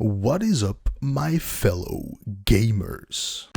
What is up, my fellow gamers?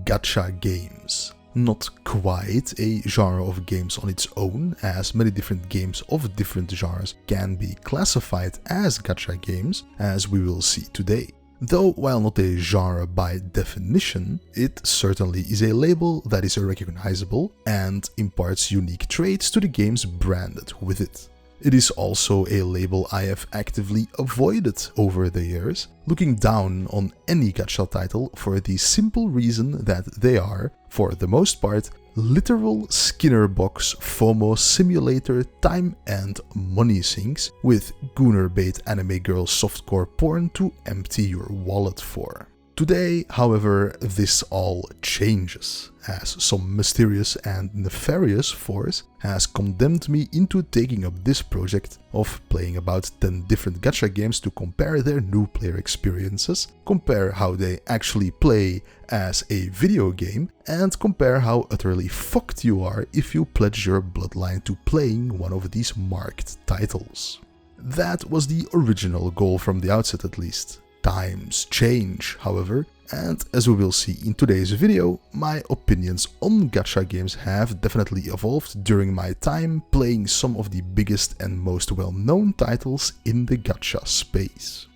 Gacha games. Not quite a genre of games on its own, as many different games of different genres can be classified as gacha games, as we will see today. Though, while not a genre by definition, it certainly is a label that is recognizable and imparts unique traits to the games branded with it. It is also a label I have actively avoided over the years, looking down on any gacha title for the simple reason that they are, for the most part, literal Skinner box FOMO simulator time and money sinks with gooner bait anime girl softcore porn to empty your wallet for. Today, however, this all changes, as some mysterious and nefarious force has condemned me into taking up this project of playing about 10 different gacha games to compare their new player experiences, compare how they actually play as a video game, and compare how utterly fucked you are if you pledge your bloodline to playing one of these marked titles. That was the original goal from the outset, at least. Times change, however, and as we will see in today's video, my opinions on gacha games have definitely evolved during my time playing some of the biggest and most well-known titles in the gacha space.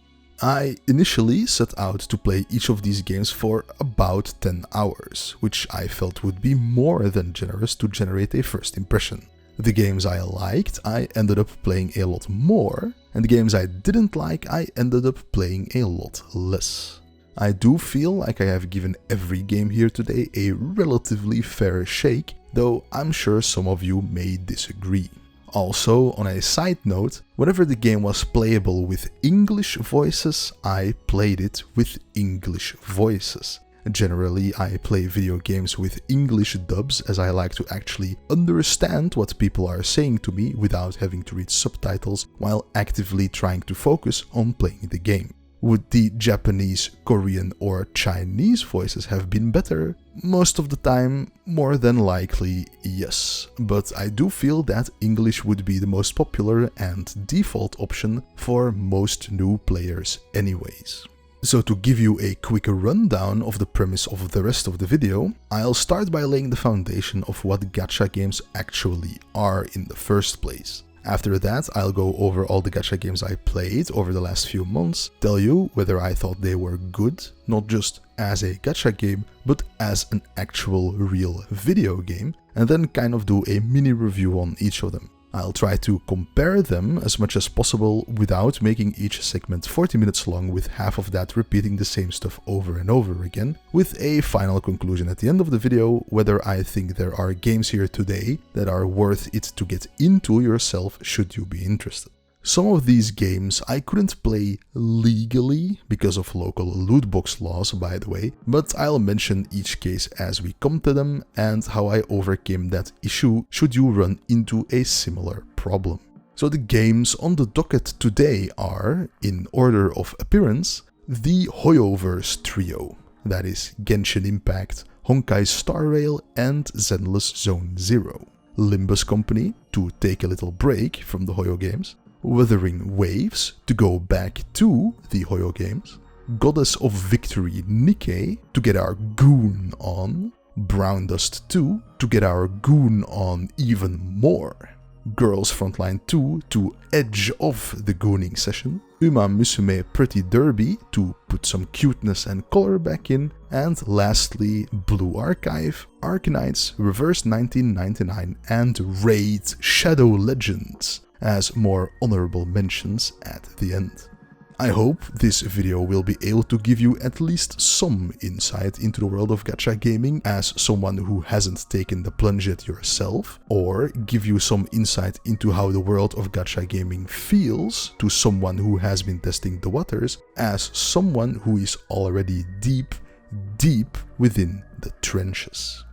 I initially set out to play each of these games for about 10 hours, which I felt would be more than generous to generate a first impression. The games I liked, I ended up playing a lot more, and the games I didn't like, I ended up playing a lot less. I do feel like I have given every game here today a relatively fair shake, though I'm sure some of you may disagree. Also, on a side note, whenever the game was playable with English voices, I played it with English voices. Generally, I play video games with English dubs, as I like to actually understand what people are saying to me without having to read subtitles while actively trying to focus on playing the game. Would the Japanese, Korean or Chinese voices have been better? Most of the time, more than likely, yes. But I do feel that English would be the most popular and default option for most new players anyways. So to give you a quick rundown of the premise of the rest of the video, I'll start by laying the foundation of what gacha games actually are in the first place. After that, I'll go over all the gacha games I played over the last few months, tell you whether I thought they were good, not just as a gacha game, but as an actual real video game, and then kind of do a mini review on each of them. I'll try to compare them as much as possible without making each segment 40 minutes long, with half of that repeating the same stuff over and over again, with a final conclusion at the end of the video whether I think there are games here today that are worth it to get into yourself should you be interested. Some of these games I couldn't play legally because of local lootbox laws, by the way, but I'll mention each case as we come to them and how I overcame that issue should you run into a similar problem. So the games on the docket today are, in order of appearance, the Hoyoverse trio, that is Genshin Impact, Honkai Star Rail and Zenless Zone Zero. Limbus Company, to take a little break from the Hoyo games, Wuthering Waves, to go back to the Hoyo games, Goddess of Victory NIKKE, to get our goon on, Brown Dust 2, to get our goon on even more, Girls Frontline 2, to edge off the gooning session, Musume Pretty Derby, to put some cuteness and color back in, and lastly, Blue Archive, Arknights, Reverse 1999 and Raid Shadow Legends, as more honorable mentions at the end. I hope this video will be able to give you at least some insight into the world of gacha gaming as someone who hasn't taken the plunge yet yourself, or give you some insight into how the world of gacha gaming feels to someone who has been testing the waters as someone who is already deep within the trenches.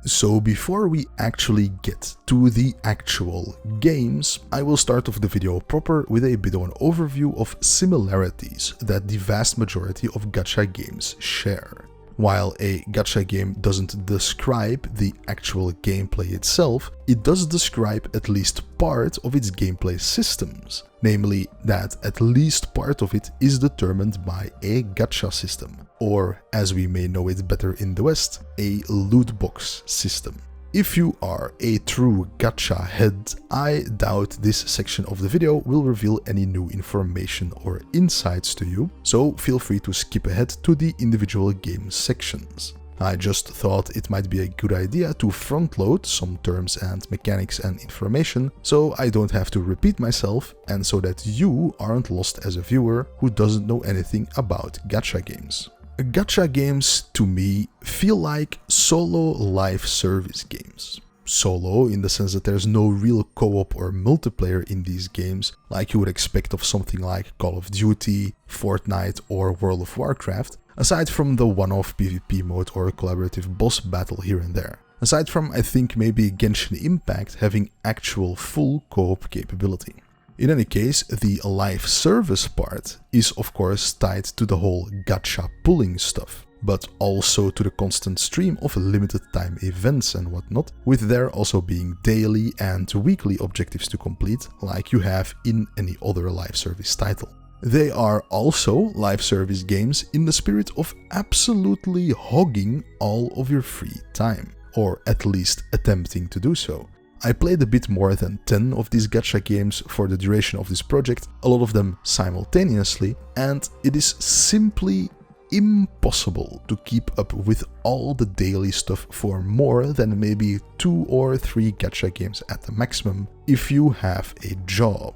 So before we actually get to the actual games, I will start off the video proper with a bit of an overview of similarities that the vast majority of gacha games share. While a gacha game doesn't describe the actual gameplay itself, it does describe at least part of its gameplay systems, namely that at least part of it is determined by a gacha system, or as we may know it better in the West, a loot box system. If you are a true gacha head, I doubt this section of the video will reveal any new information or insights to you, so feel free to skip ahead to the individual game sections. I just thought it might be a good idea to front-load some terms and mechanics and information, so I don't have to repeat myself, and so that you aren't lost as a viewer who doesn't know anything about gacha games. Gacha games, to me, feel like solo live service games. Solo in the sense that there's no real co-op or multiplayer in these games, like you would expect of something like Call of Duty, Fortnite or World of Warcraft, aside from the one-off PvP mode or collaborative boss battle here and there. Aside from, I think, maybe Genshin Impact having actual full co-op capability. In any case, the live service part is of course tied to the whole gacha pulling stuff, but also to the constant stream of limited time events and whatnot, with there also being daily and weekly objectives to complete, like you have in any other live service title. They are also live service games in the spirit of absolutely hogging all of your free time, or at least attempting to do so. I played a bit more than 10 of these gacha games for the duration of this project, a lot of them simultaneously, and it is simply impossible to keep up with all the daily stuff for more than maybe 2 or 3 gacha games at the maximum if you have a job.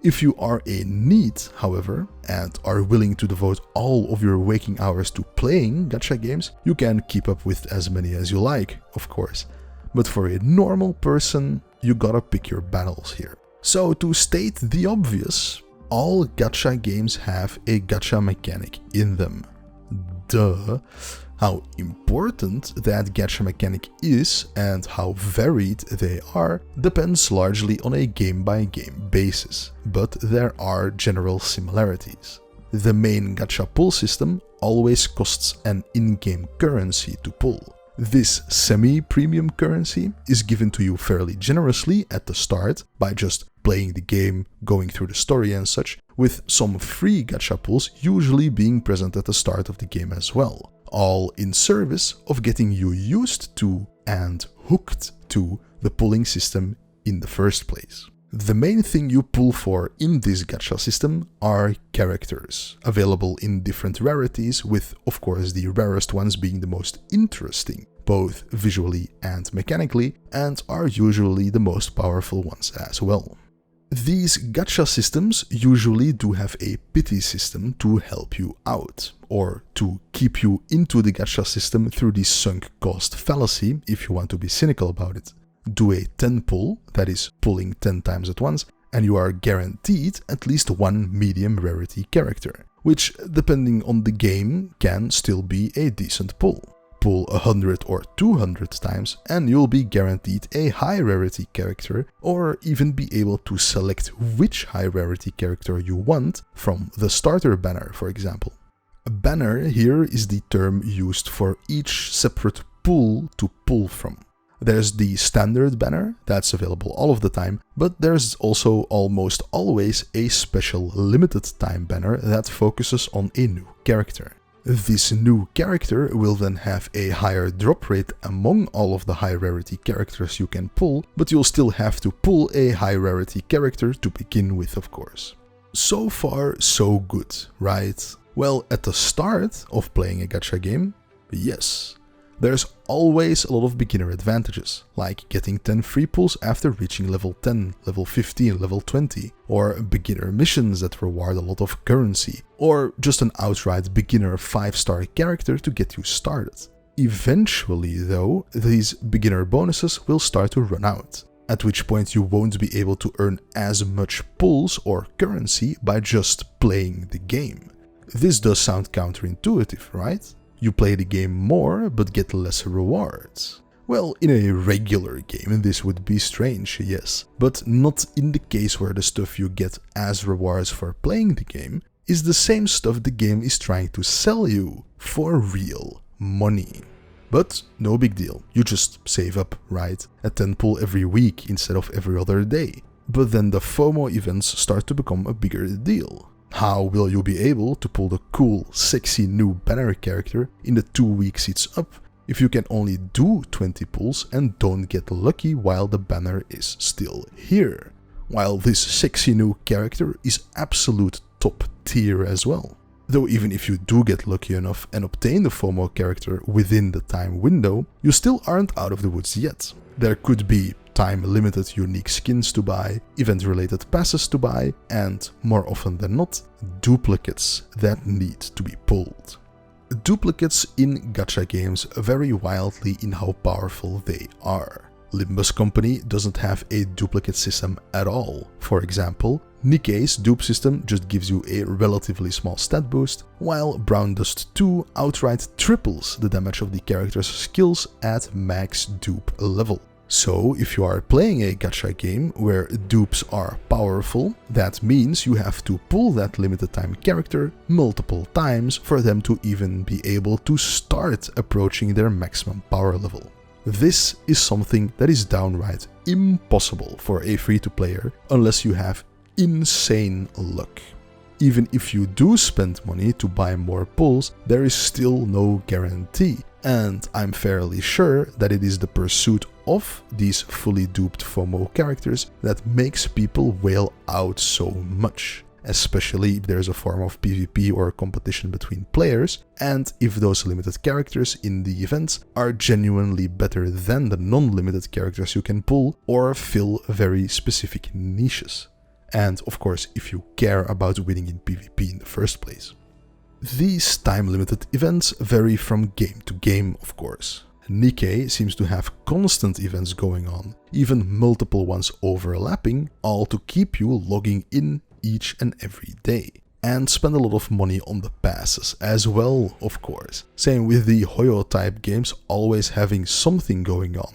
If you are a NEET, however, and are willing to devote all of your waking hours to playing gacha games, you can keep up with as many as you like, of course. But for a normal person, you gotta pick your battles here. So to state the obvious, all gacha games have a gacha mechanic in them. Duh. How important that gacha mechanic is and how varied they are depends largely on a game-by-game basis, but there are general similarities. The main gacha pull system always costs an in-game currency to pull. This semi-premium currency is given to you fairly generously at the start by just playing the game, going through the story and such, with some free gacha pulls usually being present at the start of the game as well, all in service of getting you used to and hooked to the pulling system in the first place. The main thing you pull for in this gacha system are characters, available in different rarities, with of course the rarest ones being the most interesting, both visually and mechanically, and are usually the most powerful ones as well. These gacha systems usually do have a pity system to help you out, or to keep you into the gacha system through the sunk cost fallacy, if you want to be cynical about it. Do a 10 pull, that is pulling 10 times at once, and you are guaranteed at least one medium rarity character, which, depending on the game, can still be a decent pull. Pull 100 or 200 times and you'll be guaranteed a high rarity character, or even be able to select which high rarity character you want from the starter banner, for example. A banner here is the term used for each separate pool to pull from. There's the standard banner, that's available all of the time, but there's also almost always a special limited time banner that focuses on a new character. This new character will then have a higher drop rate among all of the high rarity characters you can pull, but you'll still have to pull a high rarity character to begin with, of course. So far, so good, right? Well, at the start of playing a gacha game, yes. There's always a lot of beginner advantages, like getting 10 free pulls after reaching level 10, level 15, level 20, or beginner missions that reward a lot of currency, or just an outright beginner 5-star character to get you started. Eventually, though, these beginner bonuses will start to run out, at which point you won't be able to earn as much pulls or currency by just playing the game. This does sound counterintuitive, right? You play the game more, but get less rewards. Well, in a regular game this would be strange, yes, but not in the case where the stuff you get as rewards for playing the game is the same stuff the game is trying to sell you for real money. But no big deal, you just save up, right? A 10 pull every week instead of every other day. But then the FOMO events start to become a bigger deal. How will you be able to pull the cool, sexy new banner character in the 2 weeks it's up if you can only do 20 pulls and don't get lucky while the banner is still here? While this sexy new character is absolute top tier as well. Though even if you do get lucky enough and obtain the FOMO character within the time window, you still aren't out of the woods yet. There could be time-limited unique skins to buy, event-related passes to buy, and, more often than not, duplicates that need to be pulled. Duplicates in gacha games vary wildly in how powerful they are. Limbus Company doesn't have a duplicate system at all. For example, NIKKE's dupe system just gives you a relatively small stat boost, while Brown Dust 2 outright triples the damage of the character's skills at max dupe level. So if you are playing a gacha game where dupes are powerful, that means you have to pull that limited time character multiple times for them to even be able to start approaching their maximum power level. This is something that is downright impossible for a free-to-player unless you have insane luck. Even if you do spend money to buy more pulls, there is still no guarantee, and I'm fairly sure that it is the pursuit of these fully duped FOMO characters that makes people wail out so much. Especially if there's a form of PvP or competition between players, and if those limited characters in the events are genuinely better than the non-limited characters you can pull or fill very specific niches. And of course, if you care about winning in PvP in the first place. These time-limited events vary from game to game, of course. NIKKE seems to have constant events going on, even multiple ones overlapping, all to keep you logging in each and every day, and spend a lot of money on the passes as well, of course. Same with the Hoyo type games always having something going on.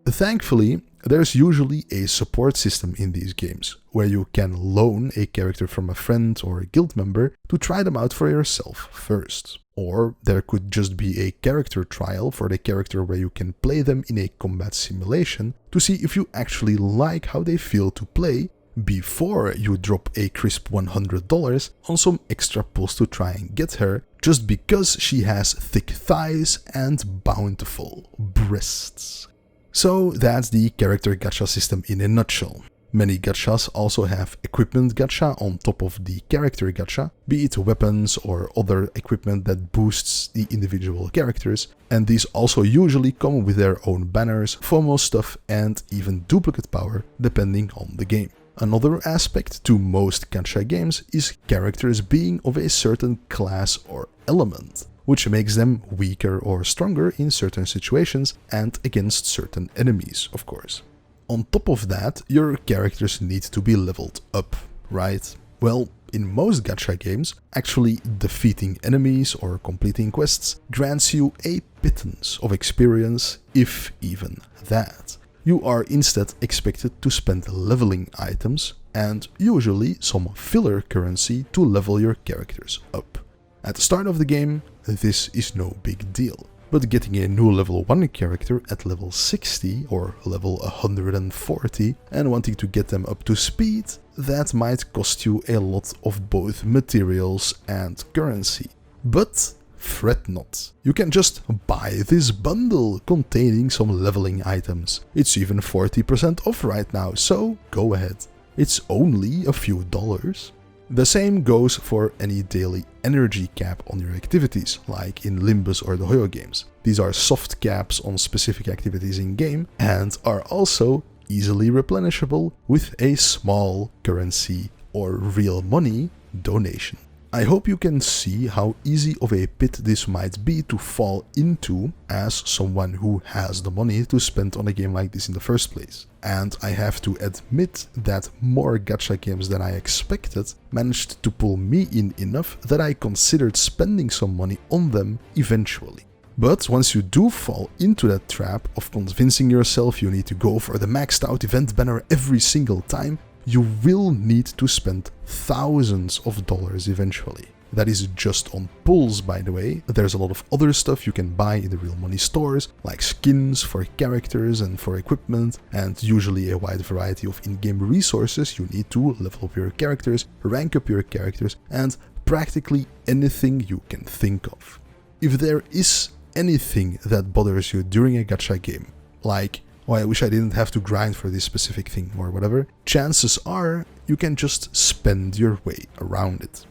Thankfully, there's usually a support system in these games, where you can loan a character from a friend or a guild member to try them out for yourself first. Or there could just be a character trial for the character where you can play them in a combat simulation to see if you actually like how they feel to play before you drop a crisp $100 on some extra pulls to try and get her, just because she has thick thighs and bountiful breasts. So that's the character gacha system in a nutshell. Many gachas also have equipment gacha on top of the character gacha, be it weapons or other equipment that boosts the individual characters, and these also usually come with their own banners, FOMO stuff, and even duplicate power depending on the game. Another aspect to most gacha games is characters being of a certain class or element, which makes them weaker or stronger in certain situations and against certain enemies, of course. On top of that, your characters need to be leveled up, right? Well, in most gacha games, actually defeating enemies or completing quests grants you a pittance of experience, if even that. You are instead expected to spend leveling items and usually some filler currency to level your characters up. At the start of the game, this is no big deal, but getting a new level 1 character at level 60 or level 140 and wanting to get them up to speed, that might cost you a lot of both materials and currency. But fret not, you can just buy this bundle containing some leveling items. It's even 40% off right now, so go ahead. It's only a few dollars. The same goes for any daily energy cap on your activities, like in Limbus or the Hoyo games. These are soft caps on specific activities in-game and are also easily replenishable with a small currency or real money donation. I hope you can see how easy of a pit this might be to fall into as someone who has the money to spend on a game like this in the first place. And I have to admit that more gacha games than I expected managed to pull me in enough that I considered spending some money on them eventually. But once you do fall into that trap of convincing yourself you need to go for the maxed out event banner every single time, you will need to spend thousands of dollars eventually. That is just on pulls, by the way. There's a lot of other stuff you can buy in the real money stores, like skins for characters and for equipment, and usually a wide variety of in-game resources you need to level up your characters, rank up your characters, and practically anything you can think of. If there is anything that bothers you during a gacha game, like, oh, I wish I didn't have to grind for this specific thing or whatever, chances are you can just spend your way around it.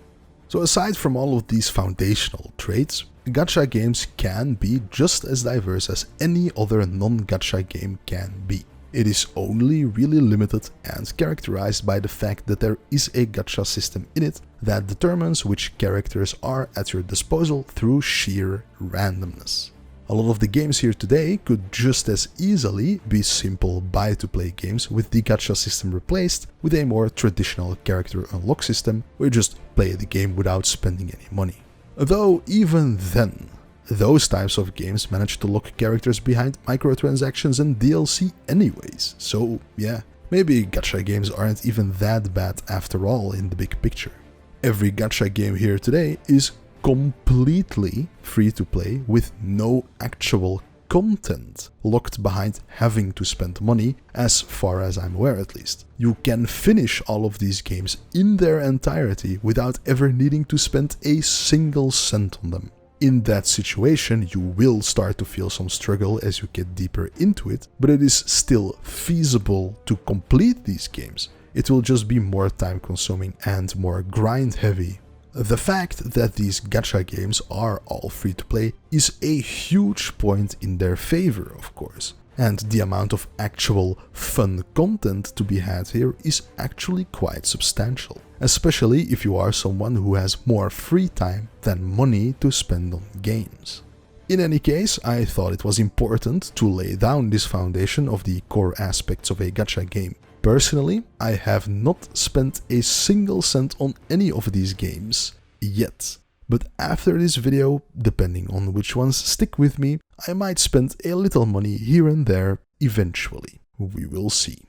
So aside from all of these foundational traits, gacha games can be just as diverse as any other non-gacha game can be. It is only really limited and characterized by the fact that there is a gacha system in it that determines which characters are at your disposal through sheer randomness. A lot of the games here today could just as easily be simple buy-to-play games with the gacha system replaced with a more traditional character unlock system where you just play the game without spending any money. Though even then, those types of games manage to lock characters behind microtransactions and DLC anyways, so yeah, maybe gacha games aren't even that bad after all in the big picture. Every gacha game here today is completely free to play with no actual content locked behind having to spend money, as far as I'm aware at least. You can finish all of these games in their entirety without ever needing to spend a single cent on them. In that situation, you will start to feel some struggle as you get deeper into it, but it is still feasible to complete these games. It will just be more time consuming and more grind heavy. The fact that these gacha games are all free to play is a huge point in their favor, of course, and the amount of actual fun content to be had here is actually quite substantial, especially if you are someone who has more free time than money to spend on games. In any case, I thought it was important to lay down this foundation of the core aspects of a gacha game. Personally, I have not spent a single cent on any of these games yet, but after this video, depending on which ones stick with me, I might spend a little money here and there eventually. We will see.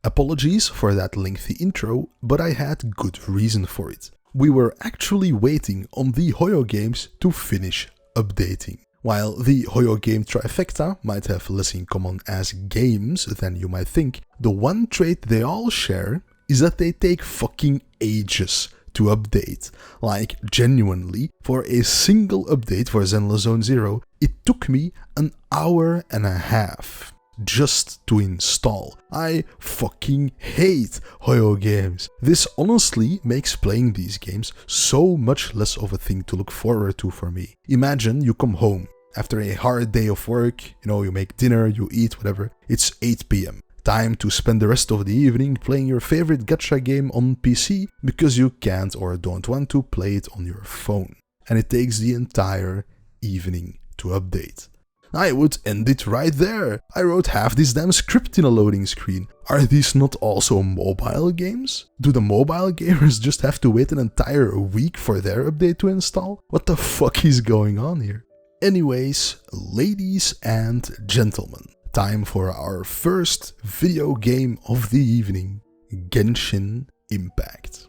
Apologies for that lengthy intro, but I had good reason for it. We were actually waiting on the Hoyo games to finish updating. While the Hoyo game trifecta might have less in common as games than you might think, the one trait they all share is that they take fucking ages to update. Like, genuinely, for a single update for Zenless Zone Zero, it took me an hour and a half just to install. I fucking hate Hoyo games. This honestly makes playing these games so much less of a thing to look forward to for me. Imagine you come home after a hard day of work, you make dinner, you eat, whatever. It's 8 PM. Time to spend the rest of the evening playing your favorite gacha game on PC because you can't or don't want to play it on your phone. And it takes the entire evening to update. I would end it right there. I wrote half this damn script in a loading screen. Are these not also mobile games? Do the mobile gamers just have to wait an entire week for their update to install? What the fuck is going on here? Anyways, ladies and gentlemen, time for our first video game of the evening, Genshin Impact.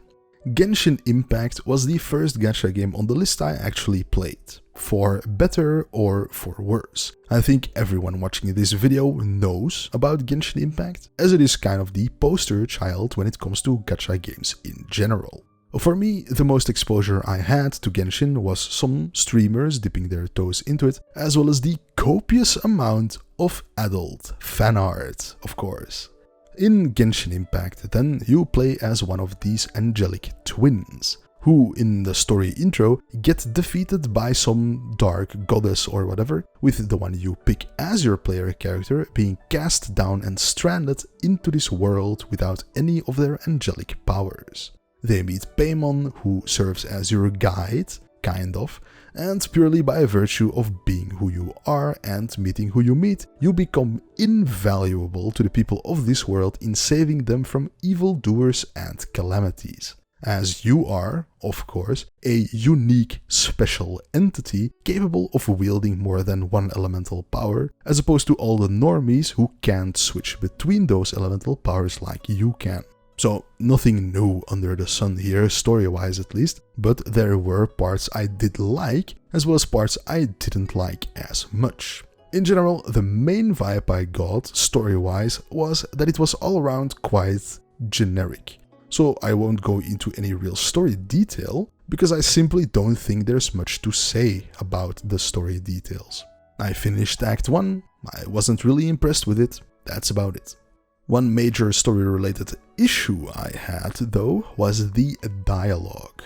Genshin Impact was the first gacha game on the list I actually played, for better or for worse. I think everyone watching this video knows about Genshin Impact, as it is kind of the poster child when it comes to gacha games in general. For me, the most exposure I had to Genshin was some streamers dipping their toes into it, as well as the copious amount of adult fan art, of course. In Genshin Impact, then, you play as one of these angelic twins, who, in the story intro, get defeated by some dark goddess or whatever, with the one you pick as your player character being cast down and stranded into this world without any of their angelic powers. They meet Paimon, who serves as your guide, kind of, and purely by virtue of being who you are and meeting who you meet, you become invaluable to the people of this world in saving them from evildoers and calamities. As you are, of course, a unique, special entity capable of wielding more than one elemental power, as opposed to all the normies who can't switch between those elemental powers like you can. So nothing new under the sun here, story-wise at least, but there were parts I did like, as well as parts I didn't like as much. In general, the main vibe I got, story-wise, was that it was all around quite generic. So I won't go into any real story detail, because I simply don't think there's much to say about the story details. I finished Act 1, I wasn't really impressed with it, that's about it. One major story-related issue I had, though, was the dialogue.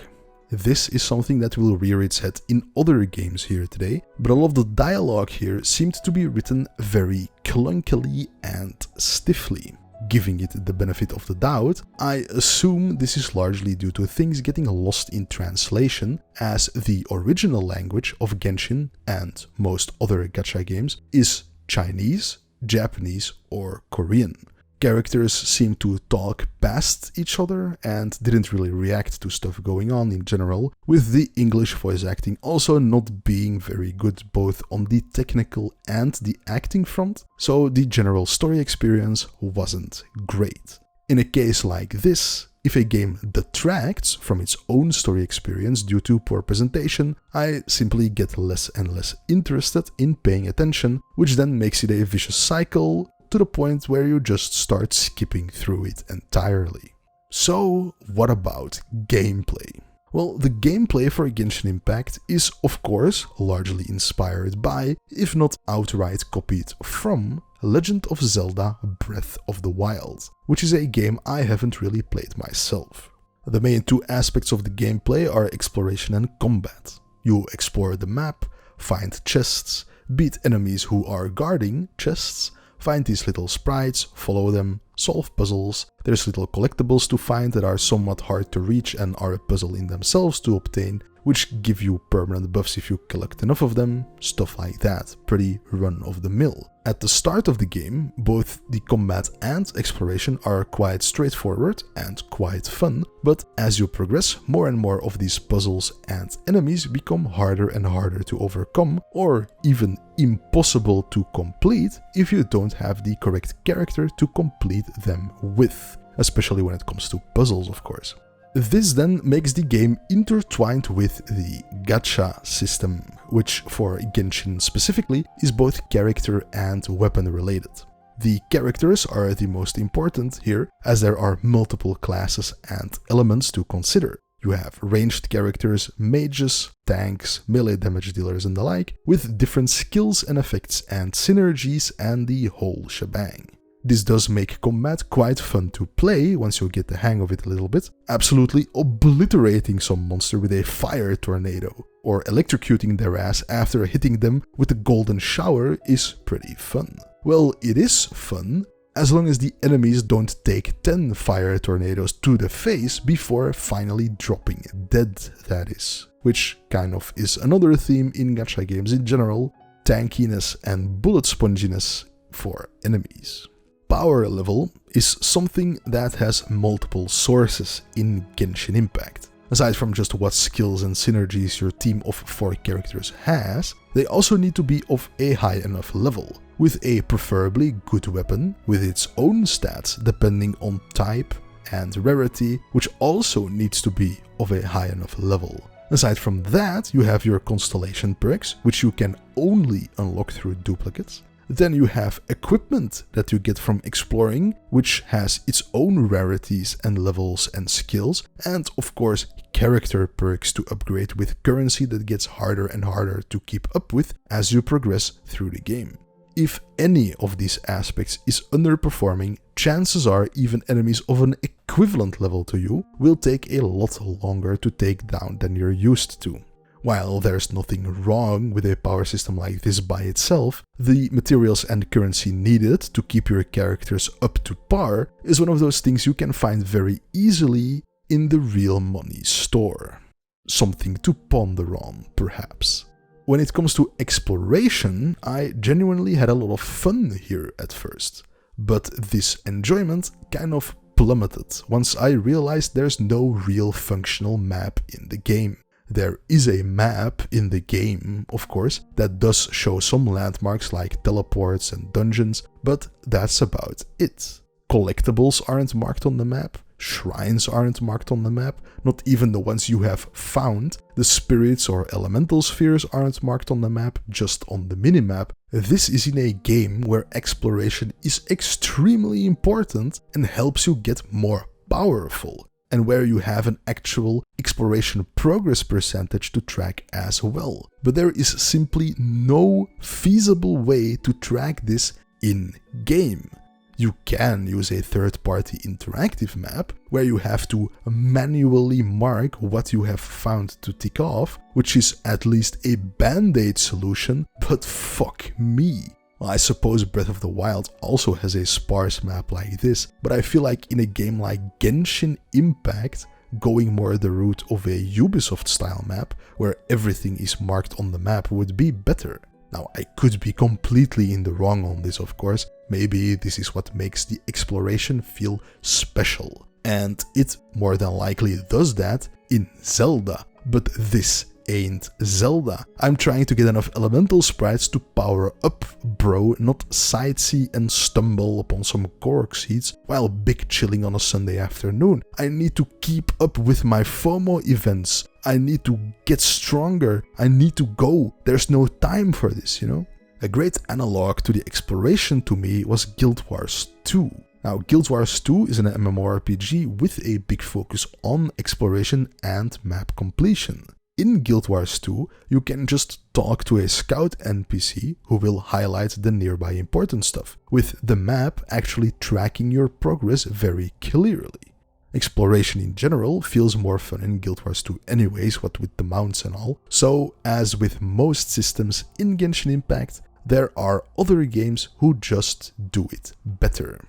This is something that will rear its head in other games here today, but a lot of the dialogue here seemed to be written very clunkily and stiffly. Giving it the benefit of the doubt, I assume this is largely due to things getting lost in translation, as the original language of Genshin and most other gacha games is Chinese, Japanese, or Korean. Characters seemed to talk past each other and didn't really react to stuff going on in general, with the English voice acting also not being very good both on the technical and the acting front, so the general story experience wasn't great. In a case like this, if a game detracts from its own story experience due to poor presentation, I simply get less and less interested in paying attention, which then makes it a vicious cycle, to the point where you just start skipping through it entirely. So, what about gameplay? Well, the gameplay for Genshin Impact is, of course, largely inspired by, if not outright copied from, Legend of Zelda Breath of the Wild, which is a game I haven't really played myself. The main two aspects of the gameplay are exploration and combat. You explore the map, find chests, beat enemies who are guarding chests, find these little sprites, follow them, solve puzzles. There's little collectibles to find that are somewhat hard to reach and are a puzzle in themselves to obtain, which give you permanent buffs if you collect enough of them, stuff like that, pretty run-of-the-mill. At the start of the game, both the combat and exploration are quite straightforward and quite fun, but as you progress, more and more of these puzzles and enemies become harder and harder to overcome, or even impossible to complete if you don't have the correct character to complete them with, especially when it comes to puzzles, of course. This then makes the game intertwined with the gacha system, which for Genshin specifically is both character and weapon related. The characters are the most important here, as there are multiple classes and elements to consider. You have ranged characters, mages, tanks, melee damage dealers and the like, with different skills and effects and synergies and the whole shebang. This does make combat quite fun to play once you get the hang of it a little bit, absolutely obliterating some monster with a fire tornado, or electrocuting their ass after hitting them with a golden shower is pretty fun. Well, it is fun, as long as the enemies don't take 10 fire tornadoes to the face before finally dropping dead, that is. Which kind of is another theme in gacha games in general, tankiness and bullet sponginess for enemies. Power level is something that has multiple sources in Genshin Impact. Aside from just what skills and synergies your team of 4 characters has, they also need to be of a high enough level, with a preferably good weapon with its own stats depending on type and rarity, which also needs to be of a high enough level. Aside from that, you have your constellation perks, which you can only unlock through duplicates. Then you have equipment that you get from exploring, which has its own rarities and levels and skills, and of course character perks to upgrade with currency that gets harder and harder to keep up with as you progress through the game. If any of these aspects is underperforming, chances are even enemies of an equivalent level to you will take a lot longer to take down than you're used to. While there's nothing wrong with a power system like this by itself, the materials and currency needed to keep your characters up to par is one of those things you can find very easily in the real money store. Something to ponder on, perhaps. When it comes to exploration, I genuinely had a lot of fun here at first, but this enjoyment kind of plummeted once I realized there's no real functional map in the game. There is a map in the game, of course, that does show some landmarks like teleports and dungeons, but that's about it. Collectibles aren't marked on the map, shrines aren't marked on the map, not even the ones you have found. The spirits or elemental spheres aren't marked on the map, just on the minimap. This is in a game where exploration is extremely important and helps you get more powerful, and where you have an actual exploration progress percentage to track as well. But there is simply no feasible way to track this in-game. You can use a third-party interactive map, where you have to manually mark what you have found to tick off, which is at least a band-aid solution, but fuck me. I suppose Breath of the Wild also has a sparse map like this, but I feel like in a game like Genshin Impact, going more the route of a Ubisoft-style map, where everything is marked on the map, would be better. Now, I could be completely in the wrong on this, of course. Maybe this is what makes the exploration feel special. And it more than likely does that in Zelda. But this ain't Zelda. I'm trying to get enough elemental sprites to power up, bro, not sightsee and stumble upon some Korok seeds while big chilling on a Sunday afternoon. I need to keep up with my FOMO events. I need to get stronger. I need to go. There's no time for this, you know? A great analog to the exploration to me was Guild Wars 2. Now, Guild Wars 2 is an MMORPG with a big focus on exploration and map completion. In Guild Wars 2, you can just talk to a scout NPC who will highlight the nearby important stuff, with the map actually tracking your progress very clearly. Exploration in general feels more fun in Guild Wars 2 anyways, what with the mounts and all, so as with most systems in Genshin Impact, there are other games who just do it better.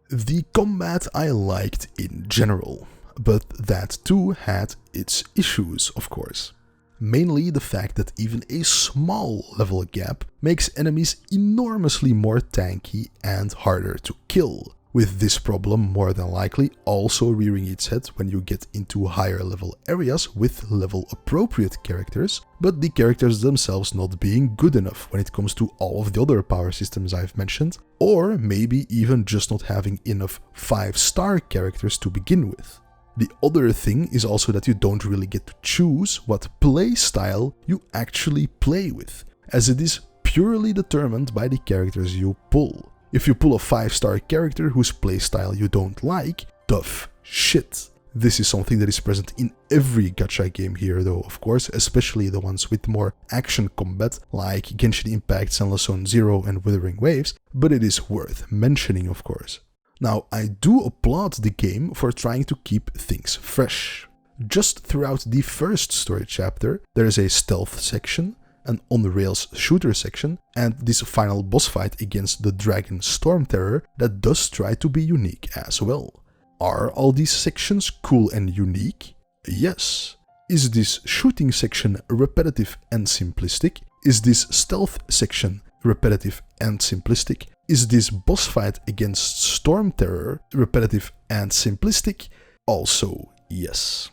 The combat I liked in general, but that too had its issues, of course. Mainly the fact that even a small level gap makes enemies enormously more tanky and harder to kill, with this problem more than likely also rearing its head when you get into higher level areas with level appropriate characters, but the characters themselves not being good enough when it comes to all of the other power systems I've mentioned, or maybe even just not having enough 5-star characters to begin with. The other thing is also that you don't really get to choose what playstyle you actually play with, as it is purely determined by the characters you pull. If you pull a 5-star character whose playstyle you don't like, tough shit. This is something that is present in every gacha game here though, of course, especially the ones with more action combat like Genshin Impact, Zenless Zone Zero and Wuthering Waves, but it is worth mentioning, of course. Now, I do applaud the game for trying to keep things fresh. Just throughout the first story chapter, there is a stealth section, an on-rails shooter section, and this final boss fight against the dragon Storm Terror that does try to be unique as well. Are all these sections cool and unique? Yes. Is this shooting section repetitive and simplistic? Is this stealth section repetitive and simplistic? Is this boss fight against Storm Terror repetitive and simplistic? Also, yes.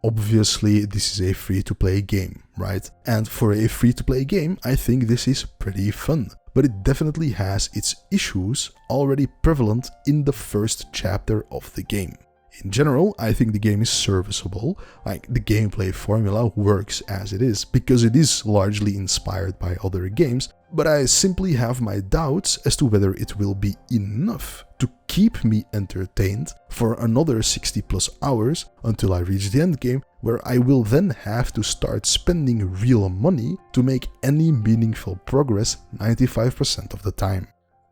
Obviously, this is a free-to-play game, right? And for a free-to-play game, I think this is pretty fun. But it definitely has its issues already prevalent in the first chapter of the game. In general, I think the game is serviceable, like the gameplay formula works as it is, because it is largely inspired by other games, but I simply have my doubts as to whether it will be enough to keep me entertained for another 60 plus hours until I reach the endgame, where I will then have to start spending real money to make any meaningful progress 95% of the time.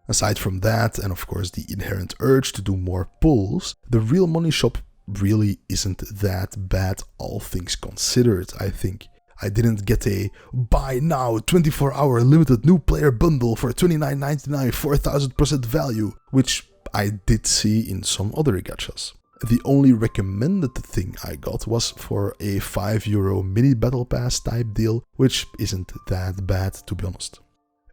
Aside from that, and of course the inherent urge to do more pulls, the real money shop really isn't that bad, all things considered, I think. I didn't get a buy now 24-hour limited new player bundle for $29.99 4000% value, which I did see in some other gachas. The only recommended thing I got was for a €5 mini battle pass type deal, which isn't that bad to be honest.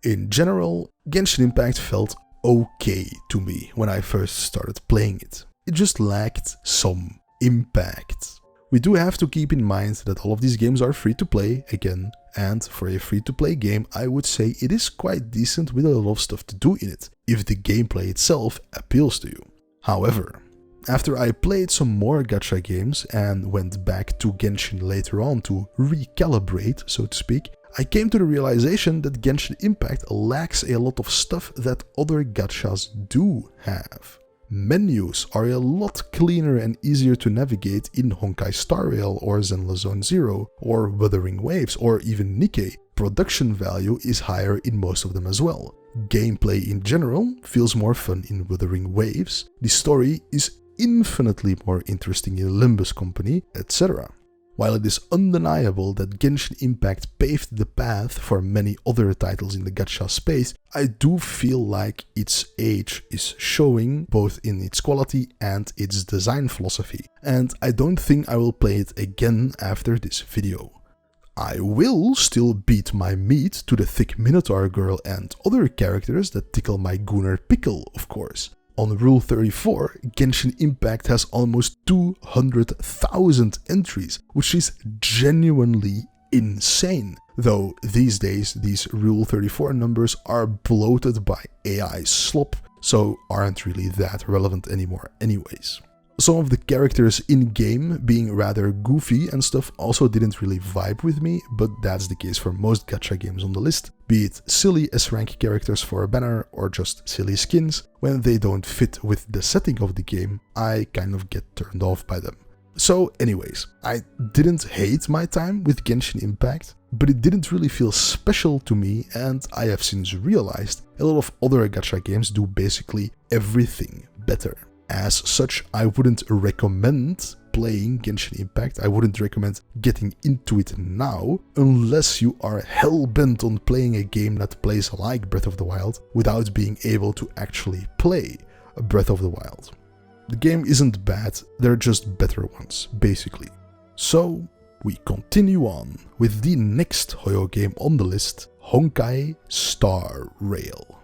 In general, Genshin Impact felt okay to me when I first started playing it. It just lacked some impact. We do have to keep in mind that all of these games are free to play again, and for a free to play game I would say it is quite decent with a lot of stuff to do in it, if the gameplay itself appeals to you. However, After I played some more gacha games and went back to Genshin later on to recalibrate, so to speak, I came to the realization that Genshin Impact lacks a lot of stuff that other gachas do have. Menus are a lot cleaner and easier to navigate in Honkai Star Rail or Zenless Zone Zero or Wuthering Waves or even NIKKE. Production value is higher in most of them as well. Gameplay in general feels more fun in Wuthering Waves. The story is infinitely more interesting in Limbus Company, etc. While it is undeniable that Genshin Impact paved the path for many other titles in the gacha space, I do feel like its age is showing both in its quality and its design philosophy, and I don't think I will play it again after this video. I will still beat my meat to the thick Minotaur girl and other characters that tickle my Gunnar pickle, of course. On Rule 34, Genshin Impact has almost 200,000 entries, which is genuinely insane. Though these days these Rule 34 numbers are bloated by AI slop, so aren't really that relevant anymore anyways. Some of the characters in-game being rather goofy and stuff also didn't really vibe with me, but that's the case for most gacha games on the list, be it silly S-rank characters for a banner or just silly skins. When they don't fit with the setting of the game, I kind of get turned off by them. So anyways, I didn't hate my time with Genshin Impact, but it didn't really feel special to me, and I have since realized a lot of other gacha games do basically everything better. As such, I wouldn't recommend playing Genshin Impact. I wouldn't recommend getting into it now, unless you are hell-bent on playing a game that plays like Breath of the Wild without being able to actually play Breath of the Wild. The game isn't bad, they're just better ones, basically. So, we continue on with the next Hoyo game on the list, Honkai Star Rail.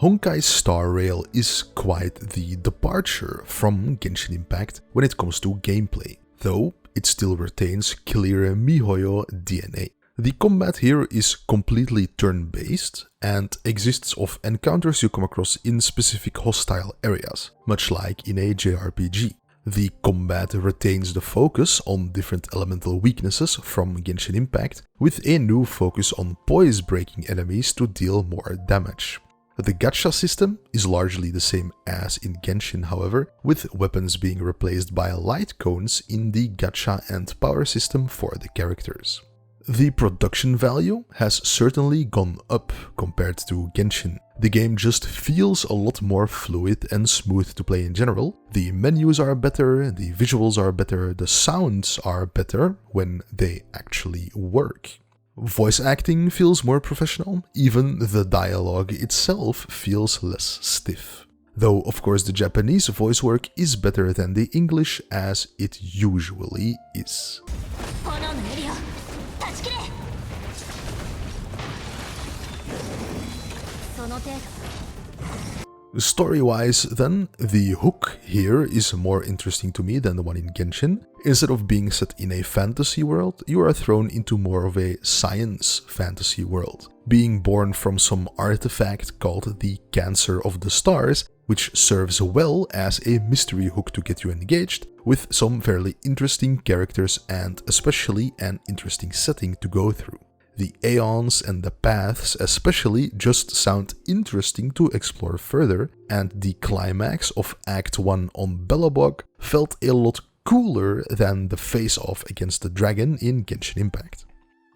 Honkai Star Rail is quite the departure from Genshin Impact when it comes to gameplay, though it still retains clear MiHoYo DNA. The combat here is completely turn-based and exists of encounters you come across in specific hostile areas, much like in a JRPG. The combat retains the focus on different elemental weaknesses from Genshin Impact, with a new focus on poise-breaking enemies to deal more damage. The gacha system is largely the same as in Genshin, however, with weapons being replaced by light cones in the gacha and power system for the characters. The production value has certainly gone up compared to Genshin. The game just feels a lot more fluid and smooth to play in general. The menus are better, the visuals are better, the sounds are better when they actually work. Voice acting feels more professional, even the dialogue itself feels less stiff. Though of course the Japanese voice work is better than the English, as it usually is. Story-wise then, the hook here is more interesting to me than the one in Genshin. Instead of being set in a fantasy world, you are thrown into more of a science fantasy world, being born from some artifact called the Cancer of the Stars, which serves well as a mystery hook to get you engaged, with some fairly interesting characters and especially an interesting setting to go through. The aeons and the paths especially just sound interesting to explore further, and the climax of Act 1 on Belobog felt a lot cooler than the face-off against the dragon in Genshin Impact.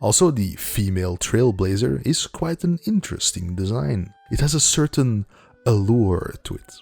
Also, the female trailblazer is quite an interesting design. It has a certain allure to it.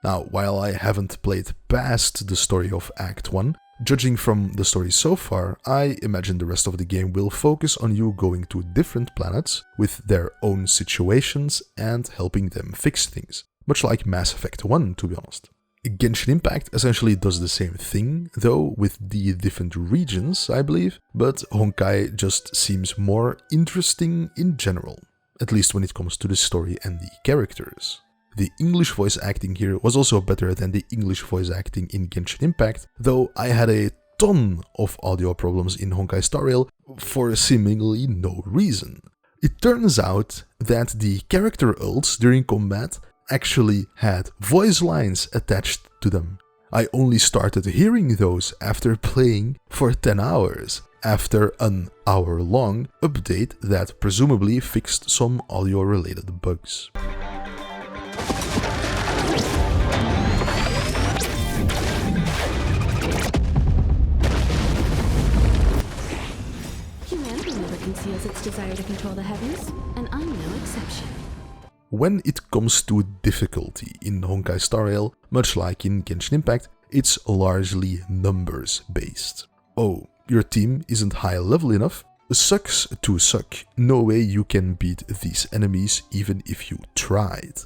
Now, while I haven't played past the story of Act 1, judging from the story so far, I imagine the rest of the game will focus on you going to different planets with their own situations and helping them fix things, much like Mass Effect 1, to be honest. Genshin Impact essentially does the same thing, though with the different regions, I believe, but Honkai just seems more interesting in general, at least when it comes to the story and the characters. The English voice acting here was also better than the English voice acting in Genshin Impact, though I had a ton of audio problems in Honkai Star Rail for seemingly no reason. It turns out that the character ults during combat actually had voice lines attached to them. I only started hearing those after playing for 10 hours, after an hour-long update that presumably fixed some audio-related bugs. Humanity never conceals its desire to control the heavens, and I'm no exception. When it comes to difficulty in Honkai Star Rail, much like in Genshin Impact, it's largely numbers based. Oh, your team isn't high level enough? Sucks to suck. No way you can beat these enemies even if you tried.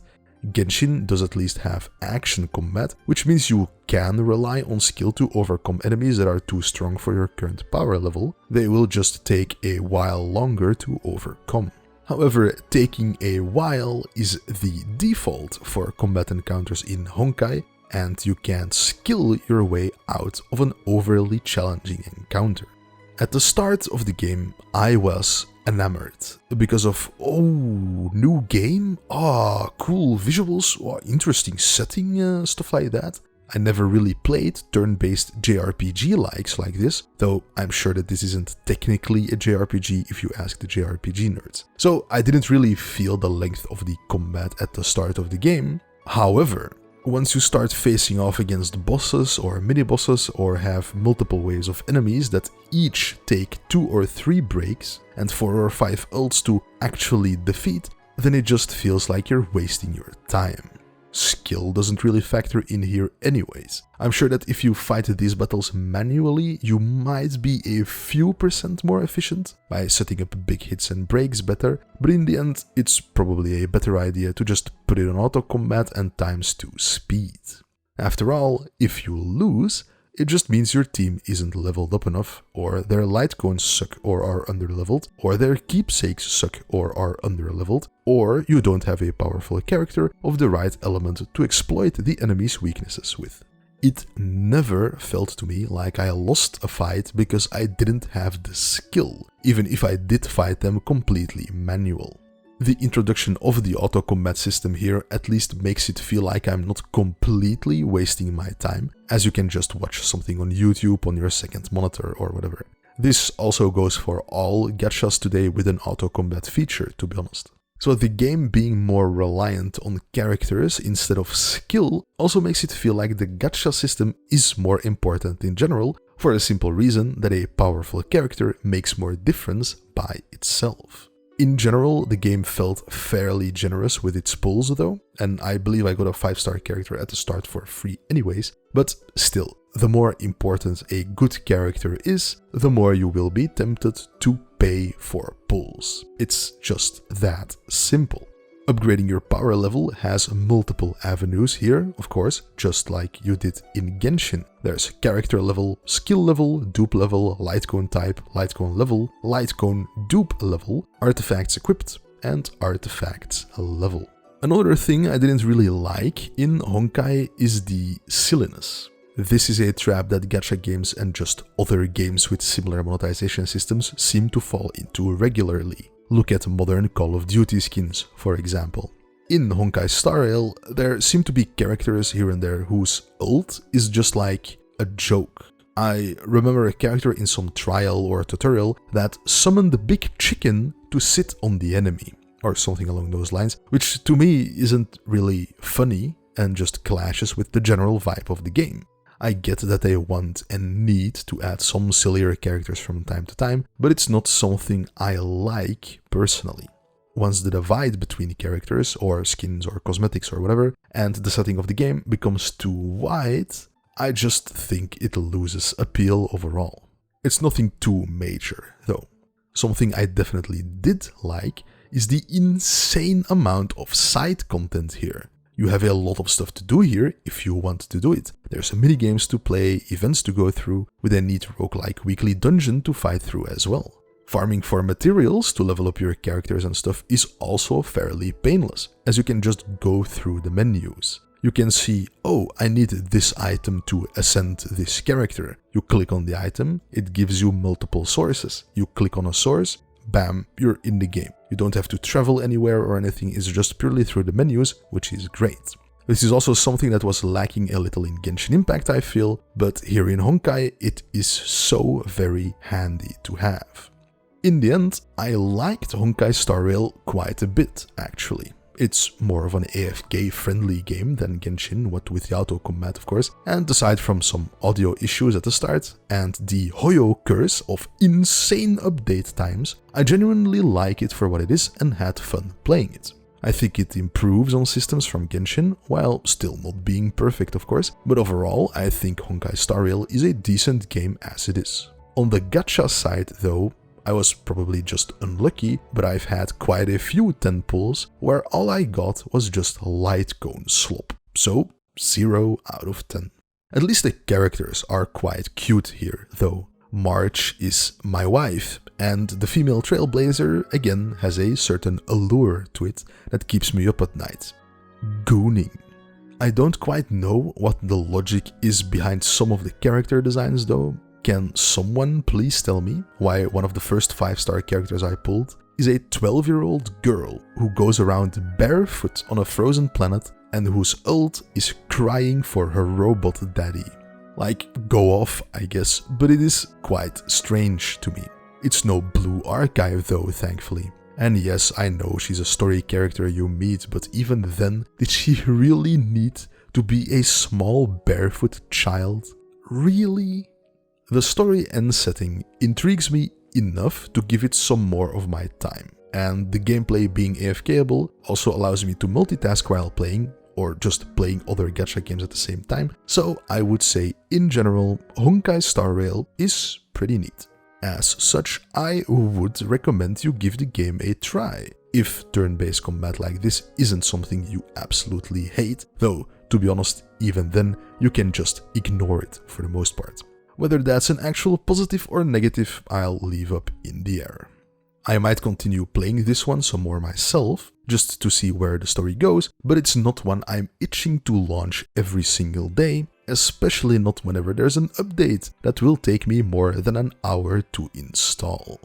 Genshin does at least have action combat, which means you can rely on skill to overcome enemies that are too strong for your current power level. They will just take a while longer to overcome. However, taking a while is the default for combat encounters in Honkai, and you can't skill your way out of an overly challenging encounter. At the start of the game, I was enamored because of, oh, new game, cool visuals, interesting setting, stuff like that. I never really played turn-based JRPG-likes like this, though I'm sure that this isn't technically a JRPG if you ask the JRPG nerds. So I didn't really feel the length of the combat at the start of the game. However, once you start facing off against bosses or mini-bosses or have multiple waves of enemies that each take 2 or 3 breaks and 4 or 5 ults to actually defeat, then it just feels like you're wasting your time. Skill doesn't really factor in here anyways. I'm sure that if you fight these battles manually, you might be a few % more efficient by setting up big hits and breaks better, but in the end, it's probably a better idea to just put it on auto combat and ×2 speed. After all, if you lose, it just means your team isn't leveled up enough, or their light cones suck or are underleveled, or their keepsakes suck or are underleveled, or you don't have a powerful character of the right element to exploit the enemy's weaknesses with. It never felt to me like I lost a fight because I didn't have the skill, even if I did fight them completely manual. The introduction of the auto combat system here at least makes it feel like I'm not completely wasting my time, as you can just watch something on YouTube on your second monitor or whatever. This also goes for all gachas today with an auto combat feature, to be honest. So the game being more reliant on characters instead of skill also makes it feel like the gacha system is more important in general, for the simple reason that a powerful character makes more difference by itself. In general, the game felt fairly generous with its pulls though, and I believe I got a 5-star character at the start for free anyways, but still, the more important a good character is, the more you will be tempted to pay for pulls. It's just that simple. Upgrading your power level has multiple avenues here, of course, just like you did in Genshin. There's character level, skill level, dupe level, light cone type, light cone level, light cone dupe level, artifacts equipped, and artifacts level. Another thing I didn't really like in Honkai is the silliness. This is a trap that Gacha Games and just other games with similar monetization systems seem to fall into regularly. Look at modern Call of Duty skins, for example. In Honkai Star Rail, there seem to be characters here and there whose ult is just like a joke. I remember a character in some trial or tutorial that summoned the big chicken to sit on the enemy, or something along those lines, which to me isn't really funny and just clashes with the general vibe of the game. I get that they want and need to add some sillier characters from time to time, but it's not something I like personally. Once the divide between characters, or skins, or cosmetics, or whatever, and the setting of the game becomes too wide, I just think it loses appeal overall. It's nothing too major, though. Something I definitely did like is the insane amount of side content here. You have a lot of stuff to do here if you want to do it. There's minigames to play, events to go through, with a neat roguelike weekly dungeon to fight through as well. Farming for materials to level up your characters and stuff is also fairly painless, as you can just go through the menus. You can see, oh, I need this item to ascend this character. You click on the item, it gives you multiple sources. You click on a source, bam, you're in the game. You don't have to travel anywhere or anything, it's just purely through the menus, which is great. This is also something that was lacking a little in Genshin Impact, I feel, but here in Honkai it is so very handy to have. In the end, I liked Honkai Star Rail quite a bit, actually. It's more of an AFK-friendly game than Genshin, what with the auto-combat of course, and aside from some audio issues at the start, and the Hoyo curse of insane update times, I genuinely like it for what it is and had fun playing it. I think it improves on systems from Genshin, while still not being perfect of course, but overall I think Honkai Star Rail is a decent game as it is. On the gacha side though, I was probably just unlucky, but I've had quite a few 10 pulls where all I got was just light cone slop. So 0 out of 10. At least the characters are quite cute here though. March is my wife, and the female trailblazer again has a certain allure to it that keeps me up at night. Gooning. I don't quite know what the logic is behind some of the character designs though. Can someone please tell me why one of the first 5-star characters I pulled is a 12-year-old girl who goes around barefoot on a frozen planet and whose ult is crying for her robot daddy? Like, go off, I guess, but it is quite strange to me. It's no blue archive though, thankfully. And yes, I know she's a story character you meet, but even then, did she really need to be a small barefoot child? Really? The story and setting intrigues me enough to give it some more of my time, and the gameplay being AFKable also allows me to multitask while playing, or just playing other gacha games at the same time, so I would say in general Honkai Star Rail is pretty neat. As such, I would recommend you give the game a try, if turn-based combat like this isn't something you absolutely hate, though to be honest, even then you can just ignore it for the most part. Whether that's an actual positive or negative, I'll leave up in the air. I might continue playing this one some more myself, just to see where the story goes, but it's not one I'm itching to launch every single day, especially not whenever there's an update that will take me more than an hour to install.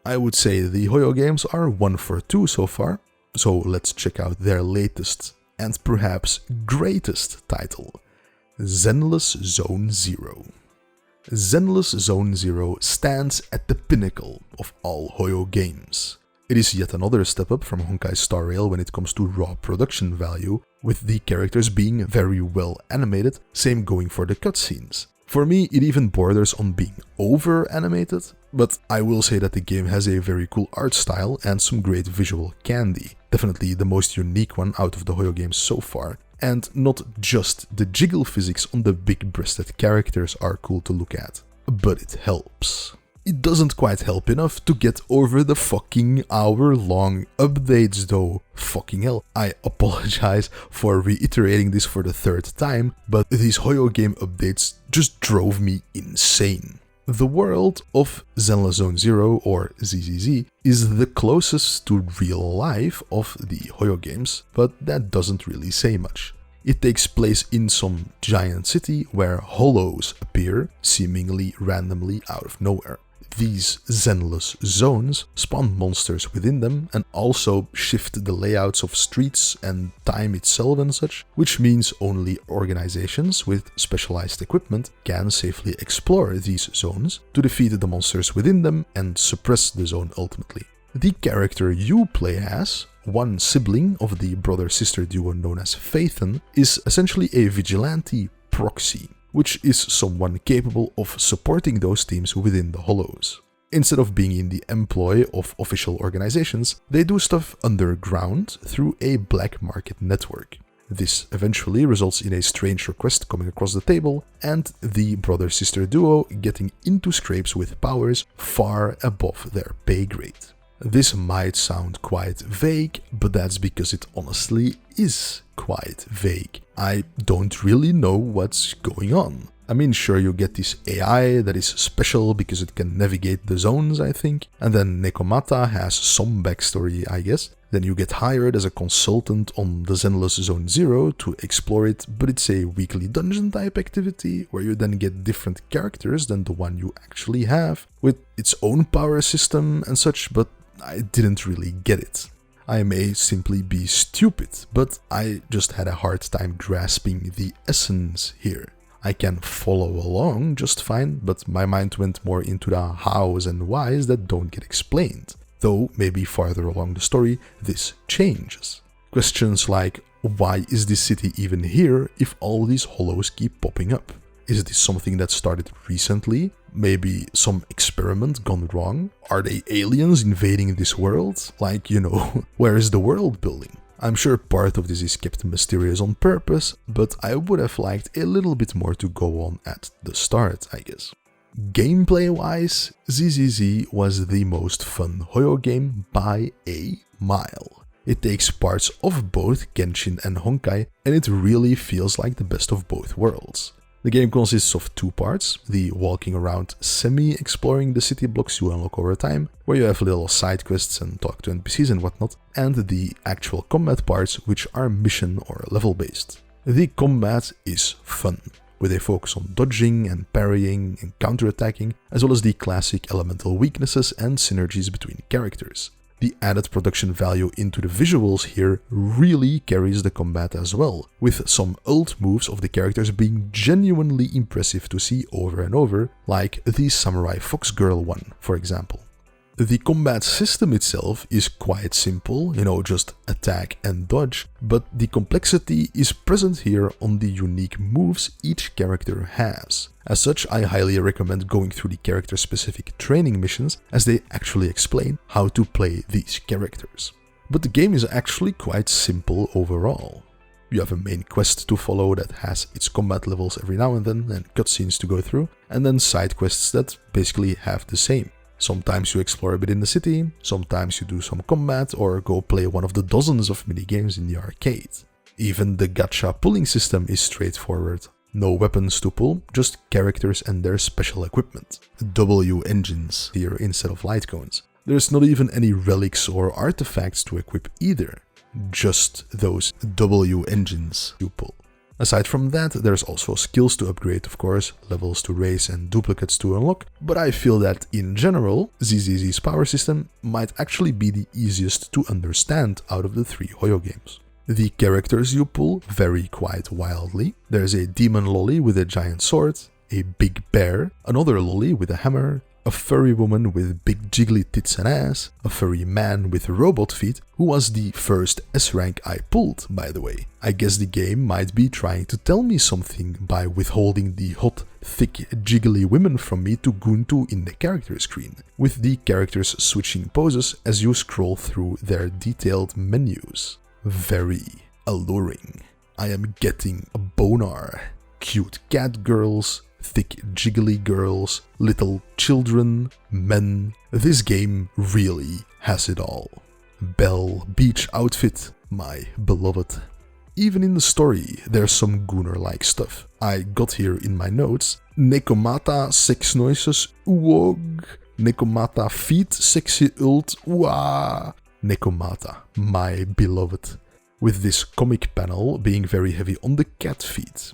I would say the Hoyo games are 1 for 2 so far, so let's check out their latest and perhaps greatest title, Zenless Zone Zero. Zenless Zone Zero stands at the pinnacle of all Hoyo games. It is yet another step up from Honkai Star Rail when it comes to raw production value, with the characters being very well animated, same going for the cutscenes. For me, it even borders on being over-animated, but I will say that the game has a very cool art style and some great visual candy. Definitely the most unique one out of the Hoyo games so far. And not just the jiggle physics on the big-breasted characters are cool to look at, but it helps. It doesn't quite help enough to get over the fucking hour-long updates though. Fucking hell, I apologize for reiterating this for the 3rd time, but these Hoyo game updates just drove me insane. The world of Zenless Zone Zero, or ZZZ, is the closest to real life of the Hoyo games, but that doesn't really say much. It takes place in some giant city where hollows appear, seemingly randomly out of nowhere. These Zenless zones spawn monsters within them and also shift the layouts of streets and time itself and such, which means only organizations with specialized equipment can safely explore these zones to defeat the monsters within them and suppress the zone ultimately. The character you play as, one sibling of the brother-sister duo known as Phaethon, is essentially a vigilante proxy, which is someone capable of supporting those teams within the hollows. Instead of being in the employ of official organizations, they do stuff underground through a black market network. This eventually results in a strange request coming across the table, and the brother-sister duo getting into scrapes with powers far above their pay grade. This might sound quite vague, but that's because it honestly is quite vague. I don't really know what's going on. I mean, sure, you get this AI that is special because it can navigate the zones, I think, and then Nekomata has some backstory, I guess. Then you get hired as a consultant on the Zenless Zone Zero to explore it, but it's a weekly dungeon type activity where you then get different characters than the one you actually have, with its own power system and such, but I didn't really get it. I may simply be stupid, but I just had a hard time grasping the essence here. I can follow along just fine, but my mind went more into the hows and whys that don't get explained. Though maybe farther along the story, this changes. Questions like, why is this city even here if all these hollows keep popping up? Is this something that started recently? Maybe some experiment gone wrong? Are they aliens invading this world? Like, where is the world building? I'm sure part of this is kept mysterious on purpose, but I would have liked a little bit more to go on at the start, I guess. Gameplay-wise, ZZZ was the most fun Hoyo game by a mile. It takes parts of both Genshin and Honkai, and it really feels like the best of both worlds. The game consists of two parts, the walking around semi-exploring the city blocks you unlock over time, where you have little side quests and talk to NPCs and whatnot, and the actual combat parts, which are mission or level based. The combat is fun, with a focus on dodging and parrying and counterattacking, as well as the classic elemental weaknesses and synergies between characters. The added production value into the visuals here really carries the combat as well, with some ult moves of the characters being genuinely impressive to see over and over, like the Samurai Fox Girl one, for example. The combat system itself is quite simple, just attack and dodge, but the complexity is present here on the unique moves each character has. As such, I highly recommend going through the character-specific training missions, as they actually explain how to play these characters. But the game is actually quite simple overall. You have a main quest to follow that has its combat levels every now and then, and cutscenes to go through, and then side quests that basically have the same. Sometimes you explore a bit in the city, sometimes you do some combat or go play one of the dozens of minigames in the arcade. Even the gacha pulling system is straightforward. No weapons to pull, just characters and their special equipment. W engines here instead of light cones. There's not even any relics or artifacts to equip either, just those W engines to pull. Aside from that, there's also skills to upgrade, of course, levels to raise and duplicates to unlock, but I feel that in general, ZZZ's power system might actually be the easiest to understand out of the three Hoyo games. The characters you pull vary quite wildly. There's a demon lolly with a giant sword, a big bear, another lolly with a hammer, a furry woman with big jiggly tits and ass, a furry man with robot feet, who was the first S-rank I pulled, by the way. I guess the game might be trying to tell me something by withholding the hot, thick, jiggly women from me to goon to in the character screen, with the characters switching poses as you scroll through their detailed menus. Very alluring. I am getting a boner. Cute cat girls, thick jiggly girls, little children, men. This game really has it all. Belle beach outfit, my beloved. Even in the story, there's some gooner-like stuff. I got here in my notes. Nekomata sex noises, uog. Nekomata feet sexy ult, uah. Nekomata, my beloved. With this comic panel being very heavy on the cat feet,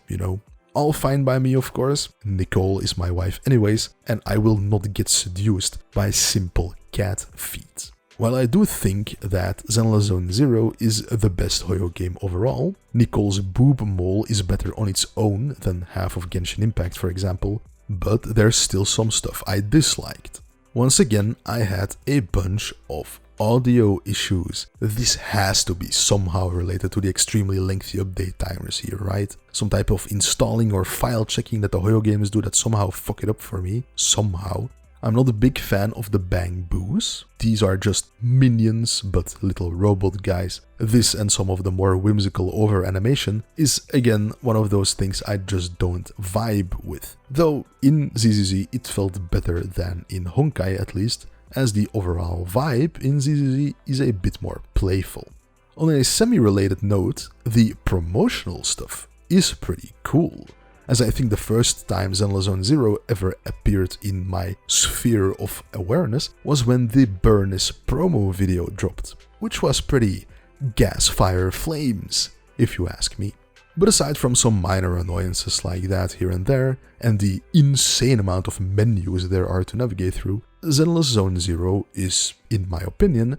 All fine by me, of course. Nicole is my wife anyways, and I will not get seduced by simple cat feet. While I do think that Zenless Zone Zero is the best Hoyo game overall, Nicole's boob mole is better on its own than half of Genshin Impact, for example, but there's still some stuff I disliked. Once again, I had a bunch of audio issues. This has to be somehow related to the extremely lengthy update timers here, right? Some type of installing or file checking that the Hoyo games do that somehow fuck it up for me, somehow. I'm not a big fan of the bang boos. These are just minions, but little robot guys. This and some of the more whimsical over animation is again one of those things I just don't vibe with. Though in ZZZ it felt better than in Honkai at least, as the overall vibe in ZZZ is a bit more playful. On a semi-related note, the promotional stuff is pretty cool, as I think the first time Zenless Zone Zero ever appeared in my sphere of awareness was when the Burnis promo video dropped, which was pretty gas fire flames, if you ask me. But aside from some minor annoyances like that here and there, and the insane amount of menus there are to navigate through, Zenless Zone Zero is, in my opinion,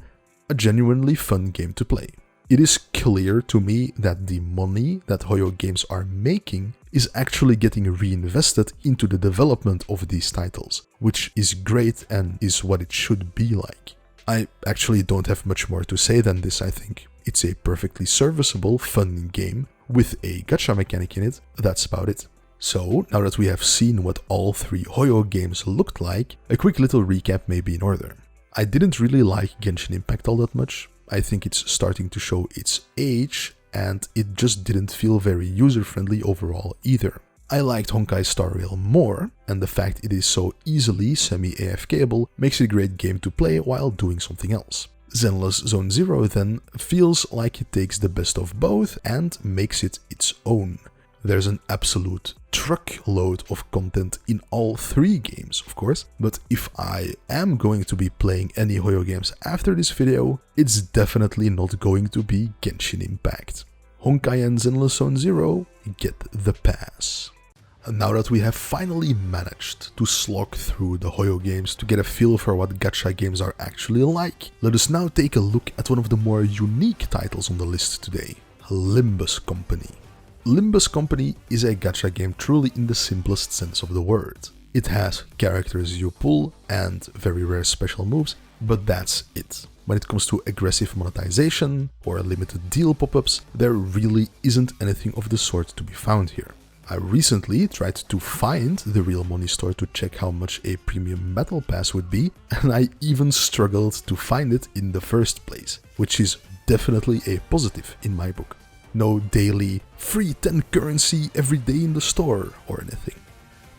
a genuinely fun game to play. It is clear to me that the money that Hoyo Games are making is actually getting reinvested into the development of these titles, which is great and is what it should be like. I actually don't have much more to say than this, I think. It's a perfectly serviceable, fun game with a gacha mechanic in it, that's about it. So, now that we have seen what all 3 Hoyo games looked like, a quick little recap may be in order. I didn't really like Genshin Impact all that much. I think it's starting to show its age, and it just didn't feel very user-friendly overall either. I liked Honkai Star Rail more, and the fact it is so easily semi-AFKable makes it a great game to play while doing something else. Zenless Zone Zero then feels like it takes the best of both and makes it its own. There's an absolute truckload of content in all 3 games, of course, but if I am going to be playing any Hoyo games after this video, it's definitely not going to be Genshin Impact. Honkai and Zenless Zone Zero get the pass. And now that we have finally managed to slog through the Hoyo games to get a feel for what gacha games are actually like, let us now take a look at one of the more unique titles on the list today, Limbus Company. Limbus Company is a gacha game truly in the simplest sense of the word. It has characters you pull and very rare special moves, but that's it. When it comes to aggressive monetization or limited deal pop-ups, there really isn't anything of the sort to be found here. I recently tried to find the Real Money store to check how much a premium battle pass would be, and I even struggled to find it in the first place, which is definitely a positive in my book. No daily free 10 currency every day in the store or anything.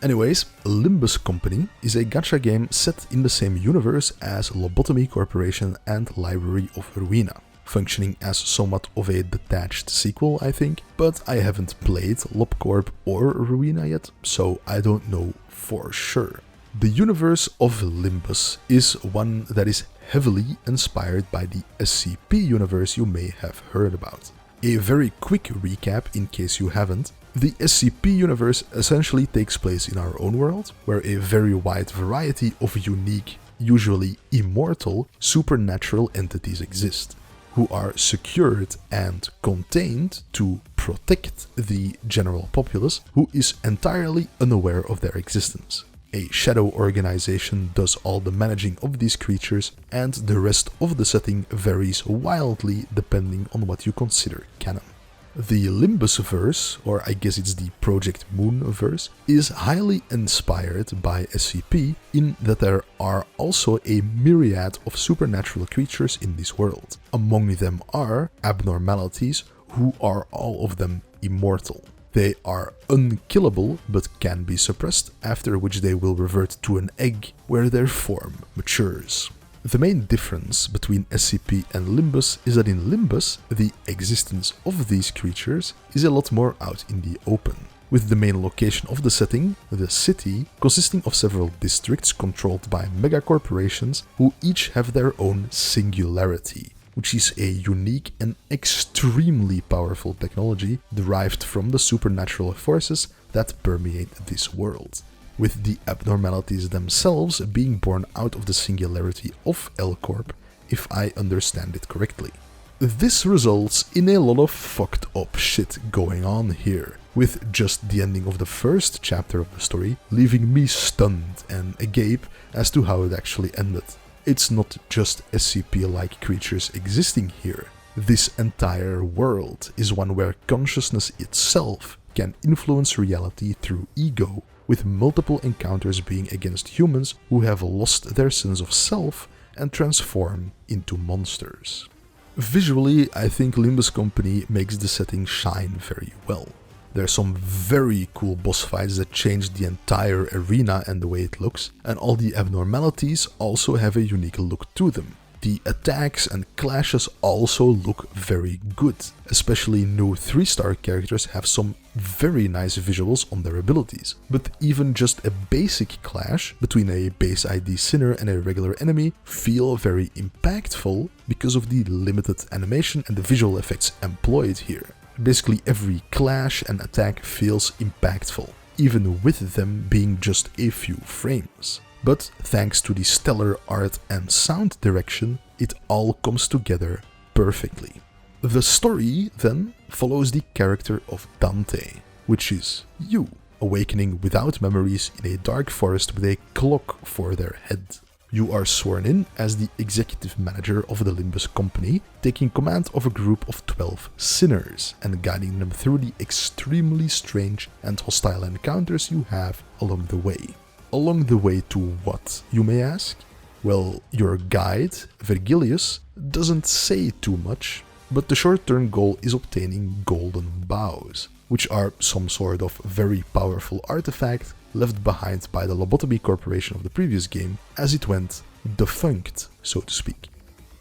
Anyways, Limbus Company is a gacha game set in the same universe as Lobotomy Corporation and Library of Ruina, functioning as somewhat of a detached sequel, I think, but I haven't played LobCorp or Ruina yet, so I don't know for sure. The universe of Limbus is one that is heavily inspired by the SCP universe you may have heard about. A very quick recap in case you haven't. The SCP universe essentially takes place in our own world, where a very wide variety of unique, usually immortal, supernatural entities exist, who are secured and contained to protect the general populace, who is entirely unaware of their existence. A shadow organization does all the managing of these creatures, and the rest of the setting varies wildly depending on what you consider canon. The Limbusverse, or I guess it's the Project Moonverse, is highly inspired by SCP in that there are also a myriad of supernatural creatures in this world. Among them are abnormalities, who are all of them immortal. They are unkillable but can be suppressed, after which they will revert to an egg where their form matures. The main difference between SCP and Limbus is that in Limbus, the existence of these creatures is a lot more out in the open, with the main location of the setting, the city, consisting of several districts controlled by megacorporations who each have their own singularity, which is a unique and extremely powerful technology derived from the supernatural forces that permeate this world, with the abnormalities themselves being born out of the singularity of L-Corp, if I understand it correctly. This results in a lot of fucked up shit going on here, with just the ending of the first chapter of the story leaving me stunned and agape as to how it actually ended. It's not just SCP-like creatures existing here. This entire world is one where consciousness itself can influence reality through ego, with multiple encounters being against humans who have lost their sense of self and transform into monsters. Visually, I think Limbus Company makes the setting shine very well. There are some very cool boss fights that change the entire arena and the way it looks, and all the abnormalities also have a unique look to them. The attacks and clashes also look very good, especially new 3-star characters have some very nice visuals on their abilities. But even just a basic clash between a base ID Sinner and a regular enemy feel very impactful because of the limited animation and the visual effects employed here. Basically every clash and attack feels impactful, even with them being just a few frames. But thanks to the stellar art and sound direction, it all comes together perfectly. The story then follows the character of Dante, which is you, awakening without memories in a dark forest with a clock for their head. You are sworn in as the executive manager of the Limbus Company, taking command of a group of 12 sinners and guiding them through the extremely strange and hostile encounters you have along the way. Along the way to what, you may ask? Well, your guide, Vergilius, doesn't say too much, but the short-term goal is obtaining golden bows, which are some sort of very powerful artifact left behind by the Lobotomy Corporation of the previous game as it went defunct, so to speak.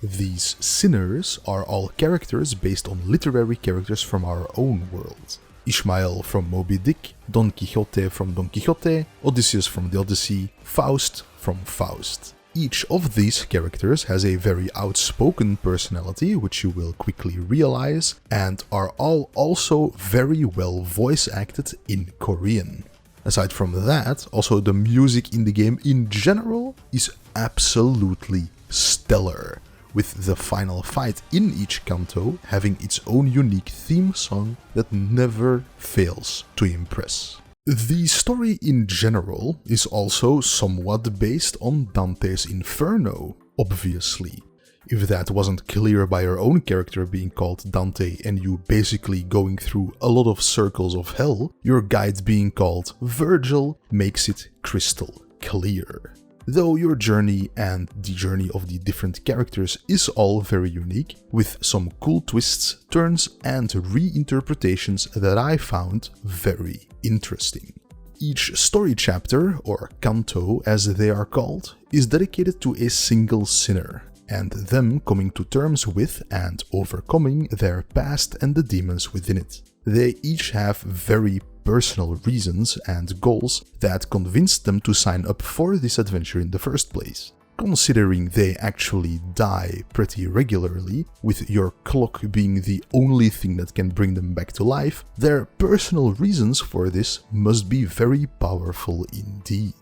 These sinners are all characters based on literary characters from our own world. Ishmael from Moby Dick, Don Quixote from Don Quixote, Odysseus from the Odyssey, Faust from Faust. Each of these characters has a very outspoken personality, which you will quickly realize, and are all also very well voice acted in Korean. Aside from that, also the music in the game in general is absolutely stellar, with the final fight in each canto having its own unique theme song that never fails to impress. The story in general is also somewhat based on Dante's Inferno, obviously. If that wasn't clear by your own character being called Dante and you basically going through a lot of circles of hell, your guide being called Virgil makes it crystal clear. Though your journey and the journey of the different characters is all very unique, with some cool twists, turns and reinterpretations that I found very interesting. Each story chapter, or canto as they are called, is dedicated to a single sinner, and them coming to terms with and overcoming their past and the demons within it. They each have very personal reasons and goals that convinced them to sign up for this adventure in the first place. Considering they actually die pretty regularly, with your clock being the only thing that can bring them back to life, their personal reasons for this must be very powerful indeed.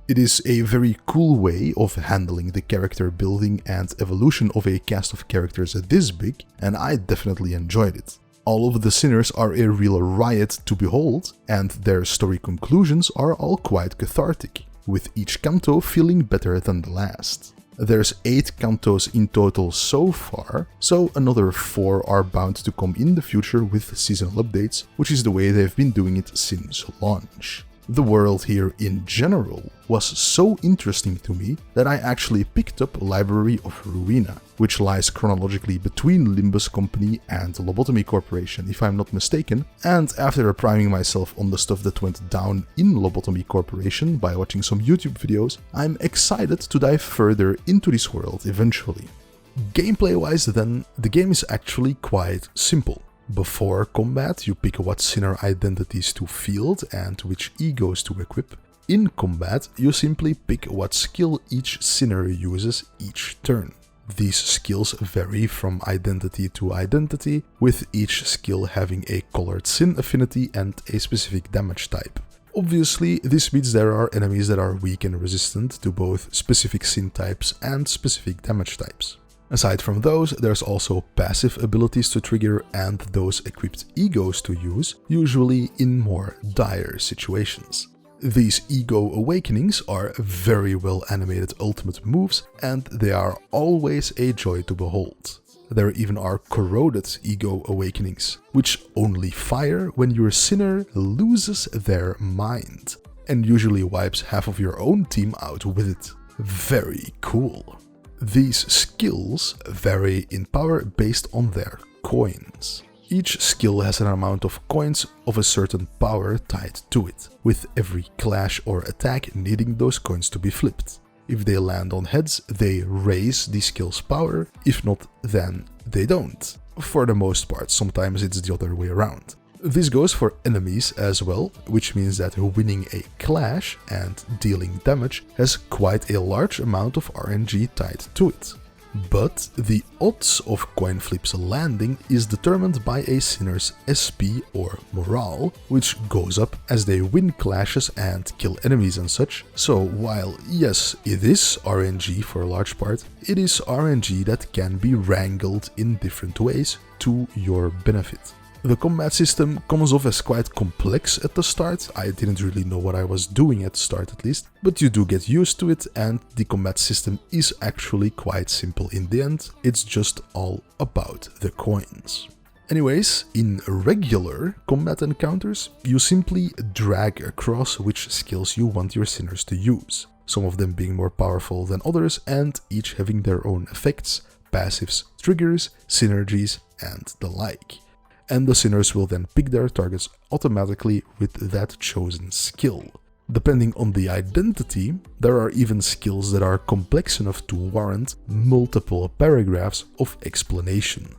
It is a very cool way of handling the character building and evolution of a cast of characters this big, and I definitely enjoyed it. All of the sinners are a real riot to behold, and their story conclusions are all quite cathartic, with each canto feeling better than the last. There's 8 cantos in total so far, so another 4 are bound to come in the future with seasonal updates, which is the way they've been doing it since launch. The world here in general was so interesting to me that I actually picked up Library of Ruina, which lies chronologically between Limbus Company and Lobotomy Corporation if I'm not mistaken, and after priming myself on the stuff that went down in Lobotomy Corporation by watching some YouTube videos, I'm excited to dive further into this world eventually. Gameplay-wise then, the game is actually quite simple. Before combat, you pick what sinner identities to field and which egos to equip. In combat, you simply pick what skill each sinner uses each turn. These skills vary from identity to identity, with each skill having a colored sin affinity and a specific damage type. Obviously, this means there are enemies that are weak and resistant to both specific sin types and specific damage types. Aside from those, there's also passive abilities to trigger and those equipped egos to use, usually in more dire situations. These ego awakenings are very well animated ultimate moves, and they are always a joy to behold. There even are corroded ego awakenings, which only fire when your sinner loses their mind, and usually wipes half of your own team out with it. Very cool. These skills vary in power based on their coins. Each skill has an amount of coins of a certain power tied to it, with every clash or attack needing those coins to be flipped. If they land on heads, they raise the skill's power, if not, then they don't. For the most part, sometimes it's the other way around. This goes for enemies as well, which means that winning a clash and dealing damage has quite a large amount of RNG tied to it. but the odds of coin flips landing is determined by a sinner's SP or morale, which goes up as they win clashes and kill enemies and such. So while yes, it is RNG for a large part, it is RNG that can be wrangled in different ways to your benefit. The combat system comes off as quite complex at the start. I didn't really know what I was doing at the start at least, but you do get used to it, and the combat system is actually quite simple in the end. It's just all about the coins. Anyways, in regular combat encounters, you simply drag across which skills you want your sinners to use, some of them being more powerful than others and each having their own effects, passives, triggers, synergies, and the like. And the sinners will then pick their targets automatically with that chosen skill. Depending on the identity, there are even skills that are complex enough to warrant multiple paragraphs of explanation.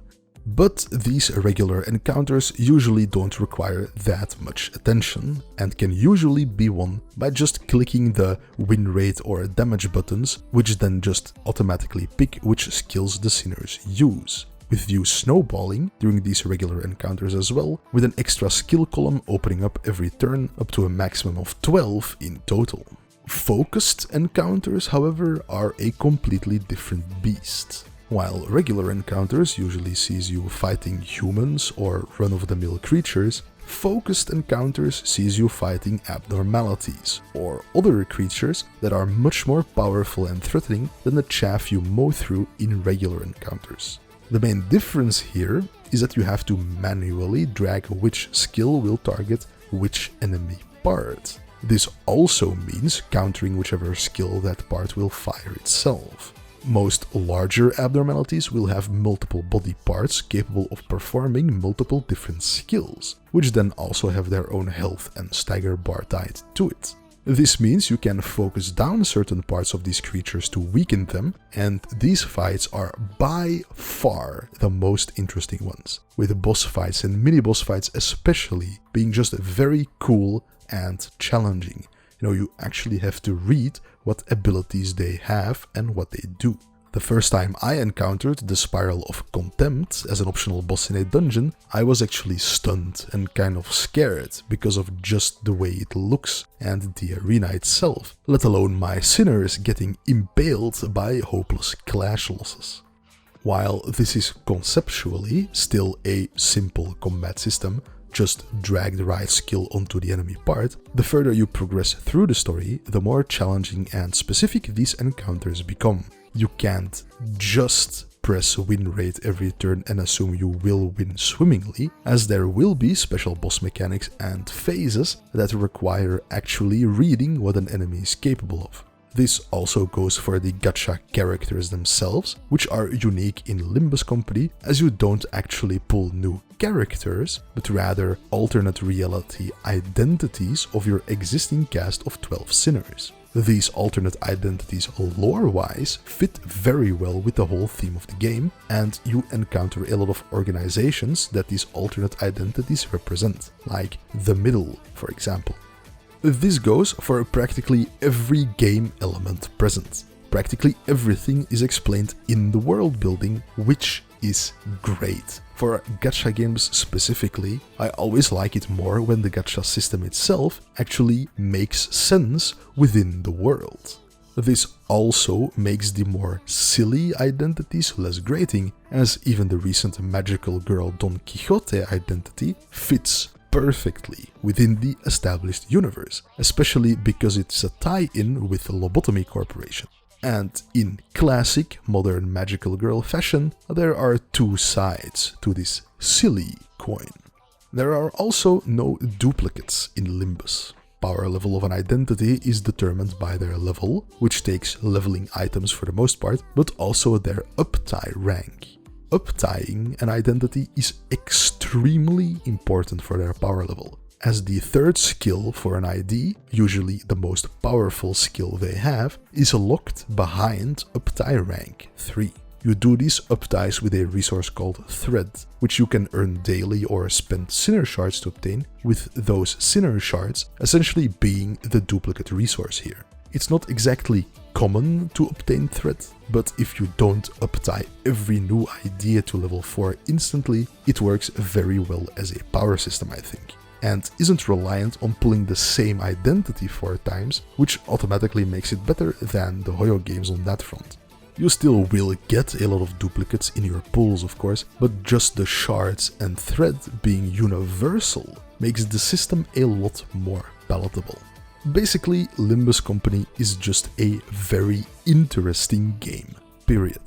But these regular encounters usually don't require that much attention, and can usually be won by just clicking the win rate or damage buttons, which then just automatically pick which skills the sinners use, with you snowballing during these regular encounters as well, with an extra skill column opening up every turn up to a maximum of 12 in total. Focused encounters, however, are a completely different beast. While regular encounters usually sees you fighting humans or run-of-the-mill creatures, focused encounters sees you fighting abnormalities, or other creatures that are much more powerful and threatening than the chaff you mow through in regular encounters. The main difference here is that you have to manually drag which skill will target which enemy part. This also means countering whichever skill that part will fire itself. Most larger abnormalities will have multiple body parts capable of performing multiple different skills, which then also have their own health and stagger bar tied to it. This means you can focus down certain parts of these creatures to weaken them, and these fights are by far the most interesting ones, with boss fights and mini-boss fights especially being just very cool and challenging. You actually have to read what abilities they have and what they do. The first time I encountered the Spiral of Contempt as an optional boss in a dungeon, I was actually stunned and kind of scared because of just the way it looks and the arena itself, let alone my sinners getting impaled by hopeless clash losses. While this is conceptually still a simple combat system, just drag the right skill onto the enemy part, the further you progress through the story, the more challenging and specific these encounters become. You can't just press win rate every turn and assume you will win swimmingly, as there will be special boss mechanics and phases that require actually reading what an enemy is capable of. This also goes for the gacha characters themselves, which are unique in Limbus Company, as you don't actually pull new characters, but rather alternate reality identities of your existing cast of 12 sinners. These alternate identities lore-wise fit very well with the whole theme of the game, and you encounter a lot of organizations that these alternate identities represent, like the Middle, for example. This goes for practically every game element present. Practically everything is explained in the world building, which is great. For gacha games specifically, I always like it more when the gacha system itself actually makes sense within the world. This also makes the more silly identities less grating, as even the recent magical girl Don Quixote identity fits perfectly within the established universe, especially because it's a tie-in with the Lobotomy Corporation. And in classic modern magical girl fashion, there are two sides to this silly coin. There are also no duplicates in Limbus. Power level of an identity is determined by their level, which takes leveling items for the most part, but also their uptie rank. Uptying an identity is extremely important for their power level, as the third skill for an ID, usually the most powerful skill they have, is locked behind uptie rank 3. You do these upties with a resource called Thread, which you can earn daily or spend Sinner Shards to obtain, with those Sinner Shards essentially being the duplicate resource here. It's not exactly common to obtain thread, but if you don't uptie every new idea to level 4 instantly, it works very well as a power system, I think, and isn't reliant on pulling the same identity 4 times, which automatically makes it better than the Hoyo games on that front. You still will get a lot of duplicates in your pulls, of course, but just the shards and thread being universal makes the system a lot more palatable. Basically, Limbus Company is just a very interesting game, period.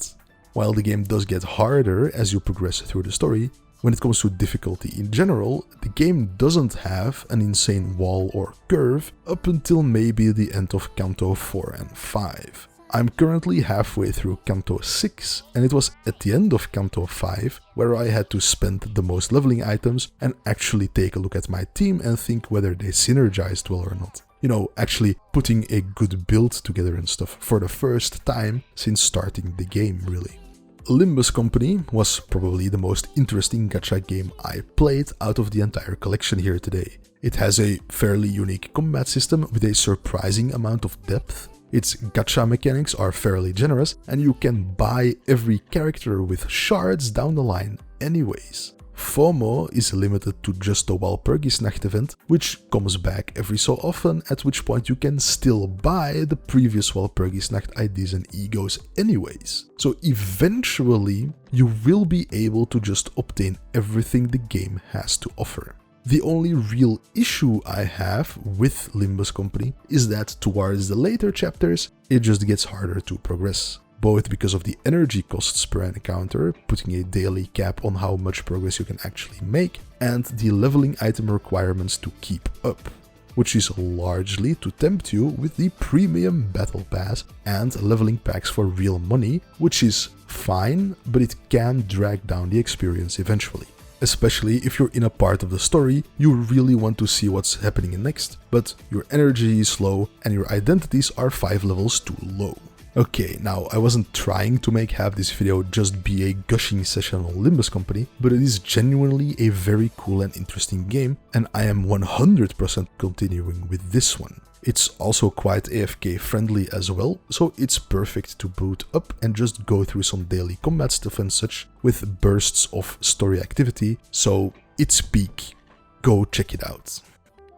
While the game does get harder as you progress through the story, when it comes to difficulty in general, the game doesn't have an insane wall or curve up until maybe the end of Kanto 4 and 5. I'm currently halfway through Kanto 6, and it was at the end of Kanto 5 where I had to spend the most leveling items and actually take a look at my team and think whether they synergized well or not. You know, actually putting a good build together and stuff for the first time since starting the game, really. Limbus Company was probably the most interesting gacha game I played out of the entire collection here today. It has a fairly unique combat system with a surprising amount of depth. Its gacha mechanics are fairly generous, and you can buy every character with shards down the line anyways. FOMO is limited to just the Walpurgisnacht event, which comes back every so often, at which point you can still buy the previous Walpurgisnacht IDs and egos anyways. So eventually you will be able to just obtain everything the game has to offer. The only real issue I have with Limbus Company is that towards the later chapters, it just gets harder to progress. Both because of the energy costs per encounter, putting a daily cap on how much progress you can actually make, and the leveling item requirements to keep up, which is largely to tempt you with the premium battle pass and leveling packs for real money, which is fine, but it can drag down the experience eventually. Especially if you're in a part of the story you really want to see what's happening next, but your energy is low and your identities are 5 levels too low. Okay, now I wasn't trying to have this video just be a gushing session on Limbus Company, but it is genuinely a very cool and interesting game, and I am 100% continuing with this one. It's also quite AFK friendly as well, so it's perfect to boot up and just go through some daily combat stuff and such with bursts of story activity, so it's peak. Go check it out.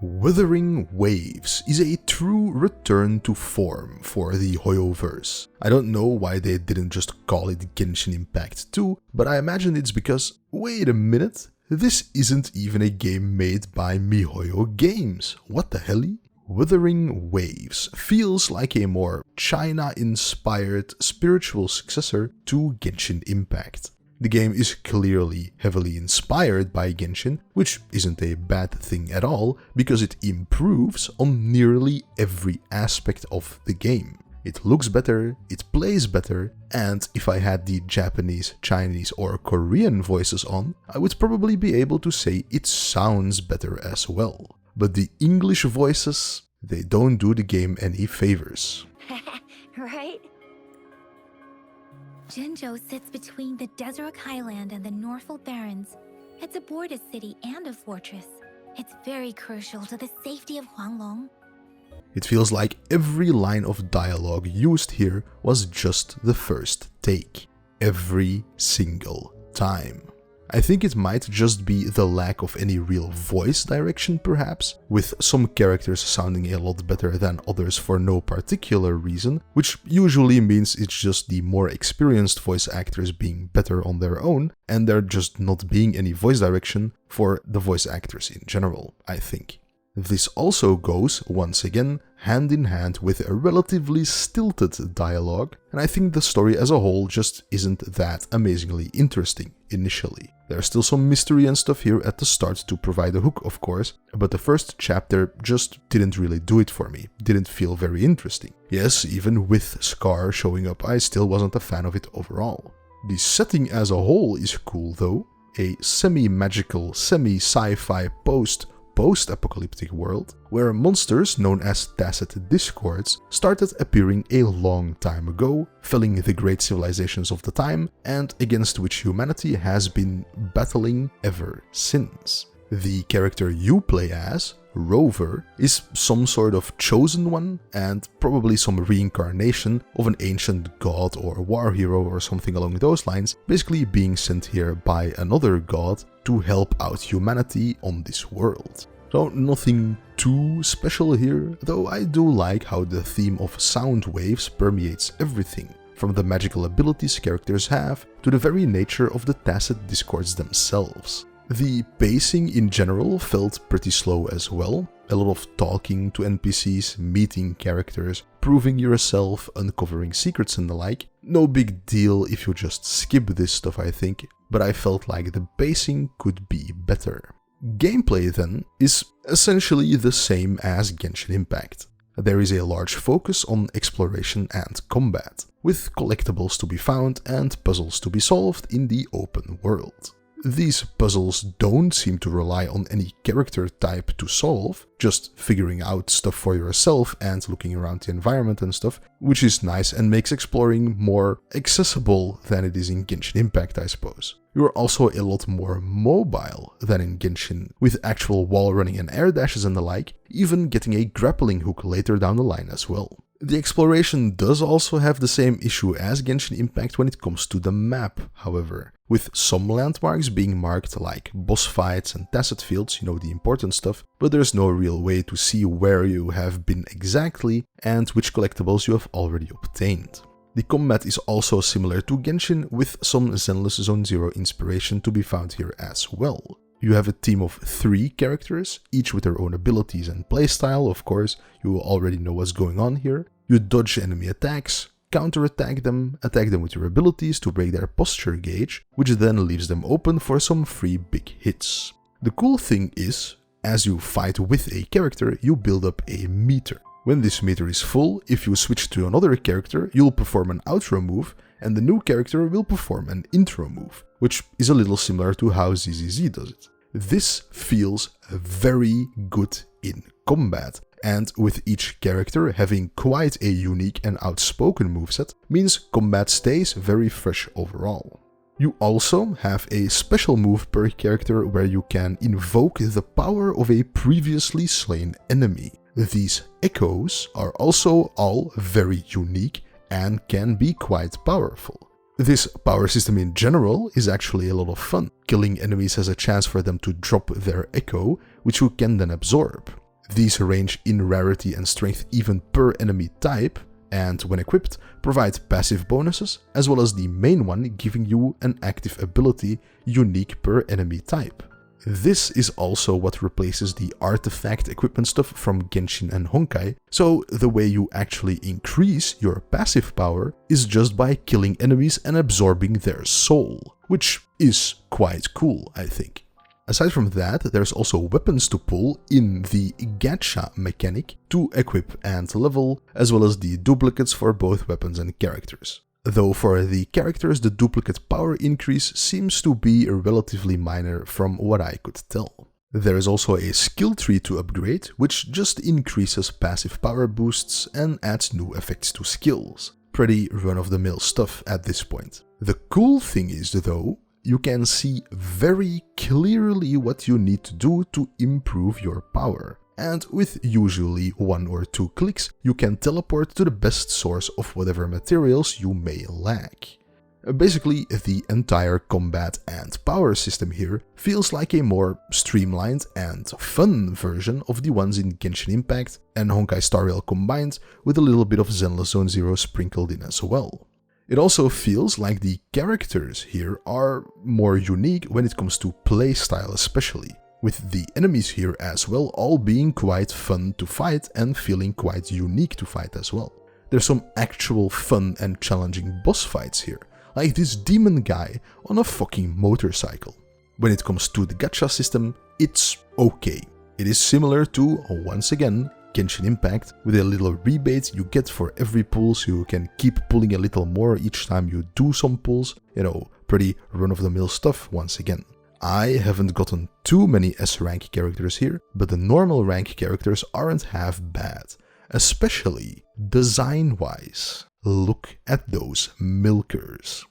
Wuthering Waves is a true return to form for the Hoyoverse. I don't know why they didn't just call it Genshin Impact 2, but I imagine it's because, wait a minute, this isn't even a game made by MiHoYo Games. What the hell? Wuthering Waves feels like a more China-inspired spiritual successor to Genshin Impact. The game is clearly heavily inspired by Genshin, which isn't a bad thing at all, because it improves on nearly every aspect of the game. It looks better, it plays better, and if I had the Japanese, Chinese or Korean voices on, I would probably be able to say it sounds better as well. But the English voices, they don't do the game any favors. Right? Jinzhou sits between the Desert Highland and the Northful Barrens. It's a border city and a fortress. It's very crucial to the safety of Huanglong. It feels like every line of dialogue used here was just the first take. Every single time. I think it might just be the lack of any real voice direction perhaps, with some characters sounding a lot better than others for no particular reason, which usually means it's just the more experienced voice actors being better on their own, and there just not being any voice direction for the voice actors in general, I think. This also goes, once again, hand in hand with a relatively stilted dialogue, and I think the story as a whole just isn't that amazingly interesting initially. There's still some mystery and stuff here at the start to provide a hook, of course, but the first chapter just didn't really do it for me, didn't feel very interesting. Yes, even with Scar showing up, I still wasn't a fan of it overall. The setting as a whole is cool though, a semi-magical, semi-sci-fi post-apocalyptic world, where monsters known as tacit discords started appearing a long time ago, felling the great civilizations of the time, and against which humanity has been battling ever since. The character you play as, Rover, is some sort of chosen one and probably some reincarnation of an ancient god or war hero or something along those lines, basically being sent here by another god to help out humanity on this world. So nothing too special here, though I do like how the theme of sound waves permeates everything, from the magical abilities characters have to the very nature of the tacit discords themselves. The pacing in general felt pretty slow as well, a lot of talking to NPCs, meeting characters, proving yourself, uncovering secrets and the like. No big deal if you just skip this stuff, I think, but I felt like the pacing could be better. Gameplay then is essentially the same as Genshin Impact. There is a large focus on exploration and combat, with collectibles to be found and puzzles to be solved in the open world. These puzzles don't seem to rely on any character type to solve, just figuring out stuff for yourself and looking around the environment and stuff, which is nice and makes exploring more accessible than it is in Genshin Impact, I suppose. You're also a lot more mobile than in Genshin, with actual wall running and air dashes and the like, even getting a grappling hook later down the line as well. The exploration does also have the same issue as Genshin Impact when it comes to the map, however, with some landmarks being marked like boss fights and tacit fields, you know, the important stuff, but there's no real way to see where you have been exactly and which collectibles you have already obtained. The combat is also similar to Genshin, with some Zenless Zone Zero inspiration to be found here as well. You have a team of 3 characters, each with their own abilities and playstyle, of course, you already know what's going on here. You dodge enemy attacks, counter-attack them with your abilities to break their posture gauge, which then leaves them open for some free big hits. The cool thing is, as you fight with a character, you build up a meter. When this meter is full, if you switch to another character, you'll perform an outro move, and the new character will perform an intro move, which is a little similar to how ZZZ does it. This feels very good in combat, and with each character having quite a unique and outspoken moveset, means combat stays very fresh overall. You also have a special move per character where you can invoke the power of a previously slain enemy. These echoes are also all very unique and can be quite powerful. This power system in general is actually a lot of fun. Killing enemies has a chance for them to drop their echo, which you can then absorb. These range in rarity and strength even per enemy type, and when equipped, provide passive bonuses, as well as the main one giving you an active ability unique per enemy type. This is also what replaces the artifact equipment stuff from Genshin and Honkai, so the way you actually increase your passive power is just by killing enemies and absorbing their soul, which is quite cool, I think. Aside from that, there's also weapons to pull in the gacha mechanic to equip and level, as well as the duplicates for both weapons and characters. Though for the characters, the duplicate power increase seems to be relatively minor from what I could tell. There is also a skill tree to upgrade, which just increases passive power boosts and adds new effects to skills. Pretty run-of-the-mill stuff at this point. The cool thing is, though, you can see very clearly what you need to do to improve your power. And with usually 1 or 2 clicks, you can teleport to the best source of whatever materials you may lack. Basically, the entire combat and power system here feels like a more streamlined and fun version of the ones in Genshin Impact and Honkai Star Rail combined, with a little bit of Zenless Zone Zero sprinkled in as well. It also feels like the characters here are more unique when it comes to playstyle especially, with the enemies here as well all being quite fun to fight and feeling quite unique to fight as well. There's some actual fun and challenging boss fights here, like this demon guy on a fucking motorcycle. When it comes to the gacha system, it's okay. It is similar to, once again, Genshin Impact, with a little rebate you get for every pull, so you can keep pulling a little more each time you do some pulls. You know, pretty run-of-the-mill stuff once again. I haven't gotten too many S-rank characters here, but the normal rank characters aren't half bad, especially design-wise. Look at those milkers.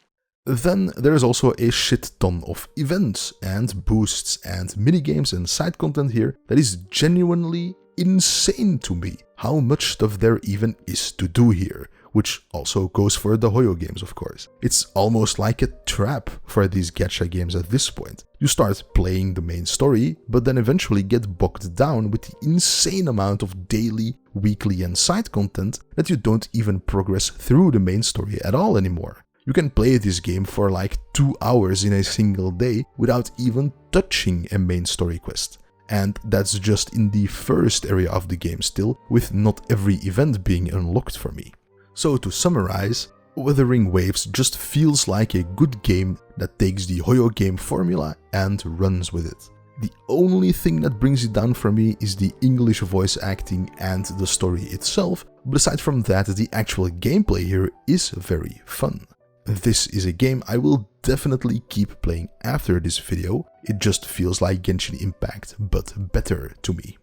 Then there is also a shit ton of events and boosts and minigames and side content here that is genuinely insane to me how much stuff there even is to do here, which also goes for the Hoyo games, of course. It's almost like a trap for these gacha games at this point. You start playing the main story, but then eventually get bogged down with the insane amount of daily, weekly and side content that you don't even progress through the main story at all anymore. You can play this game for like 2 hours in a single day without even touching a main story quest. And that's just in the first area of the game still, with not every event being unlocked for me. So to summarize, Wuthering Waves just feels like a good game that takes the Hoyo game formula and runs with it. The only thing that brings it down for me is the English voice acting and the story itself, but aside from that, the actual gameplay here is very fun. This is a game I will definitely keep playing after this video. It just feels like Genshin Impact, but better to me.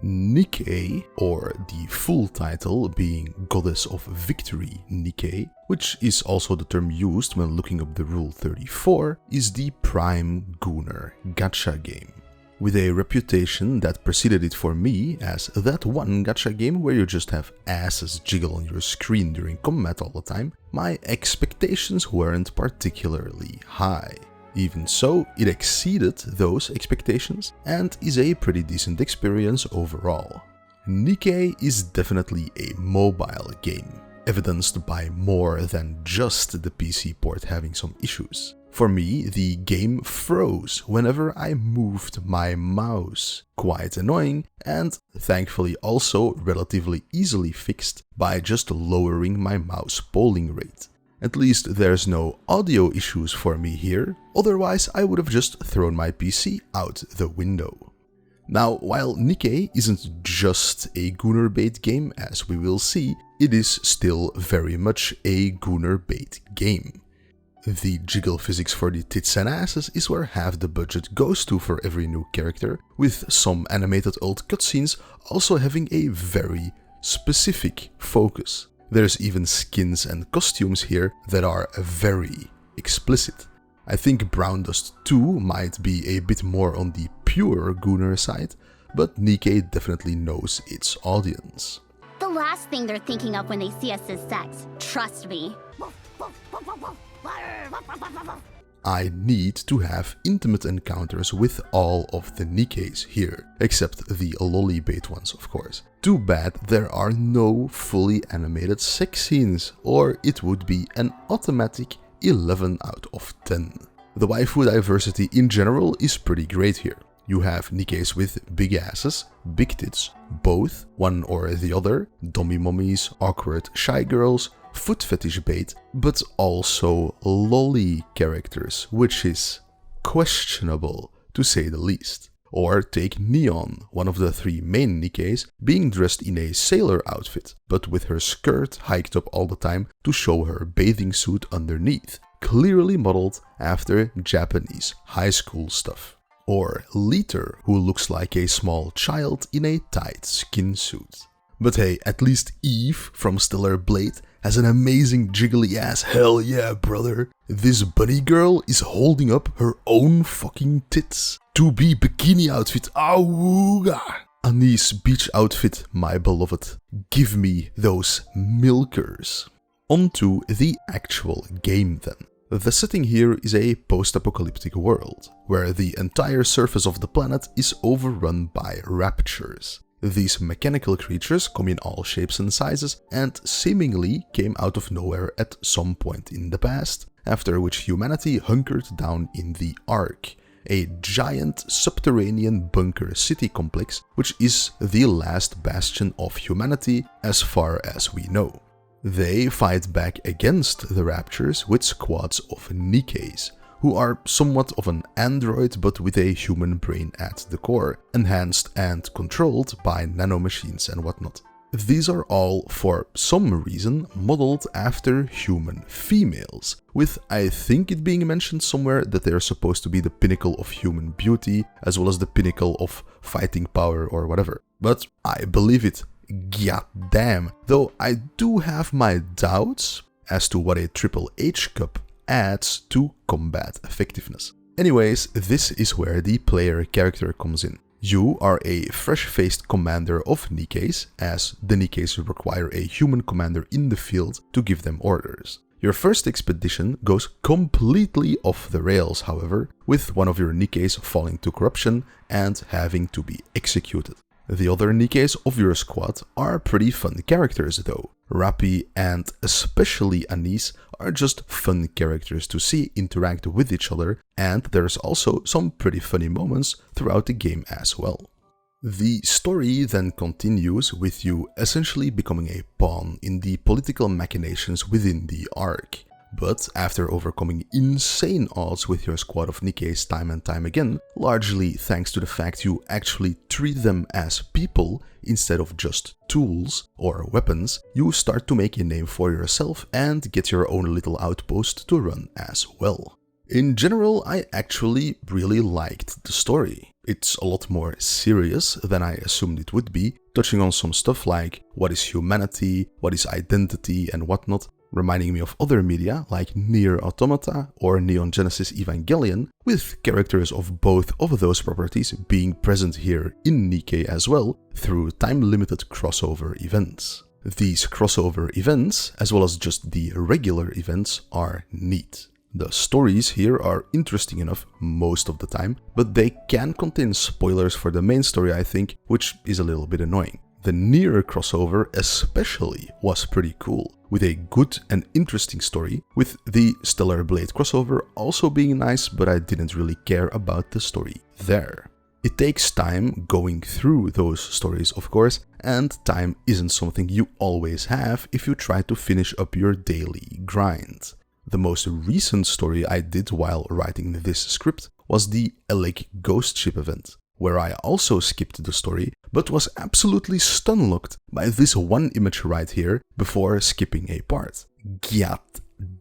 NIKKE, or the full title being Goddess of Victory NIKKE, which is also the term used when looking up the Rule 34, is the prime Gooner gacha game. With a reputation that preceded it for me as that one gacha game where you just have asses jiggle on your screen during combat all the time, my expectations weren't particularly high. Even so, it exceeded those expectations and is a pretty decent experience overall. NIKKE is definitely a mobile game, evidenced by more than just the PC port having some issues. For me, the game froze whenever I moved my mouse. Quite annoying, and thankfully also relatively easily fixed by just lowering my mouse polling rate. At least there's no audio issues for me here, otherwise I would have just thrown my PC out the window. Now, while NIKKE isn't just a Gooner bait game, as we will see, it is still very much a Gooner bait game. The jiggle physics for the tits and asses is where half the budget goes to for every new character, with some animated old cutscenes also having a very specific focus. There's even skins and costumes here that are very explicit. I think Brown Dust 2 might be a bit more on the pure Gooner side, but NIKKE definitely knows its audience. The last thing they're thinking of when they see us is sex. Trust me. I need to have intimate encounters with all of the NIKKEs here, except the lolly bait ones, of course. Too bad there are no fully animated sex scenes, or it would be an automatic 11 out of 10. The waifu diversity in general is pretty great here. You have NIKKEs with big asses, big tits, both, one or the other, dummy mummies, awkward shy girls, foot fetish bait, but also lolly characters, which is questionable to say the least. Or take Neon, one of the 3 main NIKKEs, being dressed in a sailor outfit, but with her skirt hiked up all the time to show her bathing suit underneath, clearly modeled after Japanese high school stuff. Or Liter, who looks like a small child in a tight skin suit. But hey, at least Eve from Stellar Blade has an amazing jiggly ass, hell yeah brother. This bunny girl is holding up her own fucking tits. To be bikini outfit, auga! Annie's beach outfit, my beloved. Give me those milkers. Onto the actual game then. The setting here is a post-apocalyptic world, where the entire surface of the planet is overrun by raptures. These mechanical creatures come in all shapes and sizes and seemingly came out of nowhere at some point in the past, after which humanity hunkered down in the Ark, a giant subterranean bunker city complex which is the last bastion of humanity as far as we know. They fight back against the raptures with squads of NIKKEs, who are somewhat of an android but with a human brain at the core, enhanced and controlled by nanomachines and whatnot. These are all, for some reason, modeled after human females, with I think it being mentioned somewhere that they are supposed to be the pinnacle of human beauty, as well as the pinnacle of fighting power or whatever. But I believe it, goddamn, though I do have my doubts as to what a Triple H cup adds to combat effectiveness. Anyways, this is where the player character comes in. You are a fresh-faced commander of NIKKEs, as the NIKKEs require a human commander in the field to give them orders. Your first expedition goes completely off the rails, however, with one of your NIKKEs falling to corruption and having to be executed. The other NIKKEs of your squad are pretty fun characters though. Rappi and especially Anise are just fun characters to see interact with each other, and there's also some pretty funny moments throughout the game as well. The story then continues with you essentially becoming a pawn in the political machinations within the arc. But after overcoming insane odds with your squad of NIKKEs time and time again, largely thanks to the fact you actually treat them as people instead of just tools or weapons, you start to make a name for yourself and get your own little outpost to run as well. In general, I actually really liked the story. It's a lot more serious than I assumed it would be, touching on some stuff like what is humanity, what is identity and whatnot, reminding me of other media like Nier Automata or Neon Genesis Evangelion, with characters of both of those properties being present here in NIKKE as well through time-limited crossover events. These crossover events, as well as just the regular events, are neat. The stories here are interesting enough most of the time, but they can contain spoilers for the main story, I think, which is a little bit annoying. The Nier crossover especially was pretty cool, with a good and interesting story, with the Stellar Blade crossover also being nice, but I didn't really care about the story there. It takes time going through those stories, of course, and time isn't something you always have if you try to finish up your daily grind. The most recent story I did while writing this script was the Elik Ghost Ship event, where I also skipped the story, but was absolutely stun-locked by this one image right here before skipping a part. God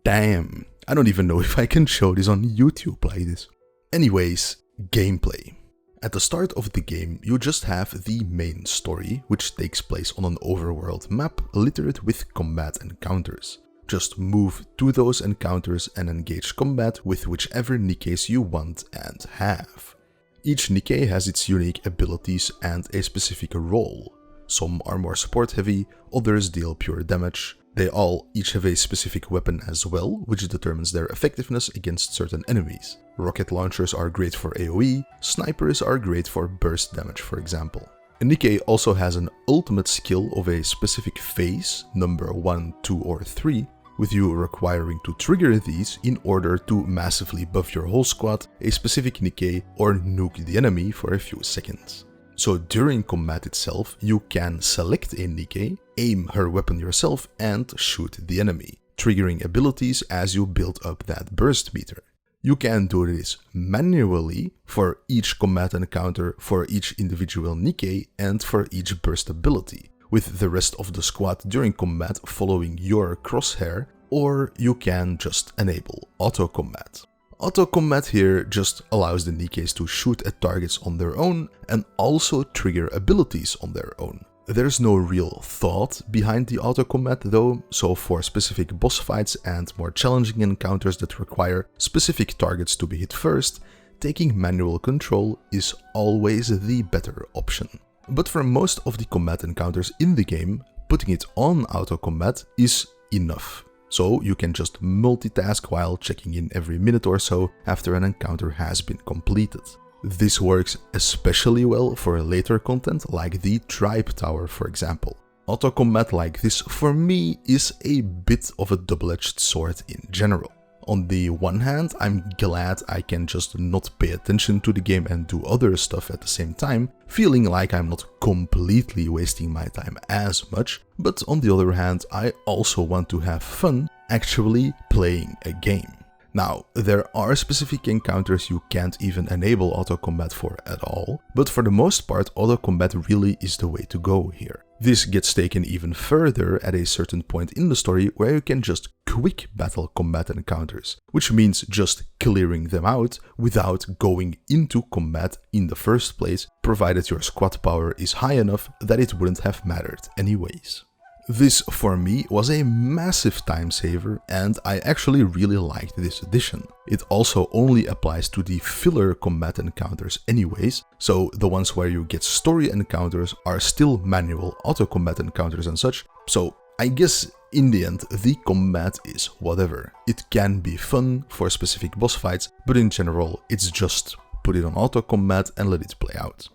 damn. I don't even know if I can show this on YouTube like this. Anyways, gameplay. At the start of the game, you just have the main story, which takes place on an overworld map littered with combat encounters. Just move to those encounters and engage combat with whichever NIKKEs you want and have. Each NIKKE has its unique abilities and a specific role. Some are more support heavy, others deal pure damage. They all each have a specific weapon as well, which determines their effectiveness against certain enemies. Rocket launchers are great for AoE, snipers are great for burst damage, for example. A NIKKE also has an ultimate skill of a specific phase, number 1, 2 or 3, with you requiring to trigger these in order to massively buff your whole squad, a specific NIKKE, or nuke the enemy for a few seconds. So during combat itself, you can select a NIKKE, aim her weapon yourself and shoot the enemy, triggering abilities as you build up that burst meter. You can do this manually for each combat encounter, for each individual NIKKE and for each burst ability, with the rest of the squad during combat following your crosshair, or you can just enable auto combat. Auto combat here just allows the NIKKEs to shoot at targets on their own and also trigger abilities on their own. There's no real thought behind the auto combat though, so for specific boss fights and more challenging encounters that require specific targets to be hit first, taking manual control is always the better option. But for most of the combat encounters in the game, putting it on auto combat is enough. So you can just multitask while checking in every minute or so after an encounter has been completed. This works especially well for later content like the Tribe Tower, for example. Auto combat like this for me is a bit of a double-edged sword in general. On the one hand, I'm glad I can just not pay attention to the game and do other stuff at the same time, feeling like I'm not completely wasting my time as much, but on the other hand, I also want to have fun actually playing a game. Now, there are specific encounters you can't even enable auto combat for at all, but for the most part, auto combat really is the way to go here. This gets taken even further at a certain point in the story where you can just quick battle combat encounters, which means just clearing them out without going into combat in the first place, provided your squad power is high enough that it wouldn't have mattered anyways. This for me was a massive time saver, and I actually really liked this addition. It also only applies to the filler combat encounters anyways, so the ones where you get story encounters are still manual auto combat encounters and such, so I guess in the end the combat is whatever. It can be fun for specific boss fights, but in general it's just put it on auto combat and let it play out.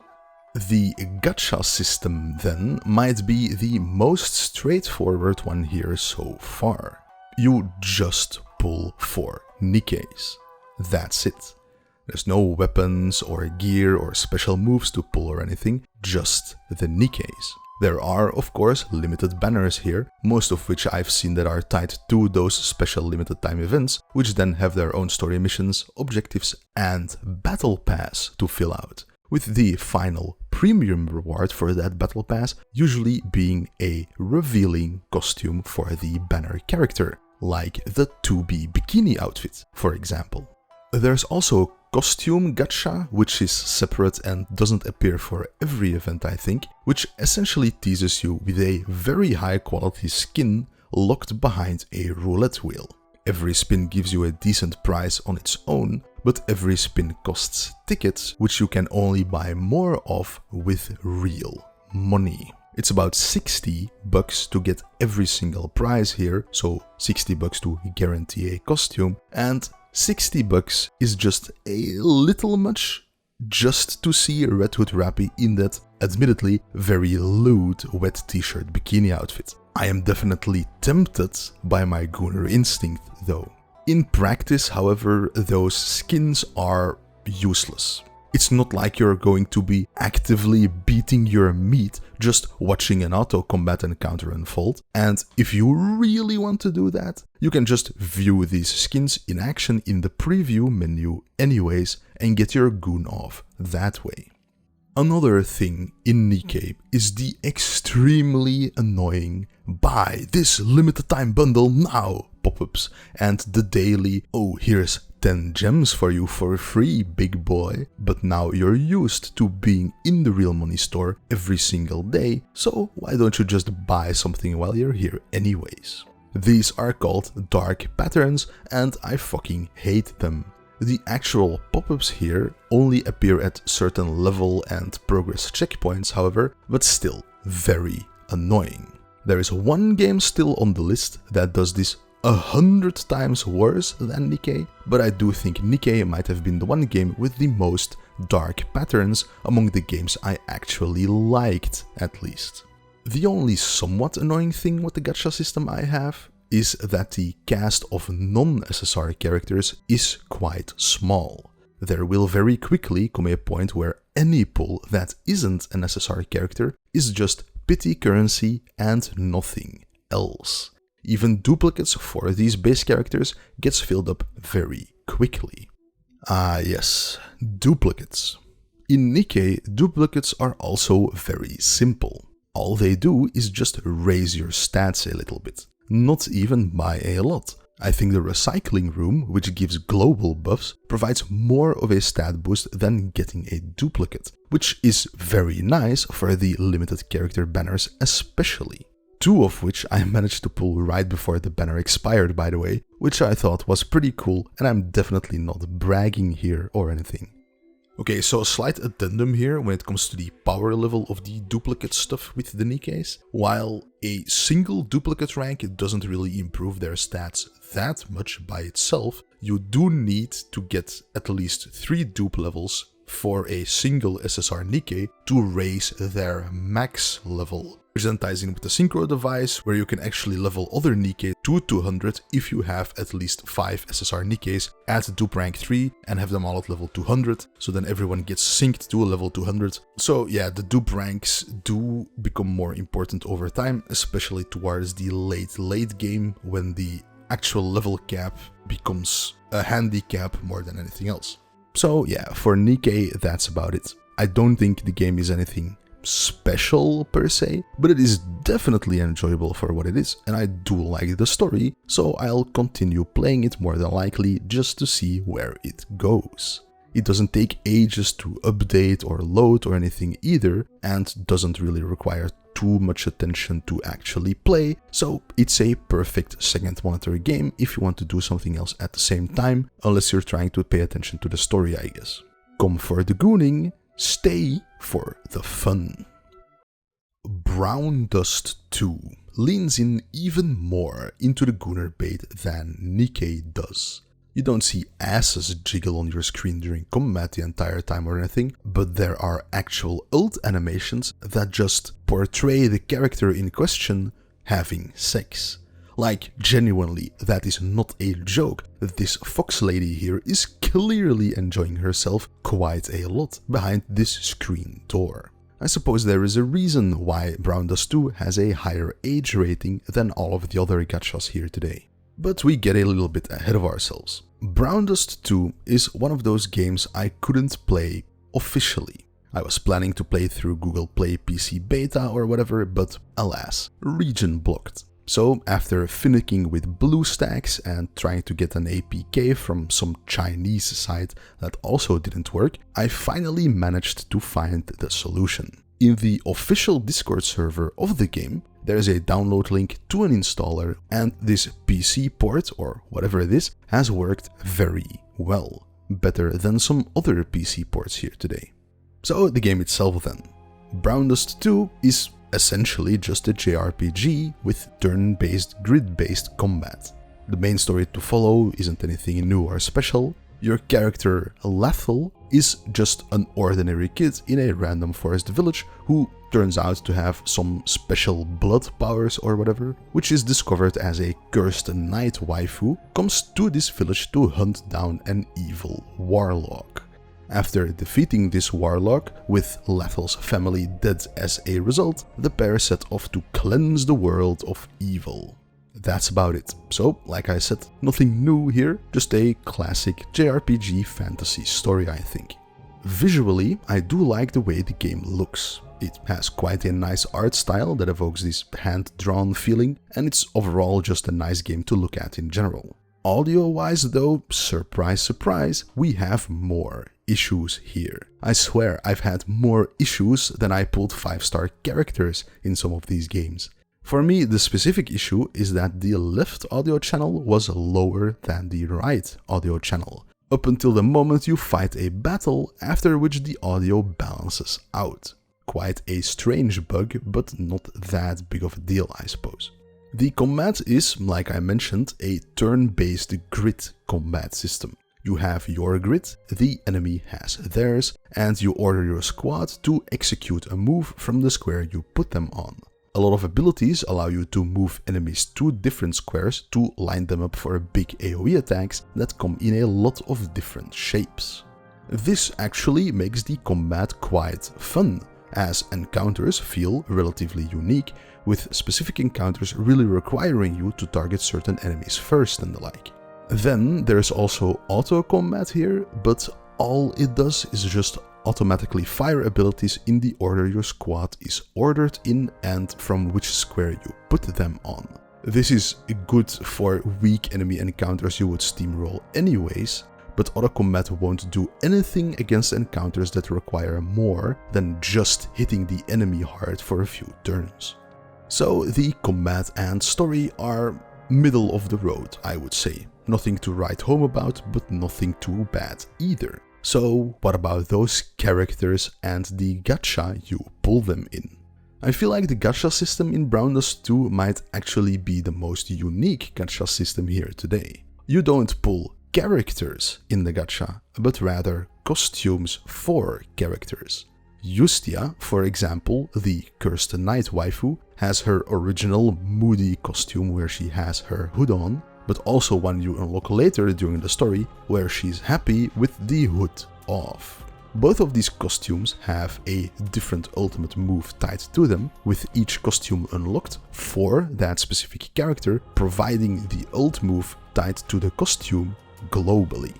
The gacha system then might be the most straightforward one here so far. You just pull for NIKKEs. That's it. There's no weapons or gear or special moves to pull or anything, just the NIKKEs. There are, of course, limited banners here, most of which I've seen that are tied to those special limited time events, which then have their own story missions, objectives, and battle pass to fill out, with the final premium reward for that battle pass usually being a revealing costume for the banner character, like the 2B bikini outfit, for example. There's also costume gacha, which is separate and doesn't appear for every event, I think, which essentially teases you with a very high quality skin locked behind a roulette wheel. Every spin gives you a decent price on its own, but every spin costs tickets, which you can only buy more of with real money. It's about $60 to get every single prize here, so $60 to guarantee a costume, and $60 is just a little much just to see Red Hood Rappy in that admittedly very lewd wet t-shirt bikini outfit. I am definitely tempted by my gooner instinct though. In practice, however, those skins are useless. It's not like you're going to be actively beating your meat just watching an auto combat encounter unfold, and if you really want to do that, you can just view these skins in action in the preview menu anyways and get your goon off that way. Another thing in NIKKE is the extremely annoying "buy this limited time bundle now" pop-ups and the daily "oh here's 10 gems for you for free, big boy," but now you're used to being in the real money store every single day, so why don't you just buy something while you're here anyways? These are called dark patterns and I fucking hate them. The actual pop-ups here only appear at certain level and progress checkpoints, however, but still very annoying. There is one game still on the list that does this 100 times worse than NIKKE, but I do think NIKKE might have been the one game with the most dark patterns among the games I actually liked, at least. The only somewhat annoying thing with the gacha system I have is that the cast of non-SSR characters is quite small. There will very quickly come a point where any pull that isn't an SSR character is just pity currency and nothing else. Even duplicates for these base characters gets filled up very quickly. Ah yes, duplicates. In NIKKE, duplicates are also very simple. All they do is just raise your stats a little bit, not even by a lot. I think the recycling room, which gives global buffs, provides more of a stat boost than getting a duplicate, which is very nice for the limited character banners especially. Two of which I managed to pull right before the banner expired, by the way, which I thought was pretty cool, and I'm definitely not bragging here or anything. Okay, so a slight addendum here when it comes to the power level of the duplicate stuff with the NIKKEs. While a single duplicate rank doesn't really improve their stats that much by itself, you do need to get at least 3 dupe levels for a single SSR NIKKE to raise their max level, which then ties in with the synchro device where you can actually level other NIKKE to 200 if you have at least 5 SSR NIKKEs at dupe rank 3 and have them all at level 200, so then everyone gets synced to a level 200. So yeah, the dupe ranks do become more important over time, especially towards the late game when the actual level cap becomes a handicap more than anything else. So yeah, for NIKKE that's about it. I don't think the game is anything special per se, but it is definitely enjoyable for what it is, and I do like the story, so I'll continue playing it more than likely just to see where it goes. It doesn't take ages to update or load or anything either, and doesn't really require too too much attention to actually play, so it's a perfect second monitor game if you want to do something else at the same time, unless you're trying to pay attention to the story, I guess. Come for the gooning, stay for the fun. Brown Dust 2 leans in even more into the gooner bait than NIKKE does. You don't see asses jiggle on your screen during combat the entire time or anything, but there are actual ult animations that just portray the character in question having sex. Like, genuinely, that is not a joke. This fox lady here is clearly enjoying herself quite a lot behind this screen door. I suppose there is a reason why Brown Dust 2 has a higher age rating than all of the other gachas here today. But we get a little bit ahead of ourselves. Brown Dust 2 is one of those games I couldn't play officially. I was planning to play through Google Play PC Beta or whatever, but alas, region blocked. So after finicking with BlueStacks and trying to get an APK from some Chinese site that also didn't work, I finally managed to find the solution. In the official Discord server of the game, there is a download link to an installer, and this PC port, or whatever it is, has worked very well. Better than some other PC ports here today. So the game itself then. Brown Dust 2 is essentially just a JRPG with turn-based, grid-based combat. The main story to follow isn't anything new or special. Your character, Lathel, is just an ordinary kid in a random forest village who turns out to have some special blood powers or whatever, which is discovered as a cursed knight waifu comes to this village to hunt down an evil warlock. After defeating this warlock, with Lathel's family dead as a result, the pair set off to cleanse the world of evil. That's about it. So, like I said, nothing new here, just a classic JRPG fantasy story, I think. Visually, I do like the way the game looks. It has quite a nice art style that evokes this hand-drawn feeling, and it's overall just a nice game to look at in general. Audio-wise though, surprise surprise, we have more issues here. I swear I've had more issues than I pulled 5-star characters in some of these games. For me, the specific issue is that the left audio channel was lower than the right audio channel, up until the moment you fight a battle, after which the audio balances out. Quite a strange bug, but not that big of a deal, I suppose. The combat is, like I mentioned, a turn-based grid combat system. You have your grid, the enemy has theirs, and you order your squad to execute a move from the square you put them on. A lot of abilities allow you to move enemies to different squares to line them up for big AoE attacks that come in a lot of different shapes. This actually makes the combat quite fun, as encounters feel relatively unique, with specific encounters really requiring you to target certain enemies first and the like. Then there's also auto combat here, but all it does is just automatically fire abilities in the order your squad is ordered in and from which square you put them on. This is good for weak enemy encounters you would steamroll anyways, but auto combat won't do anything against encounters that require more than just hitting the enemy hard for a few turns. So the combat and story are middle of the road, I would say. Nothing to write home about, but nothing too bad either. So what about those characters and the gacha you pull them in? I feel like the gacha system in Brown Dust 2 might actually be the most unique gacha system here today. You don't pull characters in the gacha, but rather costumes for characters. Justia, for example, the cursed knight waifu, has her original moody costume where she has her hood on, but also one you unlock later during the story where she's happy with the hood off. Both of these costumes have a different ultimate move tied to them, with each costume unlocked for that specific character, providing the ult move tied to the costume globally.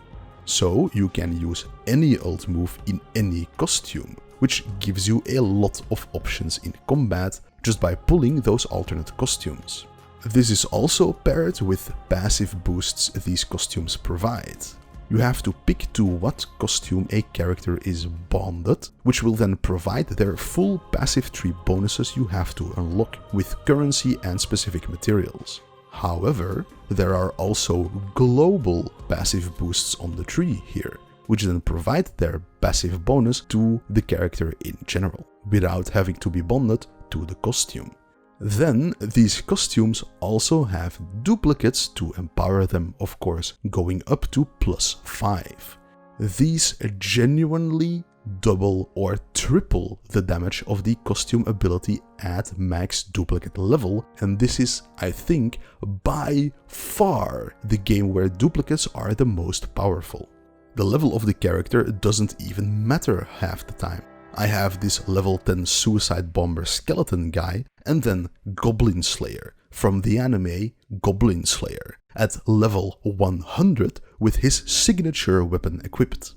So you can use any ult move in any costume, which gives you a lot of options in combat just by pulling those alternate costumes. This is also paired with passive boosts these costumes provide. You have to pick to what costume a character is bonded, which will then provide their full passive tree bonuses you have to unlock with currency and specific materials. However, there are also global passive boosts on the tree here, which then provide their passive bonus to the character in general, without having to be bonded to the costume. Then, these costumes also have duplicates to empower them, of course, going up to +5. These genuinely double or triple the damage of the costume ability at max duplicate level, and this is, I think, by far the game where duplicates are the most powerful. The level of the character doesn't even matter half the time. I have this level 10 Suicide Bomber skeleton guy, and then Goblin Slayer from the anime Goblin Slayer at level 100 with his signature weapon equipped.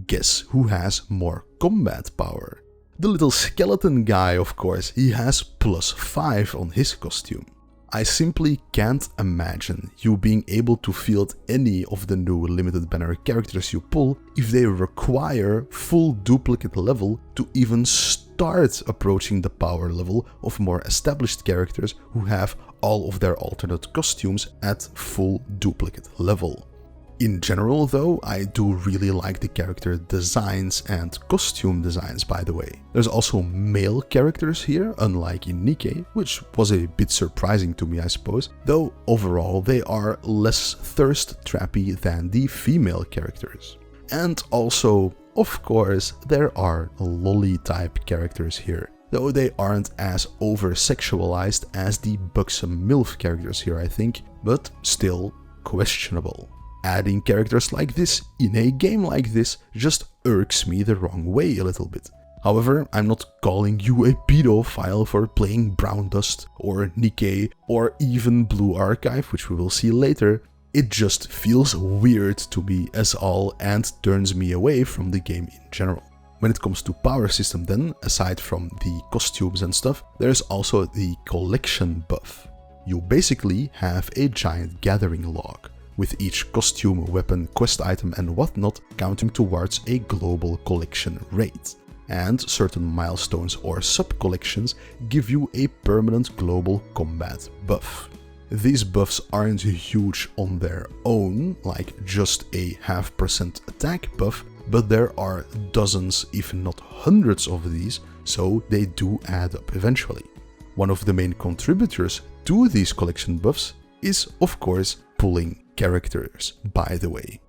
Guess who has more combat power? The little skeleton guy, of course. He has +5 on his costume. I simply can't imagine you being able to field any of the new limited banner characters you pull if they require full duplicate level to even start approaching the power level of more established characters who have all of their alternate costumes at full duplicate level. In general though, I do really like the character designs and costume designs, by the way. There's also male characters here, unlike in NIKKE, which was a bit surprising to me I suppose, though overall they are less thirst-trappy than the female characters. And also, of course, there are lolly-type characters here, though they aren't as over-sexualized as the buxom MILF characters here I think, but still questionable. Adding characters like this in a game like this just irks me the wrong way a little bit. However, I'm not calling you a pedophile for playing Brown Dust or NIKKE or even Blue Archive, which we will see later. It just feels weird to me as all and turns me away from the game in general. When it comes to power system then, aside from the costumes and stuff, there's also the collection buff. You basically have a giant gathering log, with each costume, weapon, quest item and whatnot counting towards a global collection rate. And certain milestones or sub-collections give you a permanent global combat buff. These buffs aren't huge on their own, like just a 0.5% attack buff, but there are dozens if not hundreds of these, so they do add up eventually. One of the main contributors to these collection buffs is, of course, pulling characters, by the way.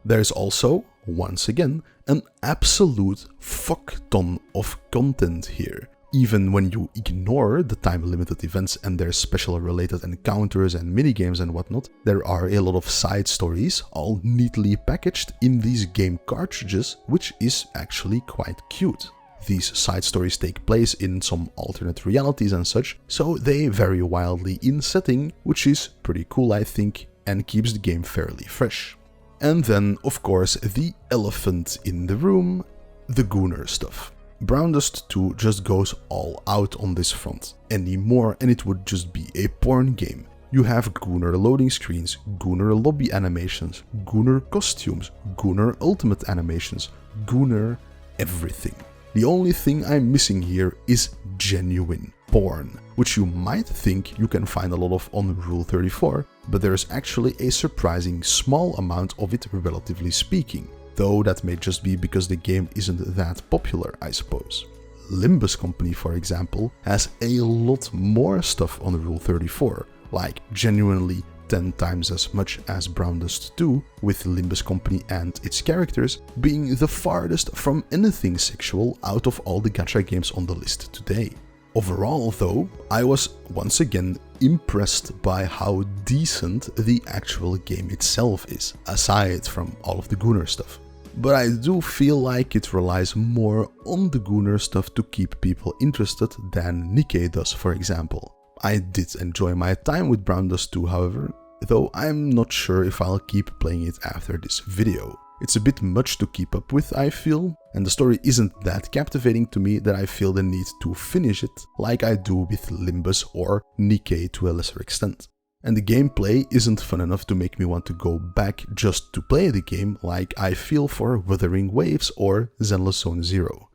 There's also, once again, an absolute fuck ton of content here. Even when you ignore the time-limited events and their special related encounters and minigames and whatnot, there are a lot of side stories all neatly packaged in these game cartridges, which is actually quite cute. These side stories take place in some alternate realities and such, so they vary wildly in setting, which is pretty cool I think, and keeps the game fairly fresh. And then, of course, the elephant in the room, the Gooner stuff. Brown Dust 2 just goes all out on this front anymore, and it would just be a porn game. You have Gooner loading screens, Gooner lobby animations, Gooner costumes, Gooner ultimate animations, Gooner everything. The only thing I'm missing here is genuine porn, which you might think you can find a lot of on Rule 34, but there's actually a surprising small amount of it relatively speaking, though that may just be because the game isn't that popular, I suppose. Limbus Company, for example, has a lot more stuff on Rule 34, like genuinely 10 times as much as Brown Dust 2, with Limbus Company and its characters being the farthest from anything sexual out of all the gacha games on the list today. Overall though, I was once again impressed by how decent the actual game itself is, aside from all of the Gooner stuff. But I do feel like it relies more on the Gooner stuff to keep people interested than NIKKE does, for example. I did enjoy my time with Brown Dust 2, however, though I'm not sure if I'll keep playing it after this video. It's a bit much to keep up with, I feel, and the story isn't that captivating to me that I feel the need to finish it like I do with Limbus or NIKKE to a lesser extent. And the gameplay isn't fun enough to make me want to go back just to play the game like I feel for Wuthering Waves or Zenless Zone Zero.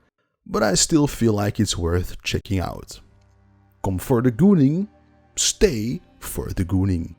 But I still feel like it's worth checking out. Come for the gooning, stay for the gooning.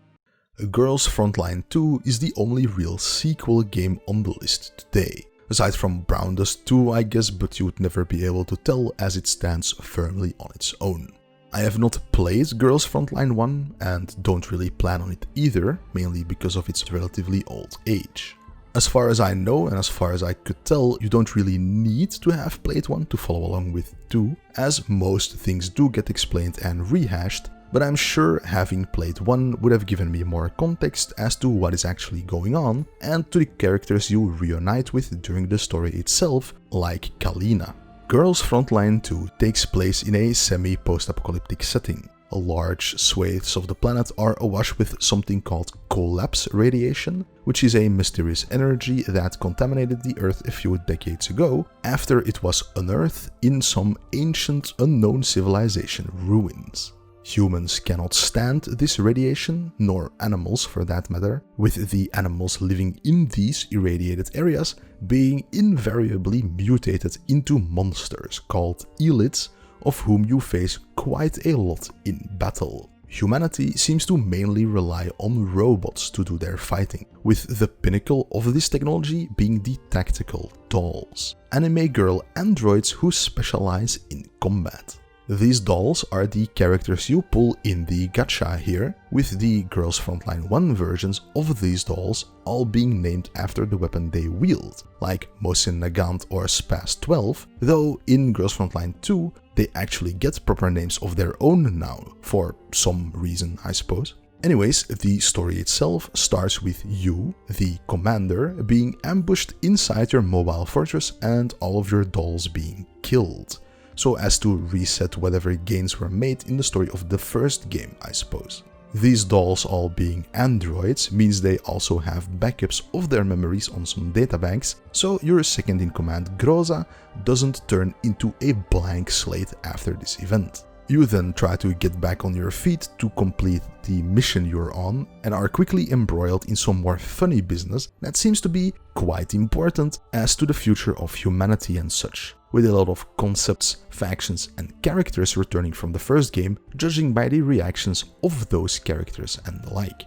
Girls Frontline 2 is the only real sequel game on the list today. Aside from Brown Dust 2, I guess, but you would never be able to tell as it stands firmly on its own. I have not played Girls Frontline 1 and don't really plan on it either, mainly because of its relatively old age. As far as I know and as far as I could tell, you don't really need to have played 1 to follow along with 2, as most things do get explained and rehashed, but I'm sure having played 1 would have given me more context as to what is actually going on and to the characters you reunite with during the story itself, like Kalina. Girls Frontline 2 takes place in a semi-post-apocalyptic setting. Large swathes of the planet are awash with something called collapse radiation, which is a mysterious energy that contaminated the Earth a few decades ago after it was unearthed in some ancient unknown civilization ruins. Humans cannot stand this radiation, nor animals for that matter, with the animals living in these irradiated areas being invariably mutated into monsters called elites, of whom you face quite a lot in battle. Humanity seems to mainly rely on robots to do their fighting, with the pinnacle of this technology being the tactical dolls, anime girl androids who specialize in combat. These dolls are the characters you pull in the gacha here, with the Girls Frontline 1 versions of these dolls all being named after the weapon they wield, like Mosin Nagant or Spaz 12, though in Girls Frontline 2 they actually get proper names of their own now, for some reason I suppose. Anyways, the story itself starts with you, the commander, being ambushed inside your mobile fortress and all of your dolls being killed, so as to reset whatever gains were made in the story of the first game, I suppose. These dolls all being androids means they also have backups of their memories on some databanks, so your second in command Groza doesn't turn into a blank slate after this event. You then try to get back on your feet to complete the mission you're on and are quickly embroiled in some more funny business that seems to be quite important as to the future of humanity and such, with a lot of concepts, factions and characters returning from the first game, judging by the reactions of those characters and the like.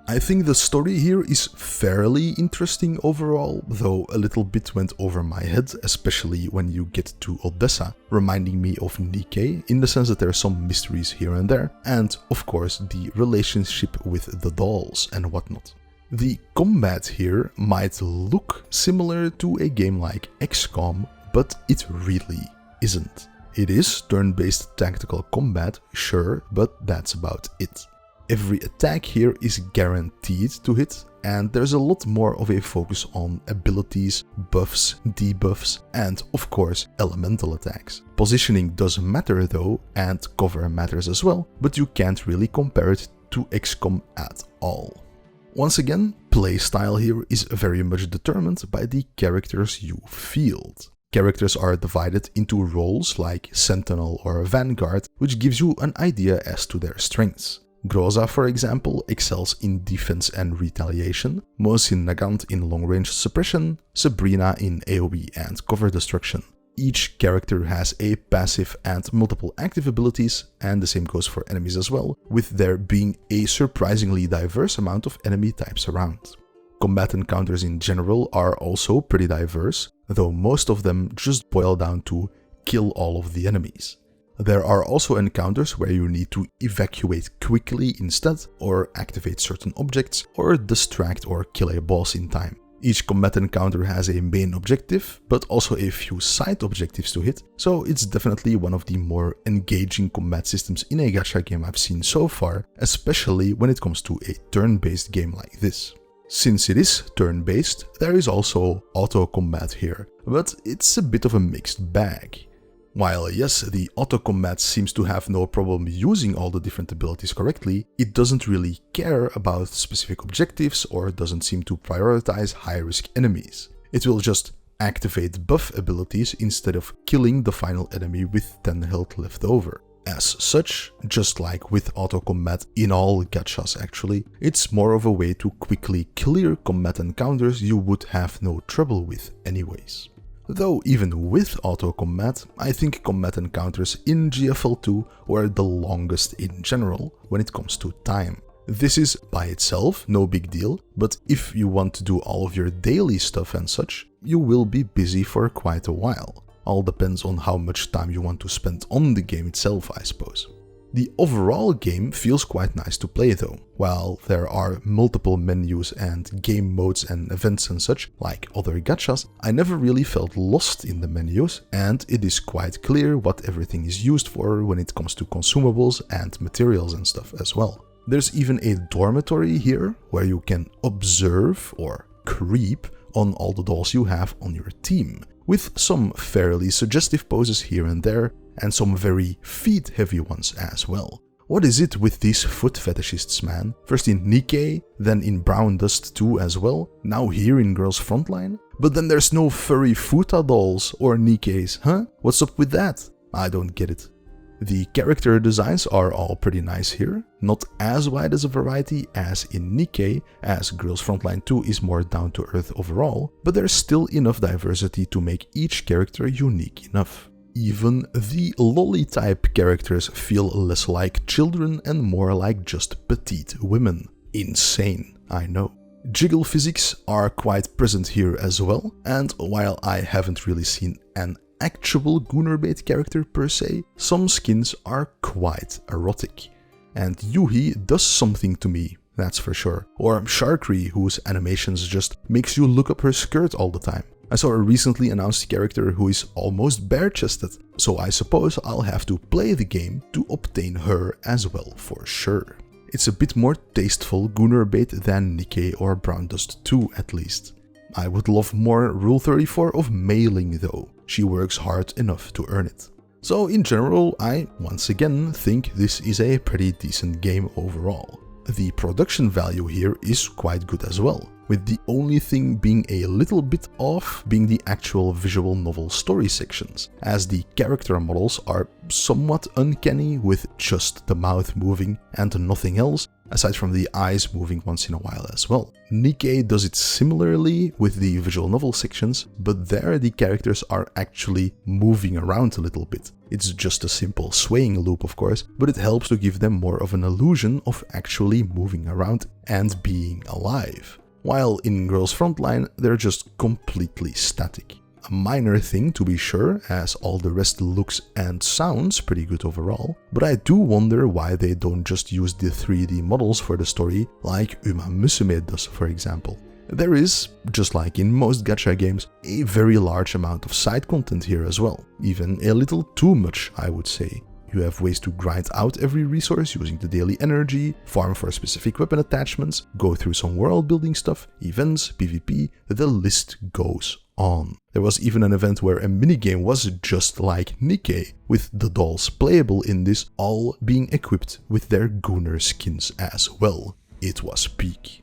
I think the story here is fairly interesting overall, though a little bit went over my head, especially when you get to Odessa, reminding me of NIKKE in the sense that there are some mysteries here and there, and of course the relationship with the dolls and whatnot. The combat here might look similar to a game like XCOM, but it really isn't. It is turn-based tactical combat, sure, but that's about it. Every attack here is guaranteed to hit, and there's a lot more of a focus on abilities, buffs, debuffs, and of course elemental attacks. Positioning does matter though, and cover matters as well, but you can't really compare it to XCOM at all. Once again, playstyle here is very much determined by the characters you field. Characters are divided into roles like Sentinel or Vanguard, which gives you an idea as to their strengths. Groza, for example, excels in defense and retaliation, Mosin Nagant in long-range suppression, Sabrina in AoE and cover destruction. Each character has a passive and multiple active abilities, and the same goes for enemies as well, with there being a surprisingly diverse amount of enemy types around. Combat encounters in general are also pretty diverse, though most of them just boil down to kill all of the enemies. There are also encounters where you need to evacuate quickly instead, or activate certain objects, or distract or kill a boss in time. Each combat encounter has a main objective, but also a few side objectives to hit, so it's definitely one of the more engaging combat systems in a gacha game I've seen so far, especially when it comes to a turn-based game like this. Since it is turn-based, there is also auto-combat here, but it's a bit of a mixed bag. While yes, the auto-combat seems to have no problem using all the different abilities correctly, it doesn't really care about specific objectives or doesn't seem to prioritize high-risk enemies. It will just activate buff abilities instead of killing the final enemy with 10 health left over. As such, just like with auto-combat in all gachas actually, it's more of a way to quickly clear combat encounters you would have no trouble with anyways. Though even with auto-combat, I think combat encounters in GFL2 were the longest in general when it comes to time. This is by itself no big deal, but if you want to do all of your daily stuff and such, you will be busy for quite a while. All depends on how much time you want to spend on the game itself, I suppose. The overall game feels quite nice to play though. While there are multiple menus and game modes and events and such, like other gachas, I never really felt lost in the menus, and it is quite clear what everything is used for when it comes to consumables and materials and stuff as well. There's even a dormitory here where you can observe or creep on all the dolls you have on your team, with some fairly suggestive poses here and there, and some very feet-heavy ones as well. What is it with these foot fetishists, man? First in NIKKE, then in Brown Dust 2 as well, now here in Girls Frontline? But then there's no furry futa dolls or NIKKEs, huh? What's up with that? I don't get it. The character designs are all pretty nice here, not as wide as a variety as in NIKKE, as Girls Frontline 2 is more down to earth overall, but there's still enough diversity to make each character unique enough. Even the lolly type characters feel less like children and more like just petite women. Insane, I know. Jiggle physics are quite present here as well, and while I haven't really seen an actual Goonerbait character per se, some skins are quite erotic. And Yuhi does something to me, that's for sure. Or Sharkry, whose animations just makes you look up her skirt all the time. I saw a recently announced character who is almost bare-chested, so I suppose I'll have to play the game to obtain her as well for sure. It's a bit more tasteful Goonerbait than NIKKE or Brown Dust 2 at least. I would love more Rule 34 of mailing though. She works hard enough to earn it. So in general, I once again think this is a pretty decent game overall. The production value here is quite good as well, with the only thing being a little bit off being the actual visual novel story sections, as the character models are somewhat uncanny with just the mouth moving and nothing else, aside from the eyes moving once in a while as well. NIKKE does it similarly with the visual novel sections, but there the characters are actually moving around a little bit. It's just a simple swaying loop of course, but it helps to give them more of an illusion of actually moving around and being alive. While in Girls Frontline, they're just completely static. A minor thing to be sure, as all the rest looks and sounds pretty good overall, but I do wonder why they don't just use the 3D models for the story like Musume does for example. There is, just like in most gacha games, a very large amount of side content here as well, even a little too much I would say. You have ways to grind out every resource using the daily energy, farm for specific weapon attachments, go through some world building stuff, events, PvP, the list goes on. There was even an event where a minigame was just like NIKKE, with the dolls playable in this all being equipped with their Gooner skins as well. It was peak.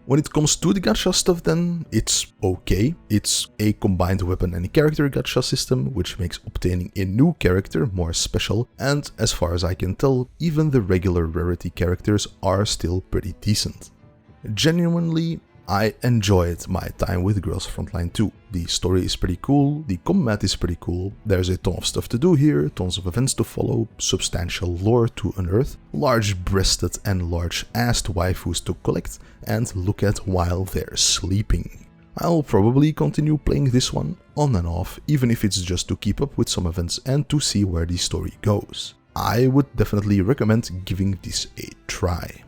When it comes to the gacha stuff then, it's okay. It's a combined weapon and character gacha system, which makes obtaining a new character more special, and as far as I can tell, even the regular rarity characters are still pretty decent. Genuinely, I enjoyed my time with Girls Frontline 2. The story is pretty cool, the combat is pretty cool, there's a ton of stuff to do here, tons of events to follow, substantial lore to unearth, large-breasted and large-assed waifus to collect and look at while they're sleeping. I'll probably continue playing this one on and off, even if it's just to keep up with some events and to see where the story goes. I would definitely recommend giving this a try.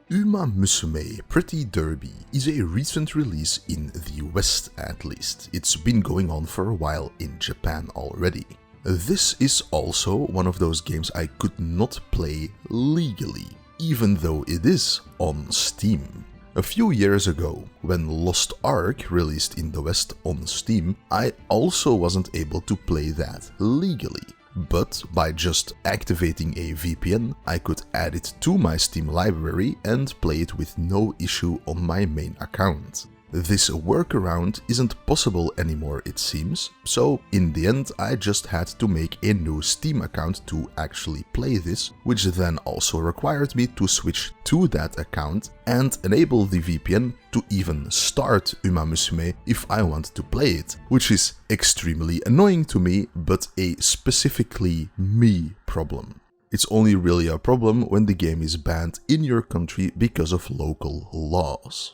Uma Musume Pretty Derby is a recent release in the West at least. It's been going on for a while in Japan already. This is also one of those games I could not play legally, even though it is on Steam. A few years ago, when Lost Ark released in the West on Steam, I also wasn't able to play that legally. But by just activating a VPN, I could add it to my Steam library and play it with no issue on my main account. This workaround isn't possible anymore, it seems, so in the end I just had to make a new Steam account to actually play this, which then also required me to switch to that account and enable the VPN to even start Uma Musume if I want to play it, which is extremely annoying to me, but a specifically me problem. It's only really a problem when the game is banned in your country because of local laws.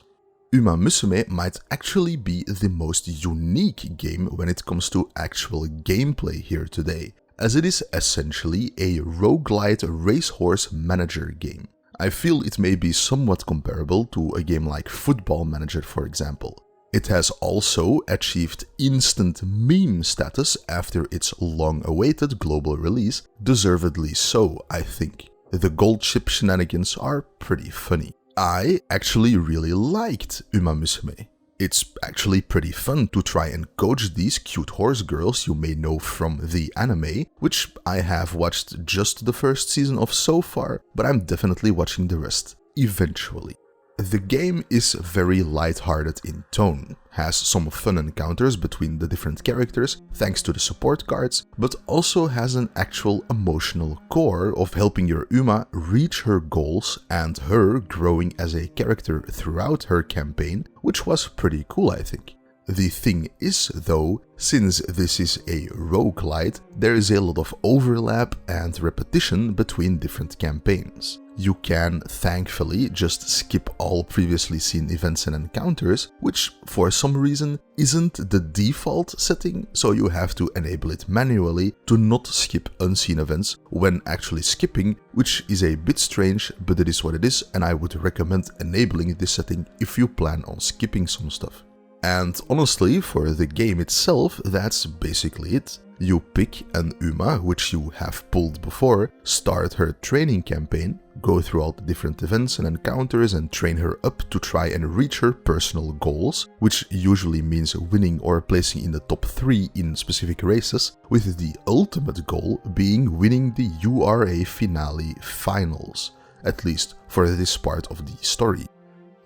Uma Musume might actually be the most unique game when it comes to actual gameplay here today, as it is essentially a roguelite racehorse manager game. I feel it may be somewhat comparable to a game like Football Manager, for example. It has also achieved instant meme status after its long-awaited global release, deservedly so, I think. The gold chip shenanigans are pretty funny. I actually really liked Uma Musume. It's actually pretty fun to try and coach these cute horse girls you may know from the anime, which I have watched just the first season of so far, but I'm definitely watching the rest eventually. The game is very lighthearted in tone, has some fun encounters between the different characters thanks to the support cards, but also has an actual emotional core of helping your Uma reach her goals and her growing as a character throughout her campaign, which was pretty cool, I think. The thing is, though, since this is a roguelite, there is a lot of overlap and repetition between different campaigns. You can, thankfully, just skip all previously seen events and encounters, which for some reason isn't the default setting, so you have to enable it manually to not skip unseen events when actually skipping, which is a bit strange, but it is what it is, and I would recommend enabling this setting if you plan on skipping some stuff. And honestly, for the game itself, that's basically it. You pick an Uma, which you have pulled before, start her training campaign, go through all the different events and encounters and train her up to try and reach her personal goals, which usually means winning or placing in the top 3 in specific races, with the ultimate goal being winning the URA Finale Finals, at least for this part of the story.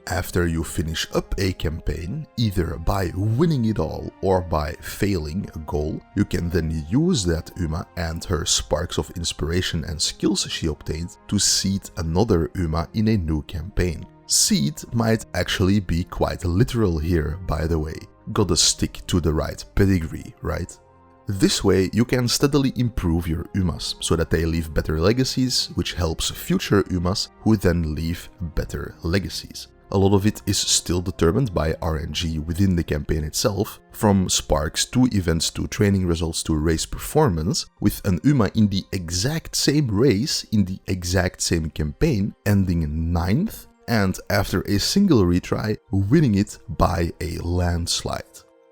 After you finish up a campaign, either by winning it all or by failing a goal, you can then use that Uma and her sparks of inspiration and skills she obtained to seed another Uma in a new campaign. Seed might actually be quite literal here, by the way. Gotta stick to the right pedigree, right? This way you can steadily improve your Umas, so that they leave better legacies, which helps future Umas who then leave better legacies. A lot of it is still determined by RNG within the campaign itself, from sparks to events to training results to race performance, with an Uma in the exact same race in the exact same campaign ending 9th, and after a single retry, winning it by a landslide.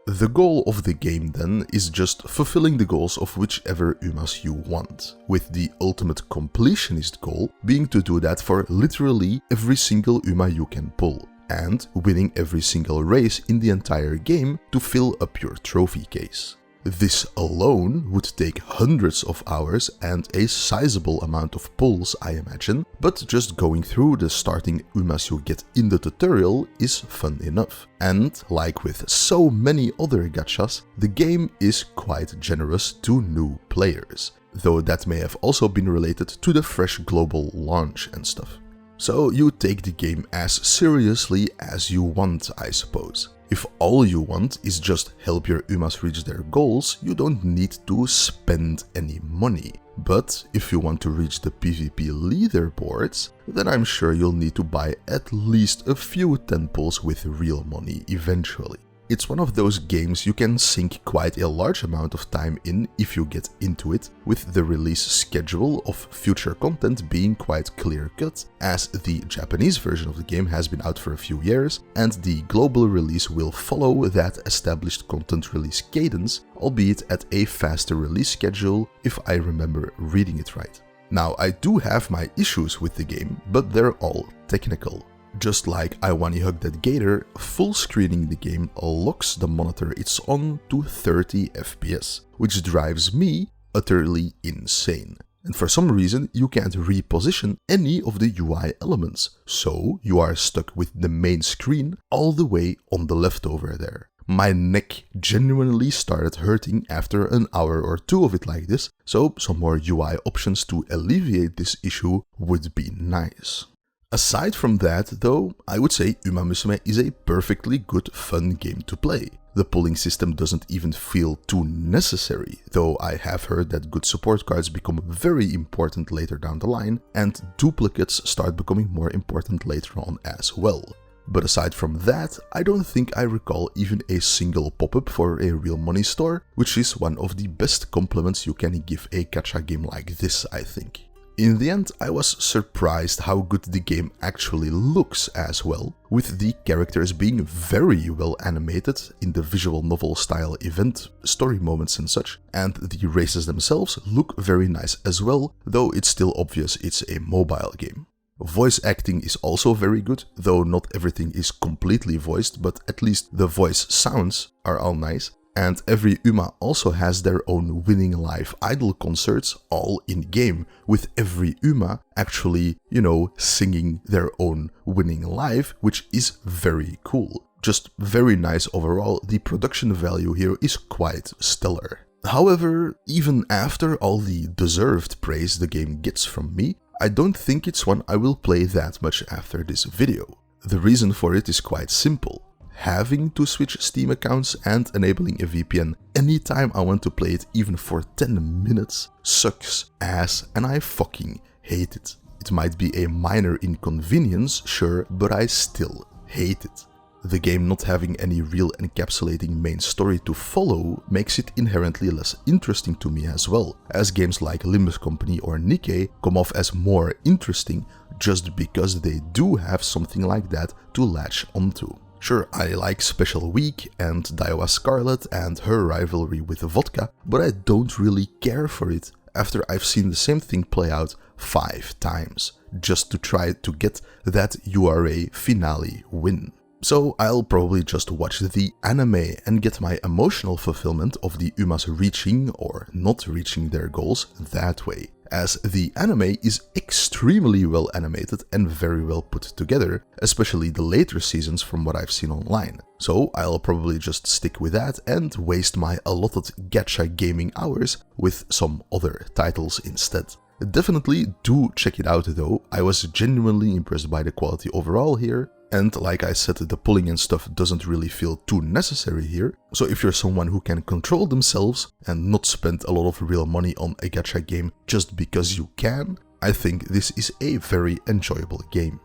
The goal of the game then is just fulfilling the goals of whichever Umas you want, with the ultimate completionist goal being to do that for literally every single Uma you can pull, and winning every single race in the entire game to fill up your trophy case. This alone would take hundreds of hours and a sizable amount of pulls, I imagine, but just going through the starting Umas you get in the tutorial is fun enough. And like with so many other gachas, the game is quite generous to new players, though that may have also been related to the fresh global launch and stuff. So you take the game as seriously as you want, I suppose. If all you want is just help your Umas reach their goals, you don't need to spend any money. But if you want to reach the PvP leaderboards, then I'm sure you'll need to buy at least a few temples with real money eventually. It's one of those games you can sink quite a large amount of time in if you get into it, with the release schedule of future content being quite clear-cut, as the Japanese version of the game has been out for a few years, and the global release will follow that established content release cadence, albeit at a faster release schedule, if I remember reading it right. Now, I do have my issues with the game, but they're all technical. Just like I Wanna Hug That Gator, full screening the game locks the monitor it's on to 30 FPS, which drives me utterly insane. and for some reason you can't reposition any of the UI elements, so you are stuck with the main screen all the way on the left over there. My neck genuinely started hurting after an hour or two of it like this, so some more UI options to alleviate this issue would be nice. Aside from that, though, I would say Uma Musume is a perfectly good fun game to play. The pulling system doesn't even feel too necessary, though I have heard that good support cards become very important later down the line, and duplicates start becoming more important later on as well. But aside from that, I don't think I recall even a single pop-up for a real money store, which is one of the best compliments you can give a gacha game like this, I think. In the end, I was surprised how good the game actually looks as well, with the characters being very well animated in the visual novel style event, story moments and such, and the races themselves look very nice as well, though it's still obvious it's a mobile game. Voice acting is also very good, though not everything is completely voiced, but at least the voice sounds are all nice. And every Uma also has their own winning live idol concerts all in-game, with every Uma actually, singing their own winning live, which is very cool. Just very nice overall, the production value here is quite stellar. However, even after all the deserved praise the game gets from me, I don't think it's one I will play that much after this video. The reason for it is quite simple. Having to switch Steam accounts and enabling a VPN anytime I want to play it even for 10 minutes sucks ass, and I fucking hate it. It might be a minor inconvenience, sure, but I still hate it. The game not having any real encapsulating main story to follow makes it inherently less interesting to me as well, as games like Limbus Company or NIKKE come off as more interesting just because they do have something like that to latch onto. Sure, I like Special Week and Daiwa Scarlet and her rivalry with Vodka, but I don't really care for it after I've seen the same thing play out 5 times, just to try to get that URA finale win. So I'll probably just watch the anime and get my emotional fulfillment of the Umas reaching or not reaching their goals that way, as the anime is extremely well animated and very well put together, especially the later seasons from what I've seen online. So I'll probably just stick with that and waste my allotted gacha gaming hours with some other titles instead. Definitely do check it out though, I was genuinely impressed by the quality overall here. And like I said, the pulling and stuff doesn't really feel too necessary here, so if you're someone who can control themselves and not spend a lot of real money on a gacha game just because you can, I think this is a very enjoyable game.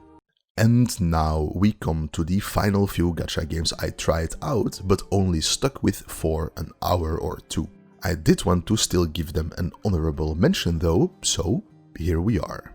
And now we come to the final few gacha games I tried out but only stuck with for an hour or two. I did want to still give them an honorable mention though, so here we are.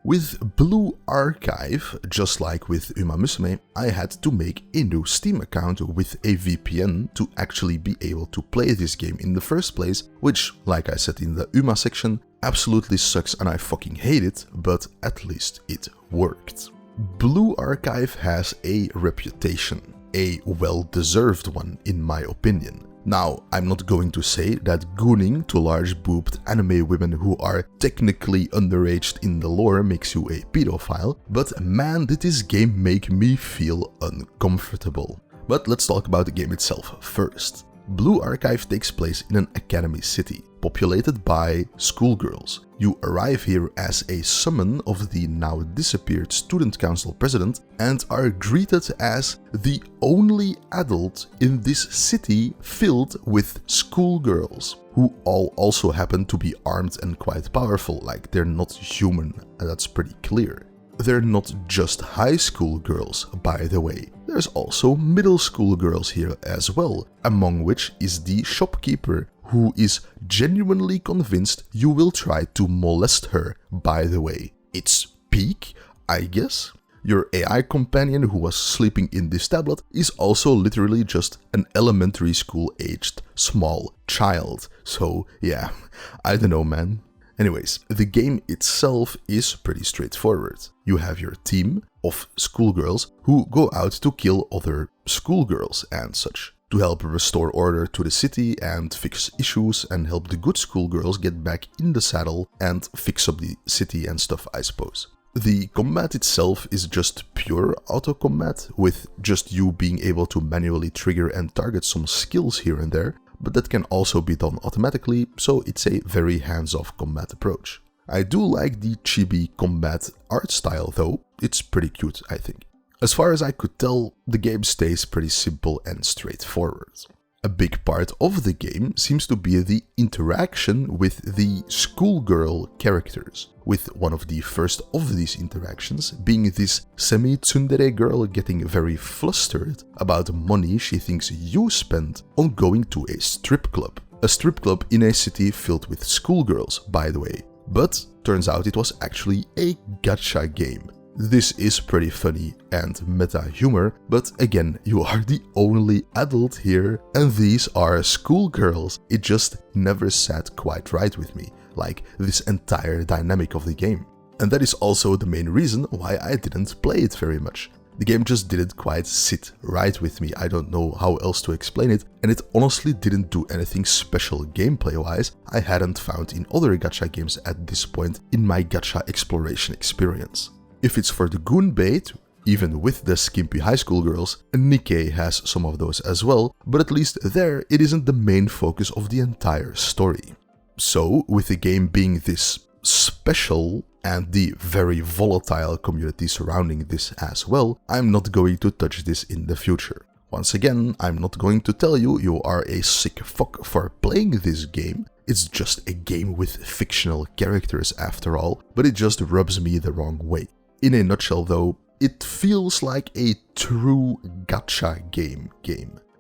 With Blue Archive, just like with Uma Musume, I had to make a new Steam account with a VPN to actually be able to play this game in the first place, which, like I said in the Uma section, absolutely sucks and I fucking hate it, but at least it worked. Blue Archive has a reputation, a well-deserved one in my opinion. Now, I'm not going to say that gooning to large-boobed anime women who are technically underaged in the lore makes you a pedophile, but man did this game make me feel uncomfortable. But let's talk about the game itself first. Blue Archive takes place in an academy city, populated by schoolgirls. You arrive here as a summon of the now disappeared student council president and are greeted as the only adult in this city filled with schoolgirls, who all also happen to be armed and quite powerful, like they're not human, that's pretty clear. They're not just high school girls, by the way. There's also middle school girls here as well, among which is the shopkeeper, who is genuinely convinced you will try to molest her, by the way. It's peak, I guess? Your AI companion who was sleeping in this tablet is also literally just an elementary school aged small child. So yeah, I don't know, man. Anyways, the game itself is pretty straightforward. You have your team of schoolgirls who go out to kill other schoolgirls and such. to help restore order to the city and fix issues and help the good schoolgirls get back in the saddle and fix up the city and stuff, I suppose. The combat itself is just pure auto combat, with just you being able to manually trigger and target some skills here and there, but that can also be done automatically, so it's a very hands-off combat approach. I do like the chibi combat art style though, it's pretty cute I think. As far as I could tell, the game stays pretty simple and straightforward. A big part of the game seems to be the interaction with the schoolgirl characters, with one of the first of these interactions being this semi-tsundere girl getting very flustered about money she thinks you spent on going to a strip club. A strip club in a city filled with schoolgirls, by the way. But turns out it was actually a gacha game. This is pretty funny and meta humor, but again, you are the only adult here and these are schoolgirls. It just never sat quite right with me, like this entire dynamic of the game. And that is also the main reason why I didn't play it very much. The game just didn't quite sit right with me, I don't know how else to explain it, and it honestly didn't do anything special gameplay-wise I hadn't found in other gacha games at this point in my gacha exploration experience. If it's for the goon bait, even with the skimpy high school girls, NIKKE has some of those as well, but at least there it isn't the main focus of the entire story. So, with the game being this special and the very volatile community surrounding this as well, I'm not going to touch this in the future. Once again, I'm not going to tell you you are a sick fuck for playing this game. It's just a game with fictional characters after all, but it just rubs me the wrong way. In a nutshell though, it feels like a true gacha game.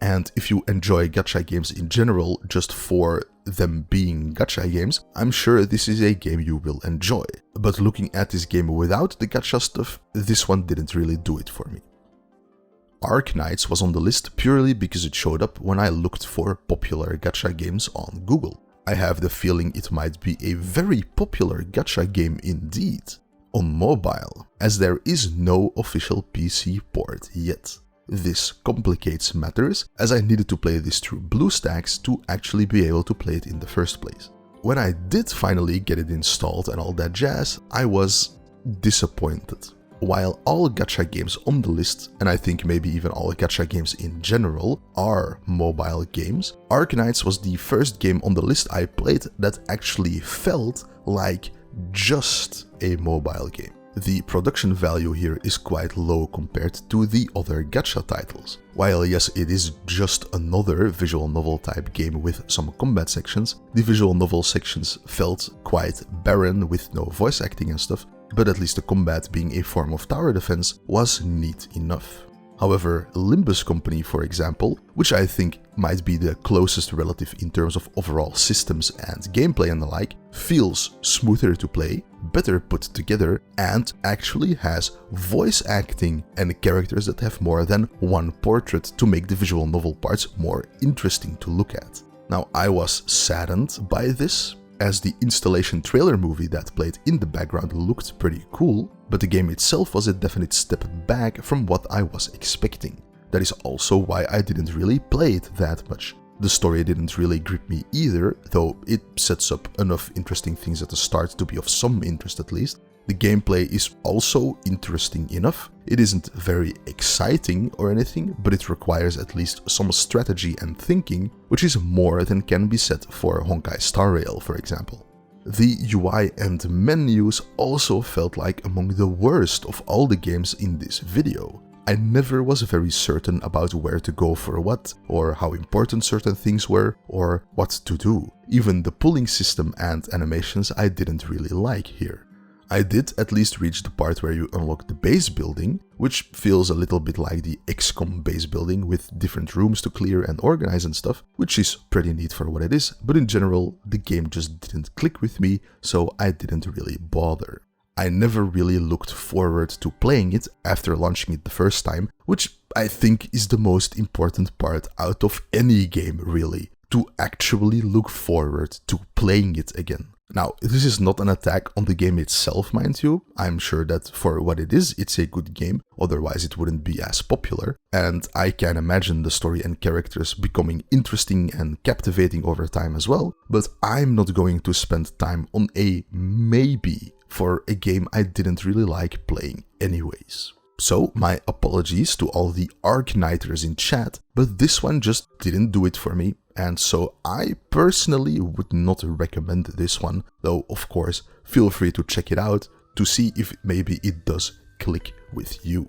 And if you enjoy gacha games in general just for them being gacha games, I'm sure this is a game you will enjoy. But looking at this game without the gacha stuff, this one didn't really do it for me. Arknights was on the list purely because it showed up when I looked for popular gacha games on Google. I have the feeling it might be a very popular gacha game indeed. On mobile, as there is no official PC port yet. This complicates matters, as I needed to play this through BlueStacks to actually be able to play it in the first place. When I did finally get it installed and all that jazz, I was disappointed. While all gacha games on the list, and I think maybe even all gacha games in general, are mobile games, Arknights was the first game on the list I played that actually felt like just a mobile game. The production value here is quite low compared to the other gacha titles. While yes, it is just another visual novel type game with some combat sections, the visual novel sections felt quite barren with no voice acting and stuff, but at least the combat being a form of tower defense was neat enough. However, Limbus Company, for example, which I think might be the closest relative in terms of overall systems and gameplay and the like, feels smoother to play, better put together, and actually has voice acting and characters that have more than one portrait to make the visual novel parts more interesting to look at. Now, I was saddened by this, as the installation trailer movie that played in the background looked pretty cool, but the game itself was a definite step back from what I was expecting. That is also why I didn't really play it that much. The story didn't really grip me either, though it sets up enough interesting things at the start to be of some interest at least. The gameplay is also interesting enough. It isn't very exciting or anything, but it requires at least some strategy and thinking, which is more than can be said for Honkai Star Rail, for example. The UI and menus also felt like among the worst of all the games in this video. I never was very certain about where to go for what, or how important certain things were, or what to do. Even the pulling system and animations I didn't really like here. I did at least reach the part where you unlock the base building, which feels a little bit like the XCOM base building with different rooms to clear and organize and stuff, which is pretty neat for what it is, but in general, the game just didn't click with me, so I didn't really bother. I never really looked forward to playing it after launching it the first time, which I think is the most important part out of any game really, to actually look forward to playing it again. Now, this is not an attack on the game itself, mind you. I'm sure that for what it is, it's a good game, otherwise it wouldn't be as popular. And I can imagine the story and characters becoming interesting and captivating over time as well, but I'm not going to spend time on a maybe for a game I didn't really like playing anyways. So, my apologies to all the Arknighters in chat, but this one just didn't do it for me, and so I personally would not recommend this one, though of course feel free to check it out to see if maybe it does click with you.